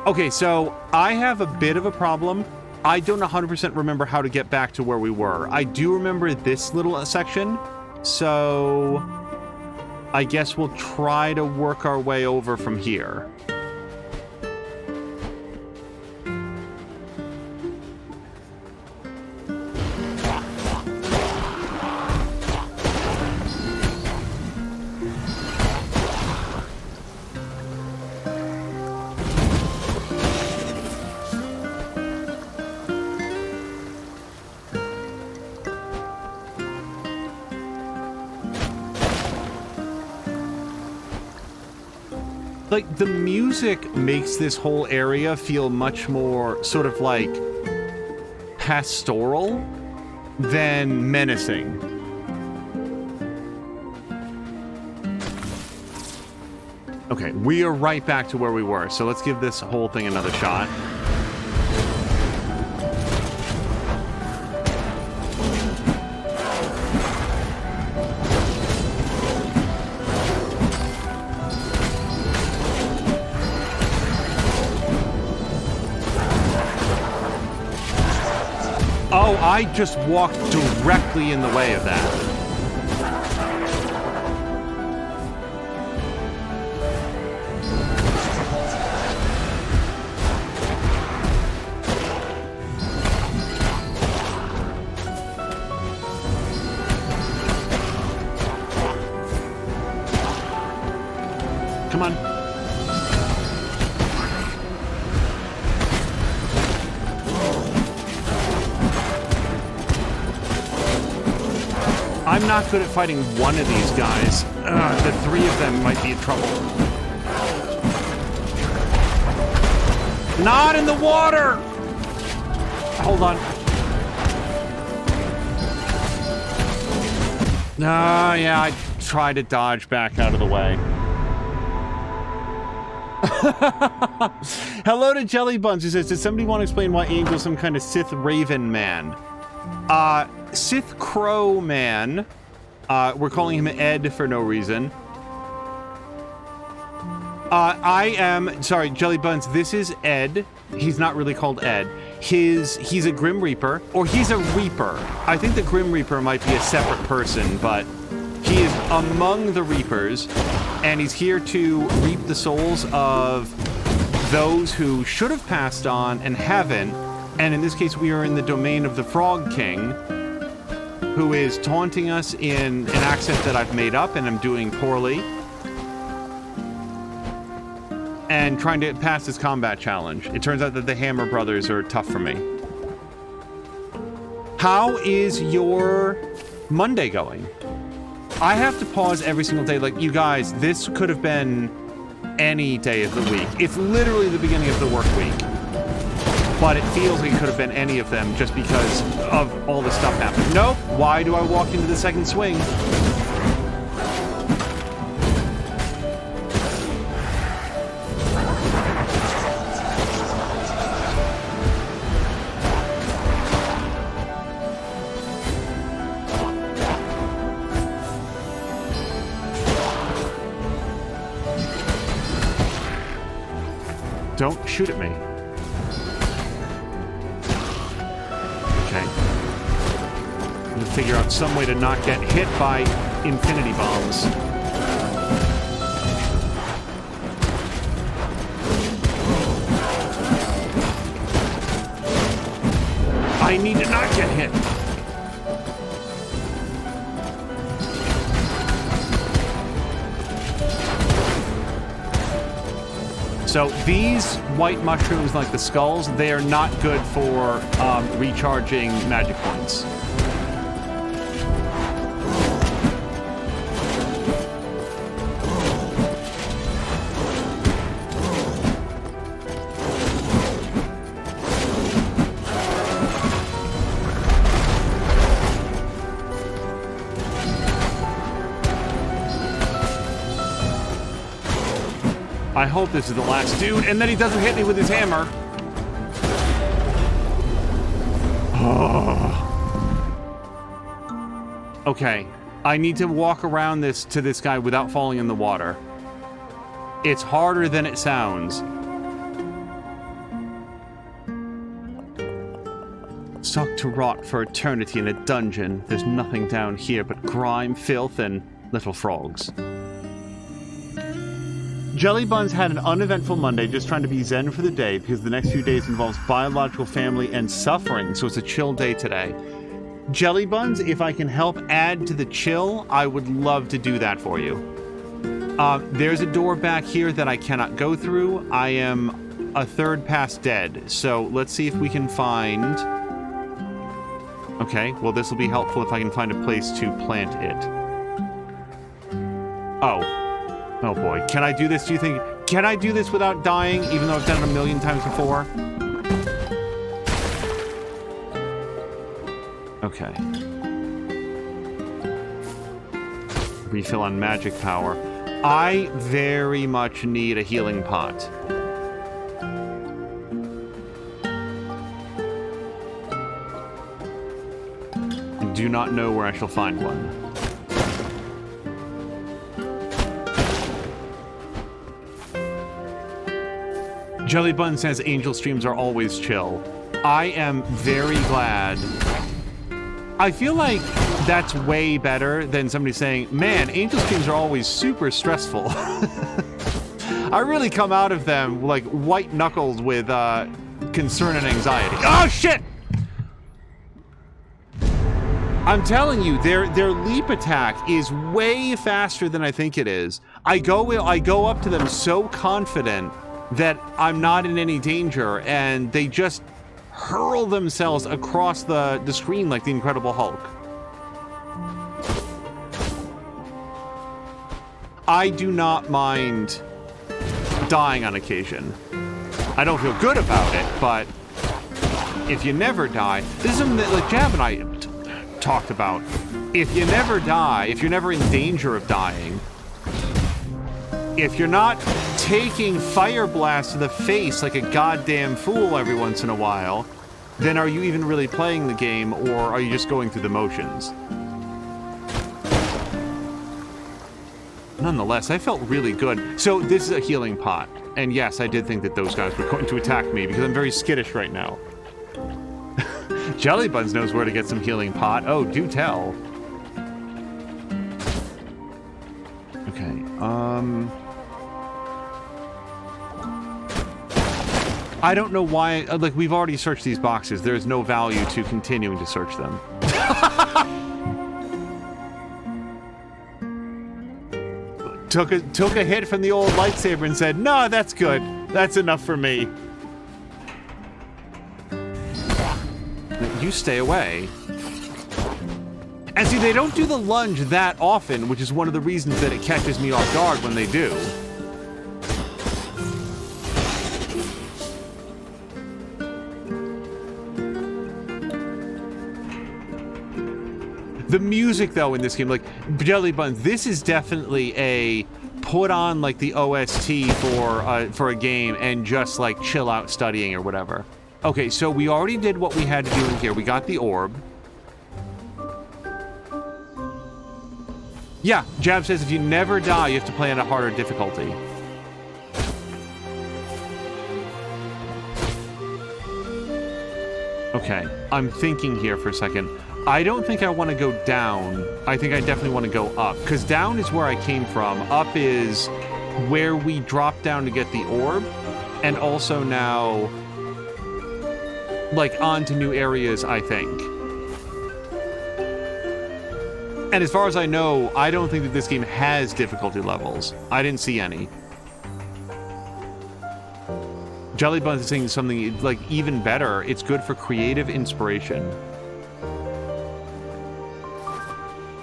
Okay, so I have a bit of a problem. I don't 100% remember how to get back to where we were. I do remember this little section, so I guess we'll try to work our way over from here. Like, the music makes this whole area feel much more sort of like pastoral than menacing. Okay, we are right back to where we were, so let's give this whole thing another shot. Oh, I just walked directly in the way of that. Come on. I'm not good at fighting one of these guys. The three of them might be in trouble. Not in the water! Hold on. Yeah, I tried to dodge back out of the way. Hello to Jelly Buns, who says, does somebody want to explain why Angel's some kind of Sith Raven man? Sith Crow man. We're calling him Ed for no reason. Sorry, Jelly Buns, this is Ed. He's not really called Ed. He's a Grim Reaper, or he's a Reaper. I think the Grim Reaper might be a separate person, but he is among the Reapers, and he's here to reap the souls of those who should have passed on and haven't. And in this case, we are in the domain of the Frog King, who is taunting us in an accent that I've made up and I'm doing poorly, and trying to pass this combat challenge. It turns out that the Hammer Brothers are tough for me. How is your Monday going? I have to pause every single day. Like, you guys, this could have been any day of the week. It's literally the beginning of the work week. But it feels like it could have been any of them just because of all the stuff happening. Nope. Why do I walk into the second swing? Don't shoot at me. Okay. I'm gonna figure out some way to not get hit by infinity bombs. I need to not get hit. So these white mushrooms, like the skulls, they are not good for recharging magic points. I hope this is the last dude, and then he doesn't hit me with his hammer. Okay, I need to walk around to this guy without falling in the water. It's harder than it sounds. Stuck to rot for eternity in a dungeon. There's nothing down here but grime, filth, and little frogs. Jelly Buns had an uneventful Monday, just trying to be zen for the day because the next few days involves biological family and suffering, so it's a chill day today. Jelly Buns, if I can help add to the chill, I would love to do that for you. There's a door back here that I cannot go through. I am a third past dead, so let's see if we can find... Okay, well this will be helpful if I can find a place to plant it. Oh boy, can I do this, do you think? Can I do this without dying, even though I've done it a million times before? Okay. Refill on magic power. I very much need a healing pot. I do not know where I shall find one. Jelly Bun says Angel streams are always chill. I am very glad. I feel like that's way better than somebody saying, man, Angel streams are always super stressful. I really come out of them like white knuckled with concern and anxiety. Oh shit! I'm telling you, their leap attack is way faster than I think it is. I go up to them so confident that I'm not in any danger, and they just hurl themselves across the screen like the Incredible Hulk. I do not mind dying on occasion. I don't feel good about it, but if you never die, this is something that like Jab and I talked about. If you never die, if you're never in danger of dying, if you're not taking fire blasts to the face like a goddamn fool every once in a while, then are you even really playing the game, or are you just going through the motions? Nonetheless, I felt really good. So this is a healing pot. And yes, I did think that those guys were going to attack me because I'm very skittish right now. Jelly Buns knows where to get some healing pot. Oh, do tell. Okay, I don't know why, like, we've already searched these boxes. There's no value to continuing to search them. Took a hit from the old lightsaber and said, "No, that's good. That's enough for me." You stay away. And see, they don't do the lunge that often, which is one of the reasons that it catches me off guard when they do. The music, though, in this game, like, Jelly Buns, this is definitely a put on, like, the OST for a game and just, like, chill out studying or whatever. Okay, so we already did what we had to do in here. We got the orb. Yeah, Jab says if you never die, you have to play on a harder difficulty. Okay, I'm thinking here for a second. I don't think I want to go down. I think I definitely want to go up, because down is where I came from. Up is where we dropped down to get the orb, and also now, like, onto new areas, I think. And as far as I know, I don't think that this game has difficulty levels. I didn't see any. Jelly Buns is saying something, like, even better. It's good for creative inspiration.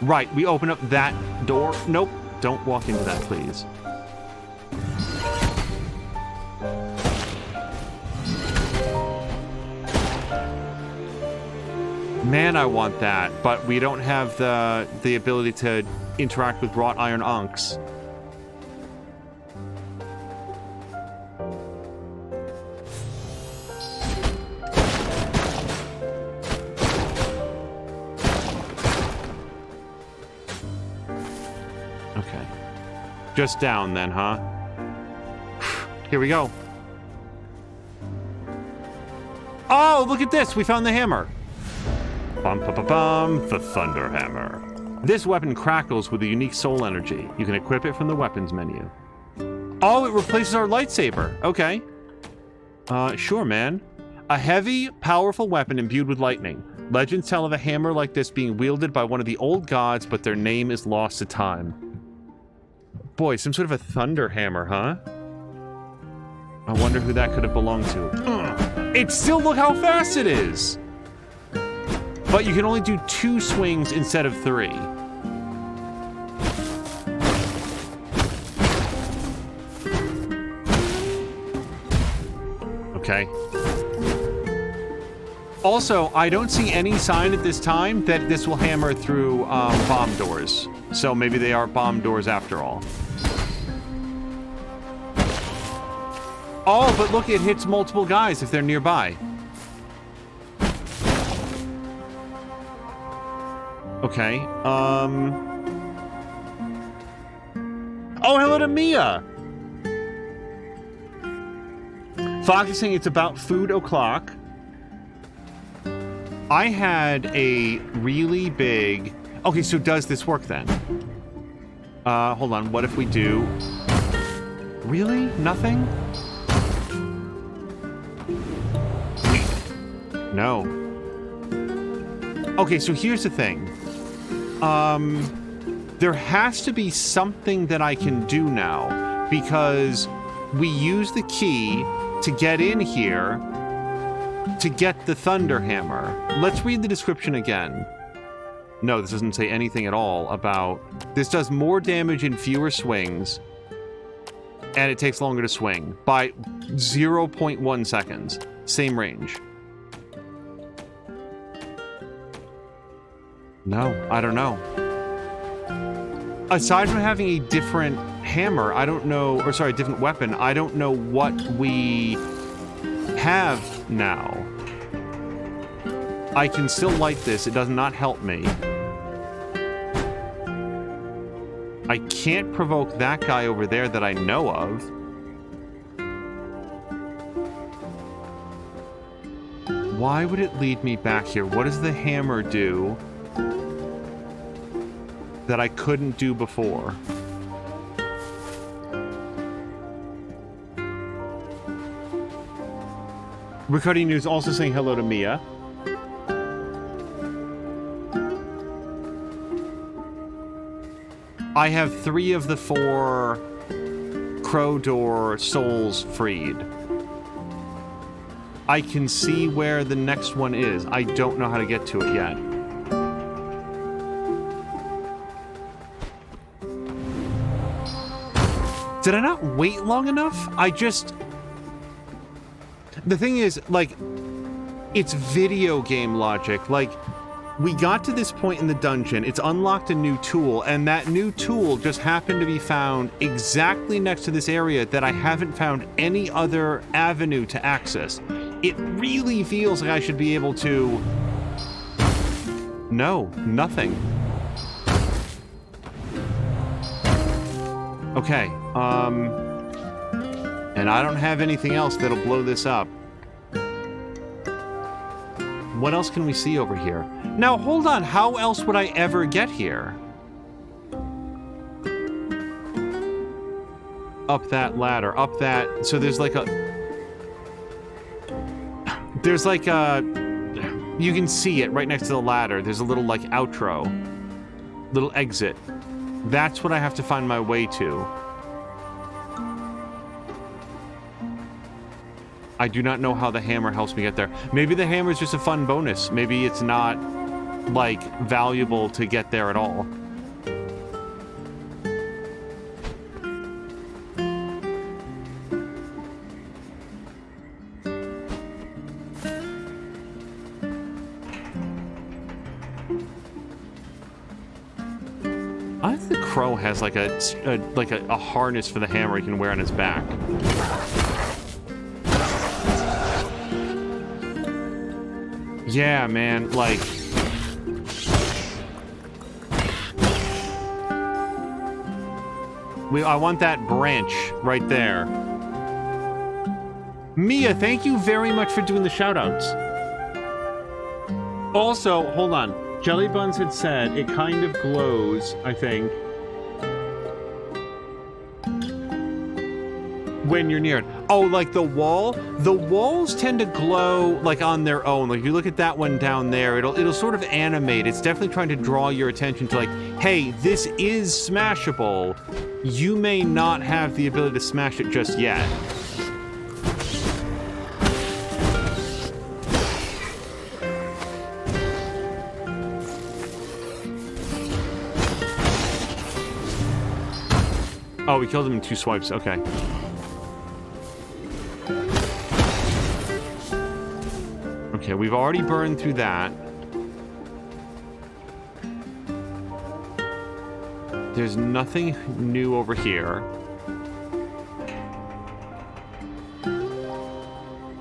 Right, we open up that door. Nope, don't walk into that, please. Man, I want that, but we don't have the ability to interact with wrought iron unks. Okay. Just down then, huh? Here we go. Oh, look at this! We found the hammer. Bum, bum, bum, bum, the Thunder Hammer. This weapon crackles with a unique soul energy. You can equip it from the weapons menu. Oh, it replaces our lightsaber. Okay. Sure, man. A heavy, powerful weapon imbued with lightning. Legends tell of a hammer like this being wielded by one of the old gods, but their name is lost to time. Boy, some sort of a thunder hammer, huh? I wonder who that could have belonged to. It's still, look how fast it is! But you can only do 2 swings instead of 3. Okay. Also, I don't see any sign at this time that this will hammer through bomb doors. So maybe they are bomb doors after all. Oh, but look, it hits multiple guys if they're nearby. Okay, Oh, hello to Mia! Fox is saying it's about food o'clock. I had a really big... Okay, so does this work then? Hold on, what if we do... Really? Nothing? No. Okay, so here's the thing. There has to be something that I can do now, because we use the key to get in here to get the Thunder Hammer. Let's read the description again. No, this doesn't say anything at all about... This does more damage in fewer swings, and it takes longer to swing by 0.1 seconds. Same range. No, I don't know. Aside from having a different hammer, I don't know... Or sorry, a different weapon, I don't know what we have now. I can still light this. It does not help me. I can't provoke that guy over there that I know of. Why would it lead me back here? What does the hammer do that I couldn't do before? Riccardi News also saying hello to Mia. I have 3 of the 4 Crow Door souls freed. I can see where the next one is. I don't know how to get to it yet. Did I not wait long enough? The thing is, like, it's video game logic. Like, we got to this point in the dungeon, it's unlocked a new tool, and that new tool just happened to be found exactly next to this area that I haven't found any other avenue to access. It really feels like I should be able to... No, nothing. Okay, and I don't have anything else that'll blow this up. What else can we see over here? Now, hold on. How else would I ever get here? Up that ladder. Up that... So there's like a... There's like a... You can see it right next to the ladder. There's a little, like, outro. Little exit. That's what I have to find my way to. I do not know how the hammer helps me get there. Maybe the hammer is just a fun bonus. Maybe it's not, like, valuable to get there at all. I think the crow has like a harness for the hammer he can wear on his back. Yeah, man, like... I want that branch right there. Mia, thank you very much for doing the shoutouts. Also, hold on. Jelly Buns had said it kind of glows, I think, when you're near it. Oh, like the wall? The walls tend to glow like on their own. Like if you look at that one down there, it'll sort of animate. It's definitely trying to draw your attention to like, hey, this is smashable. You may not have the ability to smash it just yet. Oh, we killed him in 2 swipes. Okay. Okay, we've already burned through that. There's nothing new over here.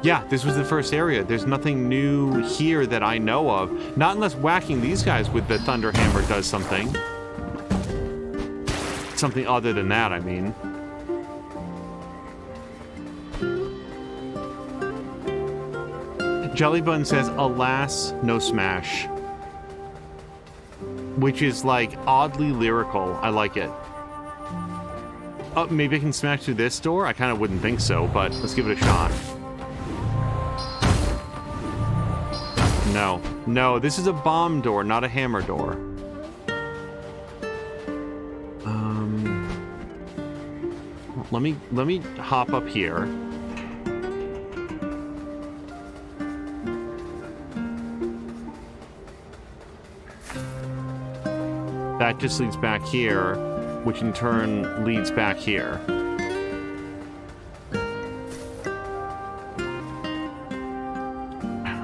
Yeah, this was the first area. There's nothing new here that I know of. Not unless whacking these guys with the Thunder Hammer does something. Something other than that, I mean. Jellybun says, alas, no smash. Which is, like, oddly lyrical. I like it. Oh, maybe I can smash through this door? I kind of wouldn't think so, but let's give it a shot. No. No, this is a bomb door, not a hammer door. Let me hop up here. that just leads back here, which in turn leads back here.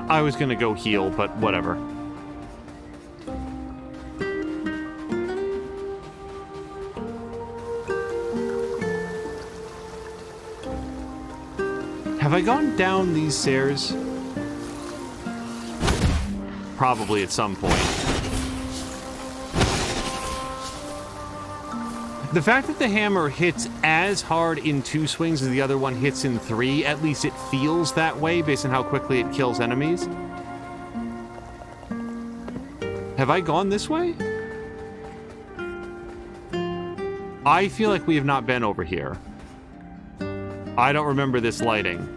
I was gonna go heal, but whatever. Have I gone down these stairs? Probably at some point. The fact that the hammer hits as hard in 2 swings as the other one hits in 3, at least it feels that way based on how quickly it kills enemies. Have I gone this way? I feel like we have not been over here. I don't remember this lighting.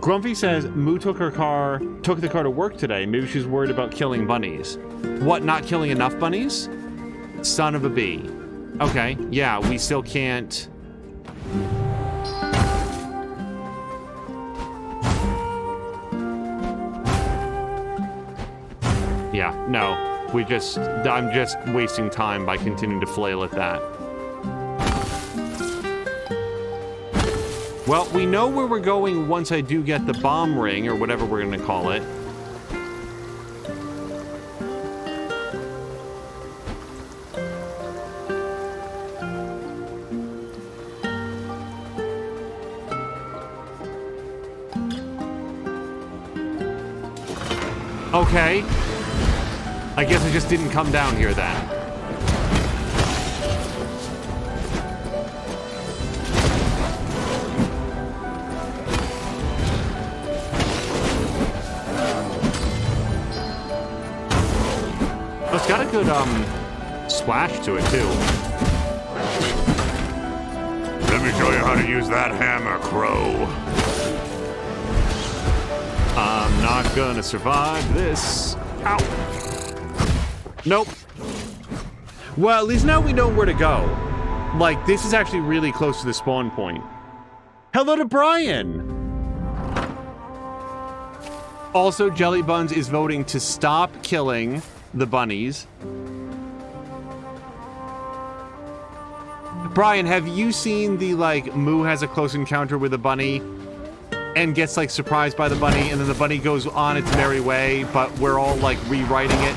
Grumpy says Moo took the car to work today. Maybe she's worried about killing bunnies. What, not killing enough bunnies? Son of a bee. Okay, yeah, we still can't. Yeah, no. I'm just wasting time by continuing to flail at that. Well, we know where we're going once I do get the bomb ring, or whatever we're going to call it. Okay. I guess I just didn't come down here then. It's got a good, splash to it, too. Let me show you how to use that hammer, Crow. I'm not gonna survive this. Ow. Nope. Well, at least now we know where to go. Like, this is actually really close to the spawn point. Hello to Brian! Also, Jelly Buns is voting to stop killing the bunnies. Brian, have you seen the, like, Moo has a close encounter with a bunny and gets, like, surprised by the bunny, and then the bunny goes on its merry way, but we're all, like, rewriting it?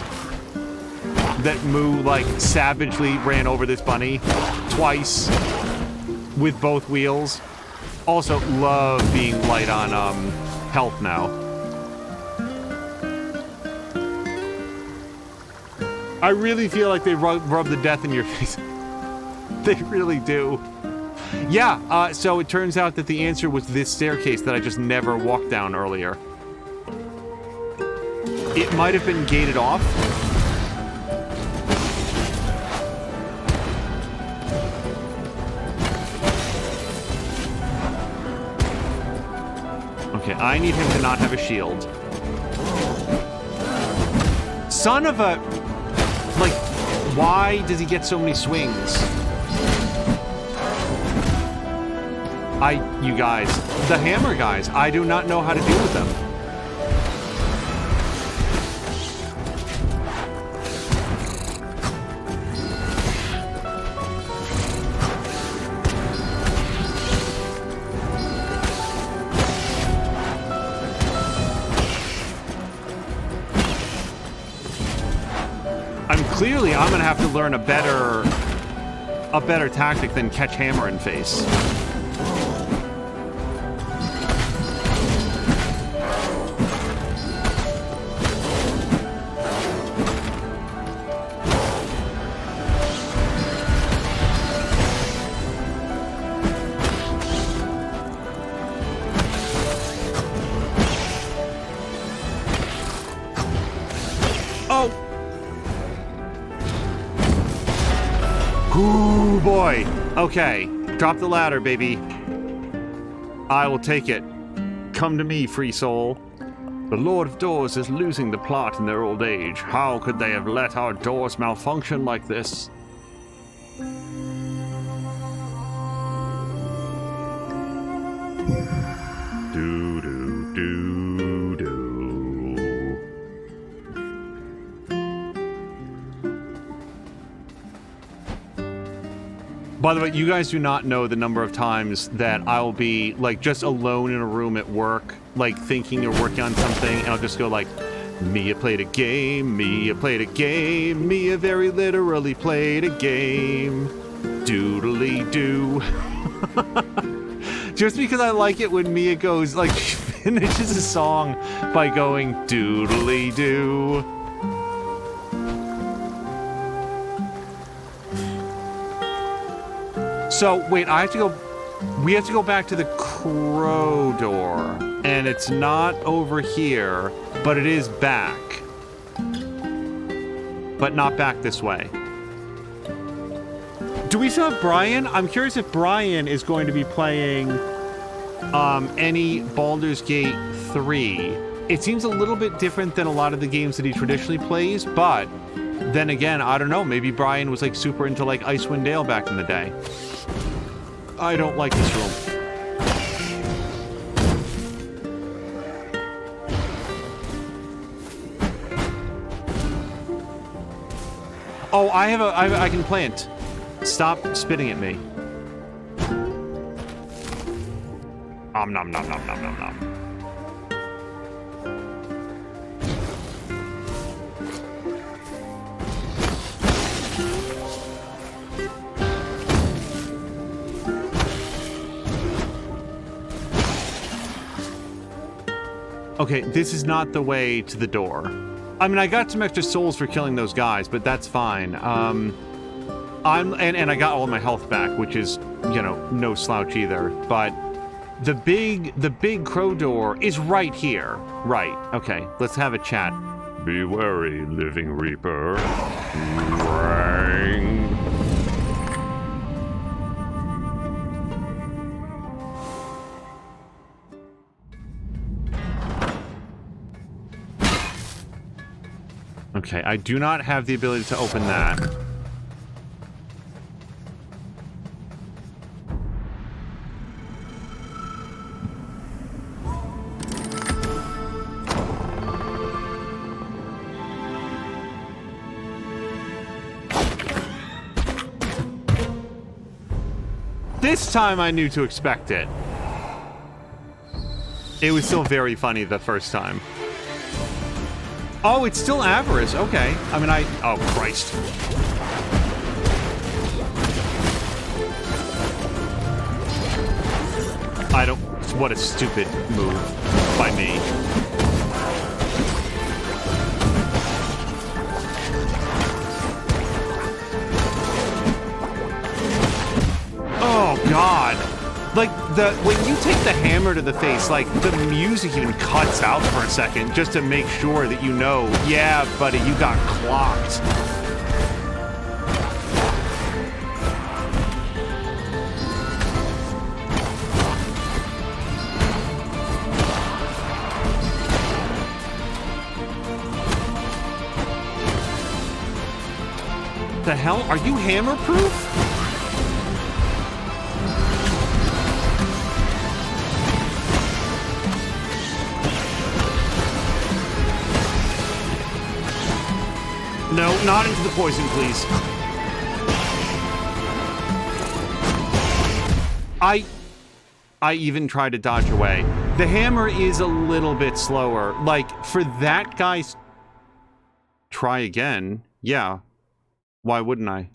That Moo, like, savagely ran over this bunny twice with both wheels. Also, love being light on, health now. I really feel like they rub the death in your face. They really do. Yeah, so it turns out that the answer was this staircase that I just never walked down earlier. It might have been gated off. Okay, I need him to not have a shield. Son of a... Like, why does he get so many swings? You guys, the hammer guys, I do not know how to deal with them. Clearly, I'm gonna have to learn a better tactic than catch hammer in face. Ooh, boy. Okay. Drop the ladder, baby. I will take it. Come to me, free soul. The Lord of Doors is losing the plot in their old age. How could they have let our doors malfunction like this? Do do do do. By the way, you guys do not know the number of times that I'll be like just alone in a room at work, like thinking you're working on something, and I'll just go like, Mia played a game, Mia played a game, Mia very literally played a game. Doodly doo. Just because I like it when Mia goes, like, she finishes a song by going doodly doo. So, wait, we have to go back to the crow door, and it's not over here, but it is back. But not back this way. Do we still have Brian? I'm curious if Brian is going to be playing any Baldur's Gate 3. It seems a little bit different than a lot of the games that he traditionally plays, but then again, I don't know, maybe Brian was like super into like Icewind Dale back in the day. I don't like this room. Oh, I can plant. Stop spitting at me. Nom nom nom nom nom nom nom. Okay, this is not the way to the door. I mean, I got some extra souls for killing those guys, but that's fine. And I got all my health back, which is, you know, no slouch either. But the big crow door is right here. Right. Okay, let's have a chat. Be wary, living reaper. Rang. Okay, I do not have the ability to open that. This time I knew to expect it. It was still very funny the first time. Oh, it's still Avarice. Okay. I mean, oh, Christ. What a stupid move by me. Oh, God. Like, when you take the hammer to the face, like, the music even cuts out for a second just to make sure that you know, yeah, buddy, you got clocked. The hell? Are you hammer-proof? No, not into the poison, please. I even tried to dodge away. The hammer is a little bit slower. Like, for that guy's... Try again. Yeah. Why wouldn't I?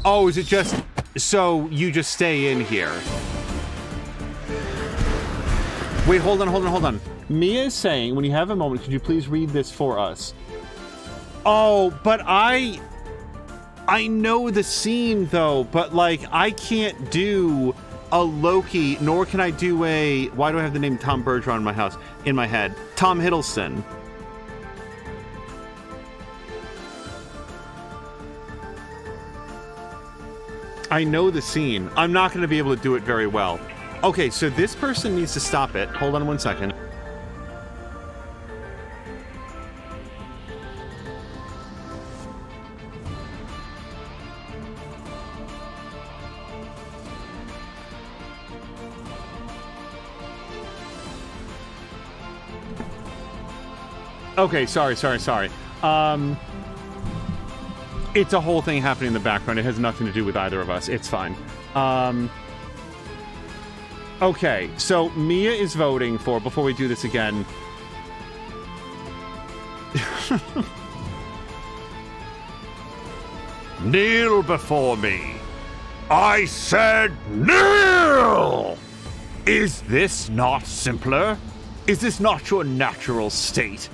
Oh, is it just... So, you just stay in here. Wait, hold on. Mia is saying, when you have a moment, could you please read this for us? Oh, but I know the scene, though, but, like, I can't do a Loki, nor can I do a... Why do I have the name Tom Bergeron in my head? Tom Hiddleston. I know the scene. I'm not going to be able to do it very well. Okay, so this person needs to stop it. Hold on one second. Okay, sorry. It's a whole thing happening in the background. It has nothing to do with either of us. It's fine. Okay, so Mia is voting for, before we do this again... Kneel before me. I said kneel! Is this not simpler? Is this not your natural state?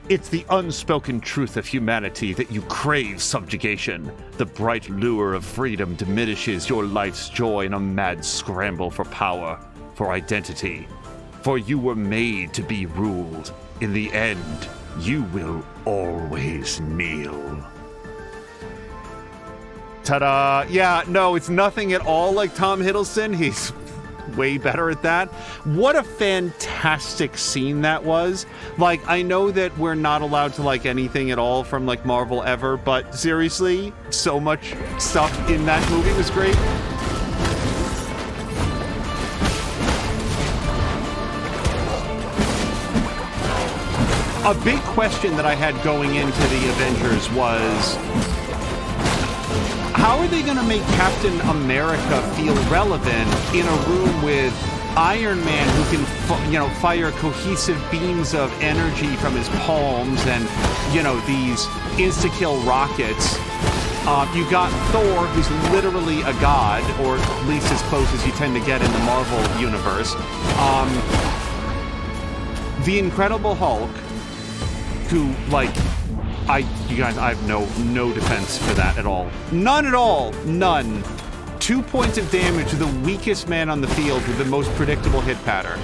It's the unspoken truth of humanity that you crave subjugation. The bright lure of freedom diminishes your life's joy in a mad scramble for power, for identity. For you were made to be ruled. In the end, you will always kneel. Ta-da! Yeah, no, it's nothing at all like Tom Hiddleston. He's way better at that. What a fantastic scene that was. Like, I know that we're not allowed to like anything at all from like Marvel ever, but seriously, so much stuff in that movie was great. A big question that I had going into the Avengers was, how are they going to make Captain America feel relevant in a room with Iron Man, who can, fire cohesive beams of energy from his palms and, these insta-kill rockets? You got Thor, who's literally a god, or at least as close as you tend to get in the Marvel universe. The Incredible Hulk, who, you guys, I have no defense for that at all. None at all. None. 2 points of damage to the weakest man on the field with the most predictable hit pattern.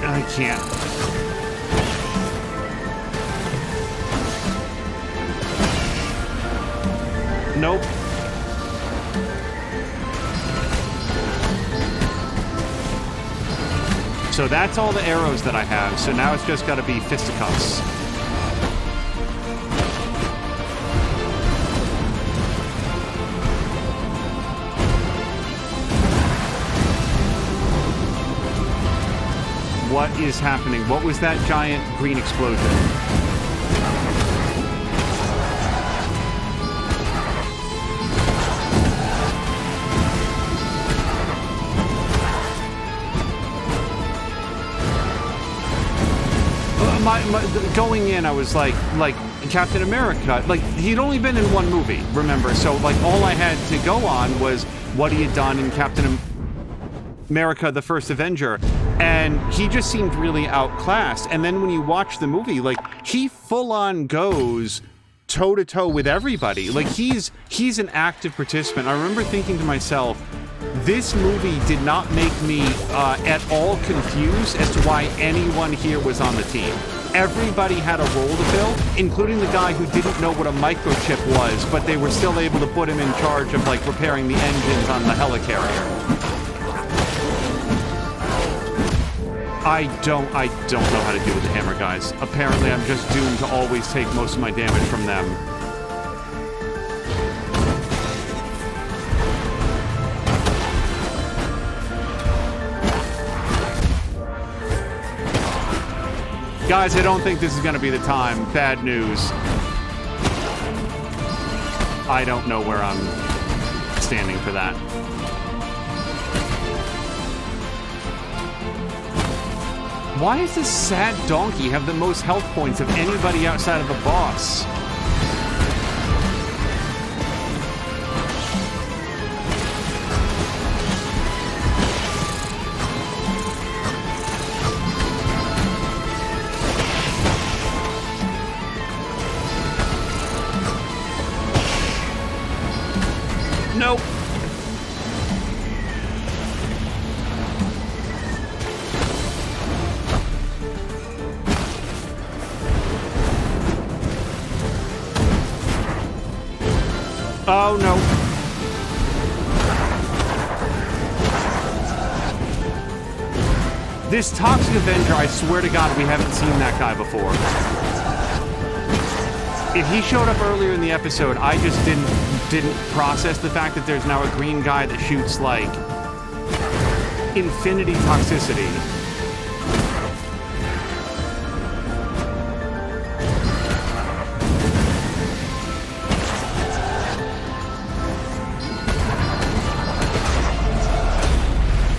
I can't. Nope. So that's all the arrows that I have. So now it's just got to be fisticuffs. What is happening? What was that giant green explosion? Going in, I was like Captain America, he'd only been in one movie, remember? So all I had to go on was what he had done in Captain America, the First Avenger, and he just seemed really outclassed. And then when you watch the movie, he full on goes toe to toe with everybody. He's an active participant. I remember thinking to myself, this movie did not make me at all confused as to why anyone here was on the team. Everybody had a role to fill, including the guy who didn't know what a microchip was, but they were still able to put him in charge of repairing the engines on the helicarrier. I don't know how to deal with the hammer guys. Apparently I'm just doomed to always take most of my damage from them. Guys, I don't think this is going to be the time. Bad news. I don't know where I'm standing for that. Why does this sad donkey have the most health points of anybody outside of the boss? Nope. Oh, no. This Toxic Avenger, I swear to God, we haven't seen that guy before. If he showed up earlier in the episode, I just didn't process the fact that there's now a green guy that shoots, like, infinity toxicity.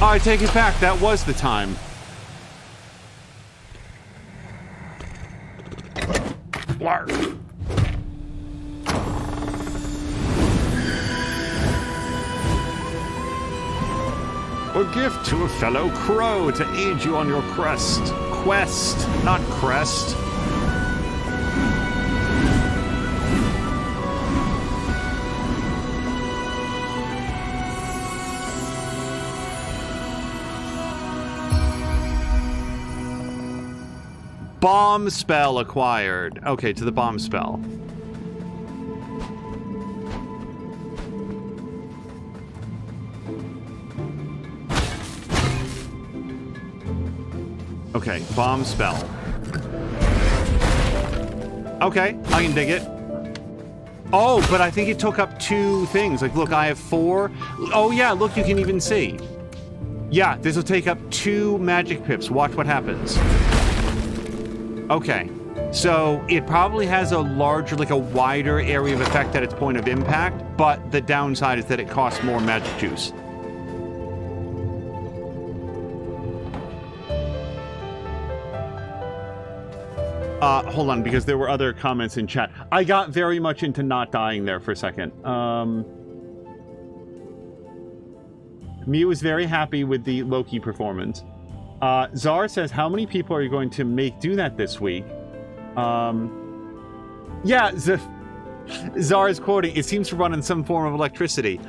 I take it back, that was the time. Lark. A gift to a fellow crow to aid you on your quest. Quest, not crest. Bomb spell acquired. Okay, to the bomb spell. Okay, bomb spell. Okay, I can dig it. Oh, but I think it took up 2 things. Like, look, I have 4. Oh, yeah, look, you can even see. Yeah, this will take up 2 magic pips. Watch what happens. Okay, so it probably has a larger, like a wider area of effect at its point of impact, but the downside is that it costs more magic juice. Hold on, because there were other comments in chat. I got very much into not dying there for a second. Mia was very happy with the Loki performance. Czar says, how many people are you going to make do that this week? Yeah, Czar is quoting, it seems to run on some form of electricity.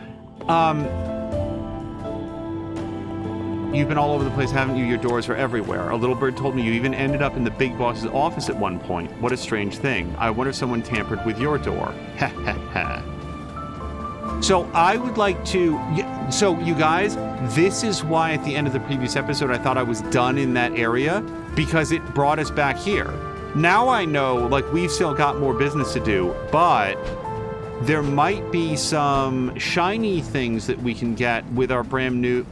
You've been all over the place, haven't you? Your doors are everywhere. A little bird told me you even ended up in the big boss's office at one point. What a strange thing. I wonder if someone tampered with your door. Ha ha ha. So I would like to... So you guys, this is why at the end of the previous episode I thought I was done in that area, because it brought us back here. Now I know, like, we've still got more business to do, but there might be some shiny things that we can get with our brand new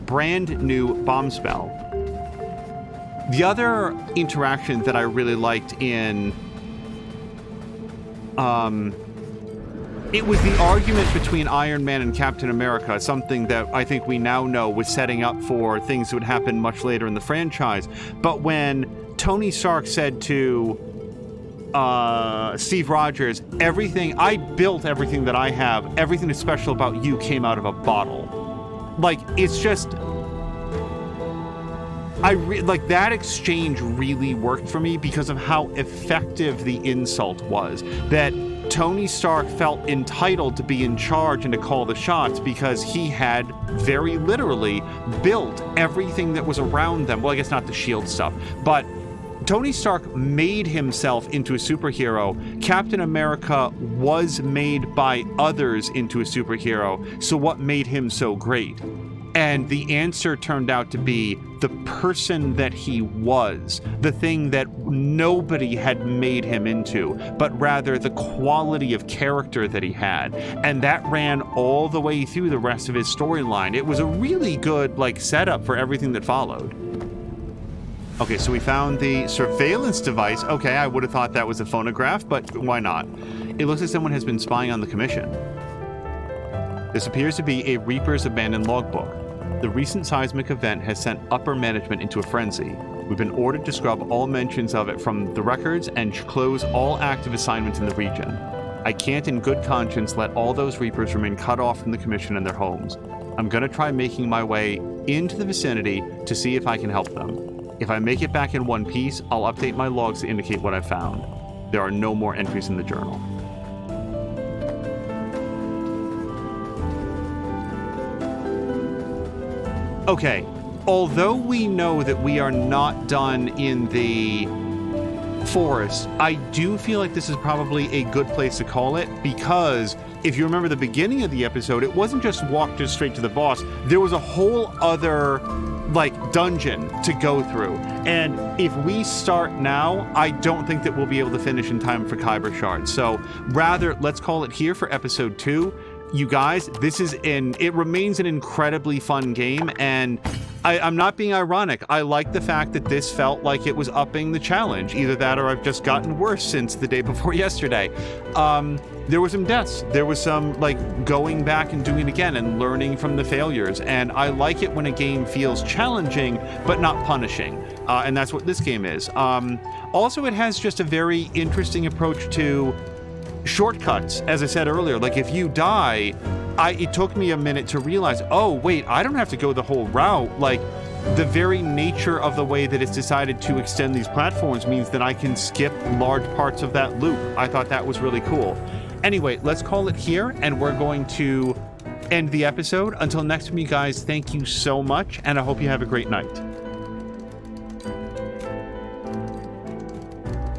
bomb spell. The other interaction that I really liked in... it was the argument between Iron Man and Captain America, something that I think we now know was setting up for things that would happen much later in the franchise. But when Tony Stark said to Steve Rogers, I built everything that I have, everything that's special about you came out of a bottle. Like, it's just... like, that exchange really worked for me because of how effective the insult was. That Tony Stark felt entitled to be in charge and to call the shots because he had very literally built everything that was around them. Well, I guess not the shield stuff, but Tony Stark made himself into a superhero. Captain America was made by others into a superhero. So what made him so great? And the answer turned out to be the person that he was, the thing that nobody had made him into, but rather the quality of character that he had. And that ran all the way through the rest of his storyline. It was a really good, like, setup for everything that followed. Okay, so we found the surveillance device. Okay, I would have thought that was a phonograph, but why not? It looks like someone has been spying on the commission. This appears to be a Reaper's abandoned logbook. The recent seismic event has sent upper management into a frenzy. We've been ordered to scrub all mentions of it from the records and close all active assignments in the region. I can't in good conscience let all those Reapers remain cut off from the Commission and their homes. I'm gonna try making my way into the vicinity to see if I can help them. If I make it back in one piece, I'll update my logs to indicate what I've found. There are no more entries in the journal. Okay, although we know that we are not done in the forest, I do feel like this is probably a good place to call it, because if you remember the beginning of the episode, it wasn't just walk just straight to the boss. There was a whole other like dungeon to go through. And if we start now, I don't think that we'll be able to finish in time for Kyber Shard. So rather, let's call it here for episode 2. You guys, it remains an incredibly fun game, and I'm not being ironic. I like the fact that this felt like it was upping the challenge. Either that or I've just gotten worse since the day before yesterday. There were some deaths. There was some, like, going back and doing it again and learning from the failures. And I like it when a game feels challenging, but not punishing. And that's what this game is. Also, it has just a very interesting approach to shortcuts. As I said earlier, like if you die, it took me a minute to realize, oh wait, I don't have to go the whole route. Like the very nature of the way that it's decided to extend these platforms means that I can skip large parts of that loop. I thought that was really cool. Anyway, let's call it here, and we're going to end the episode. Until next time, you guys, thank you so much, and I hope you have a great night.